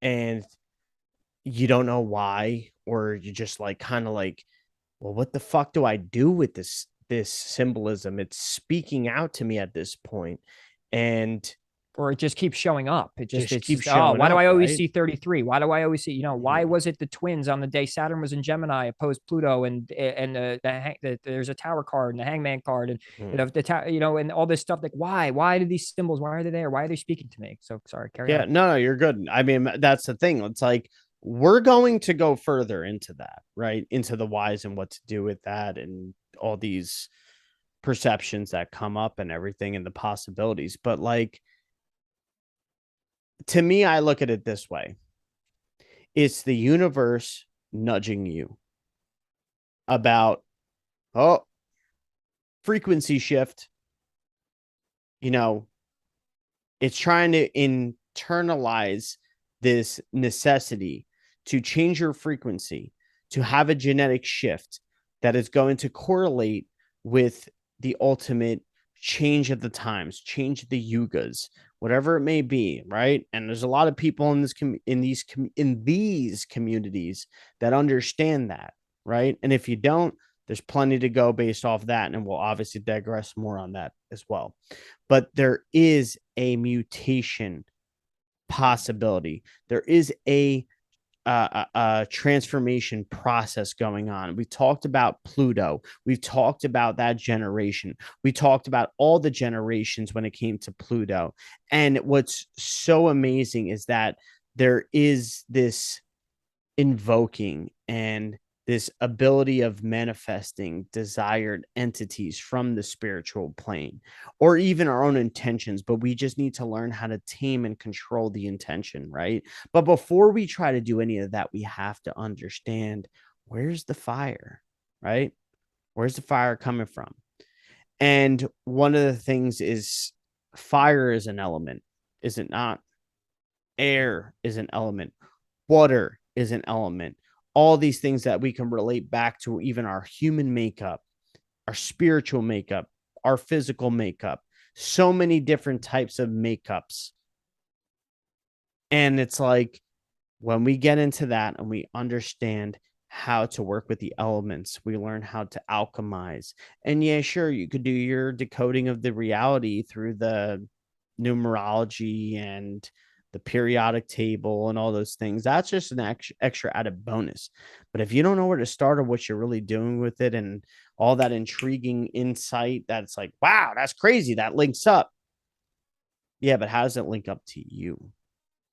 and you don't know why, or you just like kind of like, well, what the fuck do I do with this symbolism? It's speaking out to me at this point, and
or it just keeps showing up.
just
It's
keeps
just, oh,
showing
why do
up,
I always
right?
see 33? Why do I always see, why
Yeah.
was it the twins on the day Saturn was in Gemini opposed Pluto, and there's a tower card and the hangman card, and
Mm.
and all this stuff, like why do these symbols, why are they there? Why are they speaking to me? So sorry, carry
Yeah,
on.
no, you're good. I mean, that's the thing. It's like we're going to go further into that, right? Into the whys and what to do with that and all these perceptions that come up and everything and the possibilities. But like to me, I look at it this way. It's the universe nudging you about, oh, frequency shift. You know, it's trying to internalize this necessity to change your frequency, to have a genetic shift that is going to correlate with the ultimate change of the times, change of the yugas, whatever it may be, right? And there's a lot of people in this in these communities that understand that, right? And if you don't, there's plenty to go based off that, and we'll obviously digress more on that as well. But there is a mutation possibility. There is a transformation process going on. We talked about Pluto. We've talked about that generation. We talked about all the generations when it came to Pluto. And what's so amazing is that there is this invoking and this ability of manifesting desired entities from the spiritual plane or even our own intentions, but we just need to learn how to tame and control the intention, right? But before we try to do any of that, we have to understand, where's the fire, right? Where's the fire coming from? And one of the things is, fire is an element, is it not? Air is an element, water is an element. All these things that we can relate back to even our human makeup, our spiritual makeup, our physical makeup, so many different types of makeups. And it's like when we get into that and we understand how to work with the elements, we learn how to alchemize. And yeah, sure, you could do your decoding of the reality through the numerology and the periodic table and all those things. That's just an extra added bonus. But if you don't know where to start or what you're really doing with it and all that intriguing insight, that's like, wow, that's crazy. That links up. Yeah, but how does it link up to you?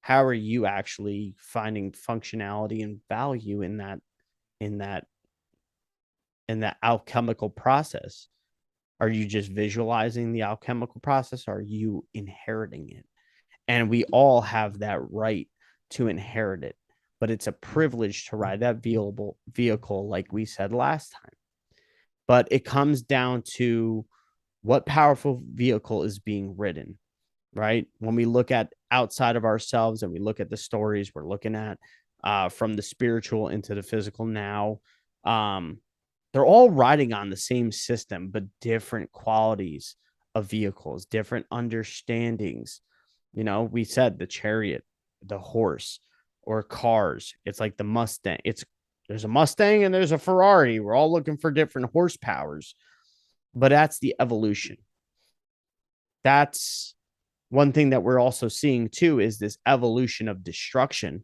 How are you actually finding functionality and value in that in that alchemical process? Are you just visualizing the alchemical process? Or are you inheriting it? And we all have that right to inherit it, but it's a privilege to ride that vehicle, like we said last time. But it comes down to what powerful vehicle is being ridden, right? When we look at outside of ourselves and we look at the stories we're looking at, from the spiritual into the physical now, um, they're all riding on the same system, but different qualities of vehicles, different understandings. We said the chariot, the horse, or cars. It's like the Mustang. There's a Mustang and there's a Ferrari. We're all looking for different horsepowers, but that's the evolution. That's one thing that we're also seeing too, is this evolution of destruction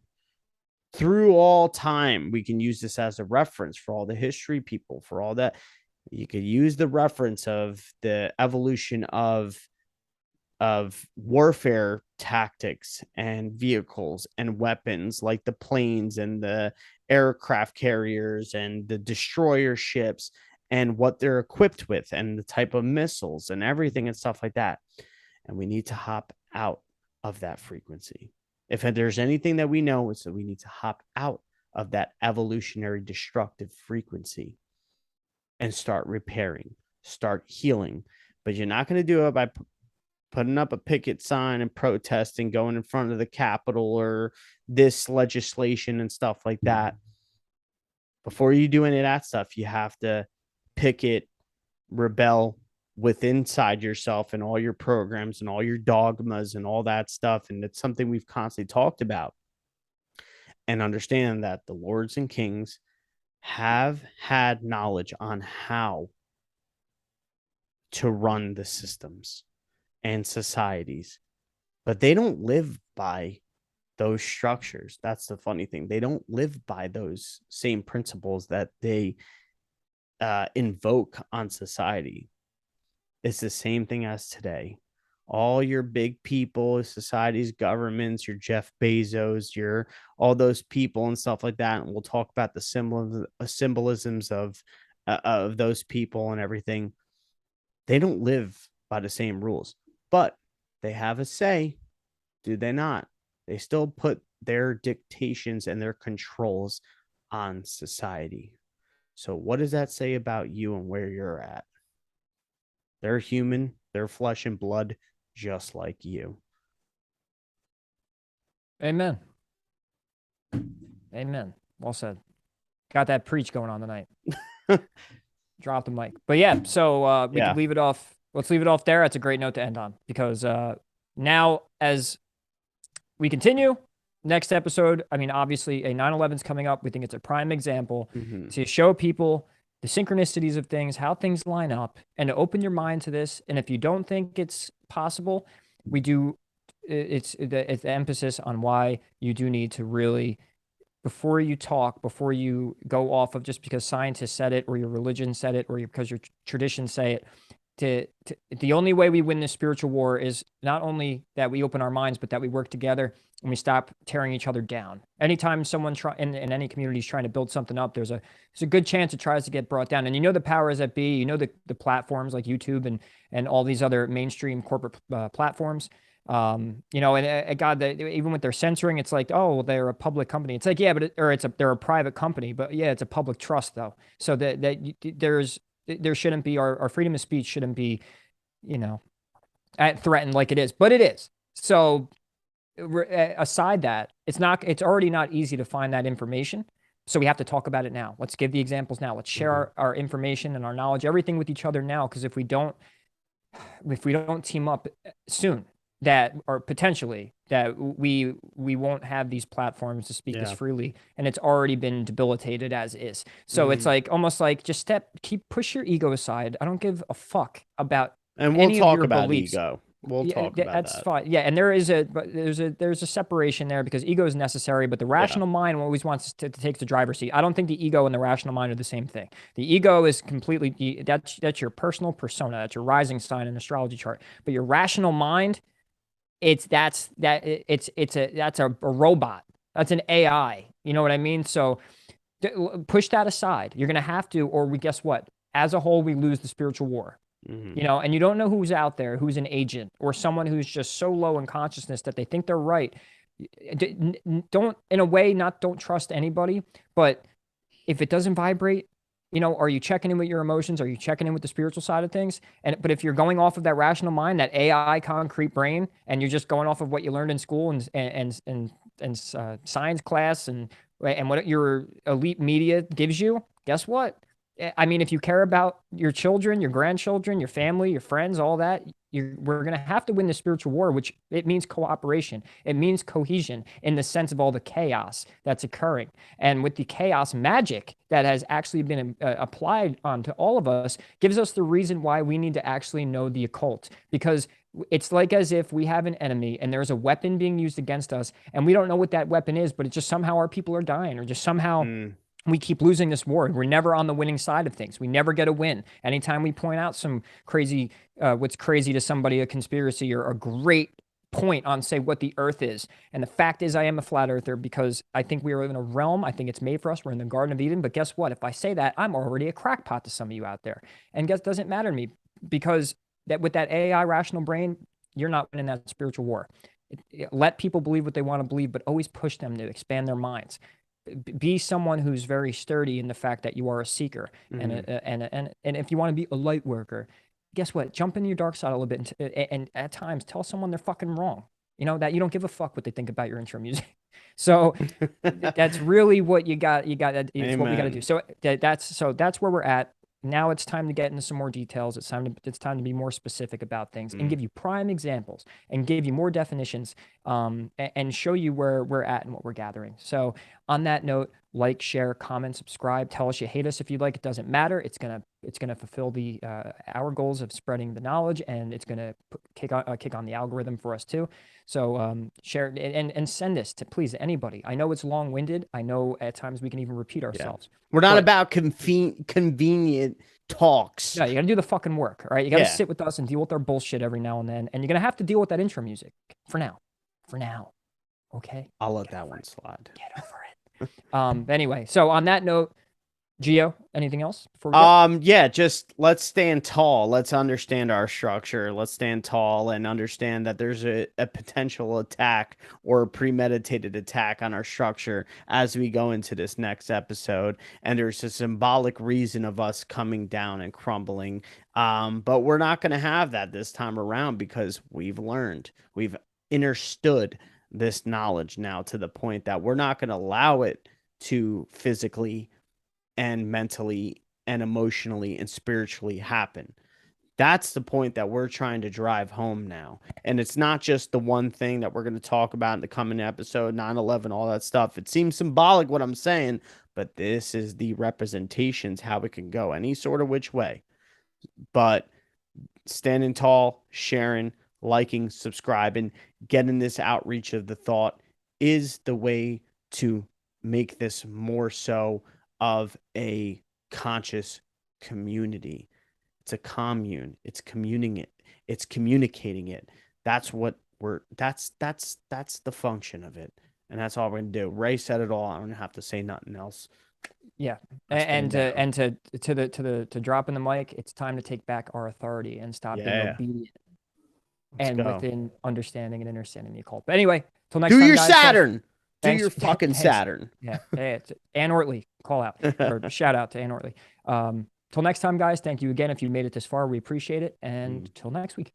through all time. We can use this as a reference for all the history people, for all that. You could use the reference of the evolution of warfare tactics and vehicles and weapons, like the planes and the aircraft carriers and the destroyer ships and what they're equipped with and the type of missiles and everything and stuff like that. And we need to hop out of that frequency. If there's anything that we know, it's that we need to hop out of that evolutionary destructive frequency and start repairing, start healing. But you're not going to do it by putting up a picket sign and protesting, going in front of the Capitol or this legislation and stuff like that. Before you do any of that stuff, you have to picket, rebel, within inside yourself and all your programs and all your dogmas and all that stuff. And it's something we've constantly talked about. And understand that the lords and kings have had knowledge on how to run the systems and societies, but they don't live by those structures. That's the funny thing. They don't live by those same principles that they invoke on society. It's the same thing as today. All your big people, societies, governments, your Jeff Bezos, your all those people and stuff like that. And we'll talk about the symbolisms of those people and everything. They don't live by the same rules, but they have a say, do they not? They still put their dictations and their controls on society. So what does that say about you and where you're at? They're human, they're flesh and blood, just like you.
Amen. Amen. Well said. Got that preach going on tonight. Drop the mic. But yeah, so we can leave it off. Let's leave it off there. That's a great note to end on, because now as we continue, next episode, I mean, obviously a 9/11 is coming up. We think it's a prime example to show people the synchronicities of things, how things line up, and to open your mind to this. And if you don't think it's possible, we do, it's the emphasis on why you do need to really, before you talk, before you go off of just because scientists said it or your religion said it or because your traditions say it, the only way we win this spiritual war is not only that we open our minds, but that we work together and we stop tearing each other down. Anytime someone in any community is trying to build something up, there's a good chance it tries to get brought down. And you know the powers that be, you know the platforms like YouTube and all these other mainstream corporate platforms. You know, and God, even with their censoring, it's like, oh, well, they're a public company. It's like, yeah, but they're a private company, but yeah, it's a public trust though. So there shouldn't be our freedom of speech shouldn't be, you know, threatened like it is, but it is. So aside that, it's already not easy to find that information. So we have to talk about it now. Let's give the examples now. Let's share our information and our knowledge, everything with each other now. Because if we don't team up soon, that or potentially that we won't have these platforms to speak as freely, and it's already been debilitated as is. So it's like almost like just push your ego aside. I don't give a fuck about
and we'll
any
talk
of your
about
beliefs.
Ego. We'll talk about
that's
that.
fine. Yeah, and there's a separation there because ego is necessary, but the rational mind always wants to take the driver's seat. I don't think the ego and the rational mind are the same thing. The ego is completely that's your personal persona, that's your rising sign in an astrology chart. But your rational mind, that's a robot. That's an AI. You know what I mean? So push that aside. You're gonna have to, or guess what? As a whole, we lose the spiritual war. You know, and you don't know who's out there, who's an agent or someone who's just so low in consciousness that they think they're right. Don't trust anybody, but if it doesn't vibrate, you know, are you checking in with your emotions? Are you checking in with the spiritual side of things? But if you're going off of that rational mind, that AI concrete brain, and you're just going off of what you learned in school and science class and what your elite media gives you, guess what? I mean, if you care about your children, your grandchildren, your family, your friends, all that, we're going to have to win the spiritual war, which it means cooperation. It means cohesion in the sense of all the chaos that's occurring. And with the chaos magic that has actually been applied onto all of us gives us the reason why we need to actually know the occult, because it's like as if we have an enemy and there's a weapon being used against us and we don't know what that weapon is, but it's just somehow our people are dying or just somehow we keep losing this war. We're never on the winning side of things. We never get a win. Anytime we point out some crazy, what's crazy to somebody, a conspiracy or a great point on, say, what the earth is. And the fact is, I am a flat earther because I think we are in a realm. I think it's made for us. We're in the Garden of Eden. But guess what? If I say that, I'm already a crackpot to some of you out there. And guess doesn't matter to me, because that with that AI rational brain, you're not winning that spiritual war. Let people believe what they want to believe, but always push them to expand their minds. Be someone who's very sturdy in the fact that you are a seeker, and if you want to be a light worker, guess what? Jump into your dark side a little bit, and at times tell someone they're fucking wrong. You know that you don't give a fuck what they think about your intro music. So that's really what you got. It's what we got to do. So that's where we're at. now it's time to get into some more details. It's time to be more specific about things and give you prime examples and give you more definitions, and show you where we're at and what we're gathering. So on that note, like, share, comment, subscribe. Tell us you hate us if you'd like. It doesn't matter. It's gonna fulfill the our goals of spreading the knowledge, and it's gonna kick on the algorithm for us too. So share and send this to, please, anybody. I know it's long-winded. I know at times we can even repeat ourselves.
We're not about convenient talks.
Yeah, you got to do the fucking work, all right? You got to sit with us and deal with our bullshit every now and then, and you're gonna have to deal with that intro music for now. Okay?
I'll let that one slide.
Get over it. Anyway, so on that note, Gio, anything else before we go?
Yeah, just let's stand tall. Let's understand our structure. Let's stand tall and understand that there's a potential attack or a premeditated attack on our structure as we go into this next episode. And there's a symbolic reason of us coming down and crumbling. But we're not going to have that this time around because we've learned, we've understood this knowledge now to the point that we're not going to allow it to physically and mentally and emotionally and spiritually happen. That's the point that we're trying to drive home now. And it's not just the one thing that we're going to talk about in the coming episode, 9/11, all that stuff. It seems symbolic what I'm saying, but this is the representations, how it can go any sort of which way. But standing tall, sharing, liking, subscribing, getting this outreach of the thought is the way to make this more so of a conscious community. It's a commune. It's communing it. It's communicating it. That's what that's the function of it. And that's all we're gonna do. Ray said it all. I don't have to say nothing else.
Yeah. And to drop in the mic, it's time to take back our authority and stop being obedient. And within understanding and understanding the occult. But anyway, till next time.
Do your Saturn. Do your fucking Saturn.
Yeah. It's Ann Ortley. Call out or shout out to Ann Ortley. Till next time, guys. Thank you again. If you made it this far, we appreciate it. And till next week.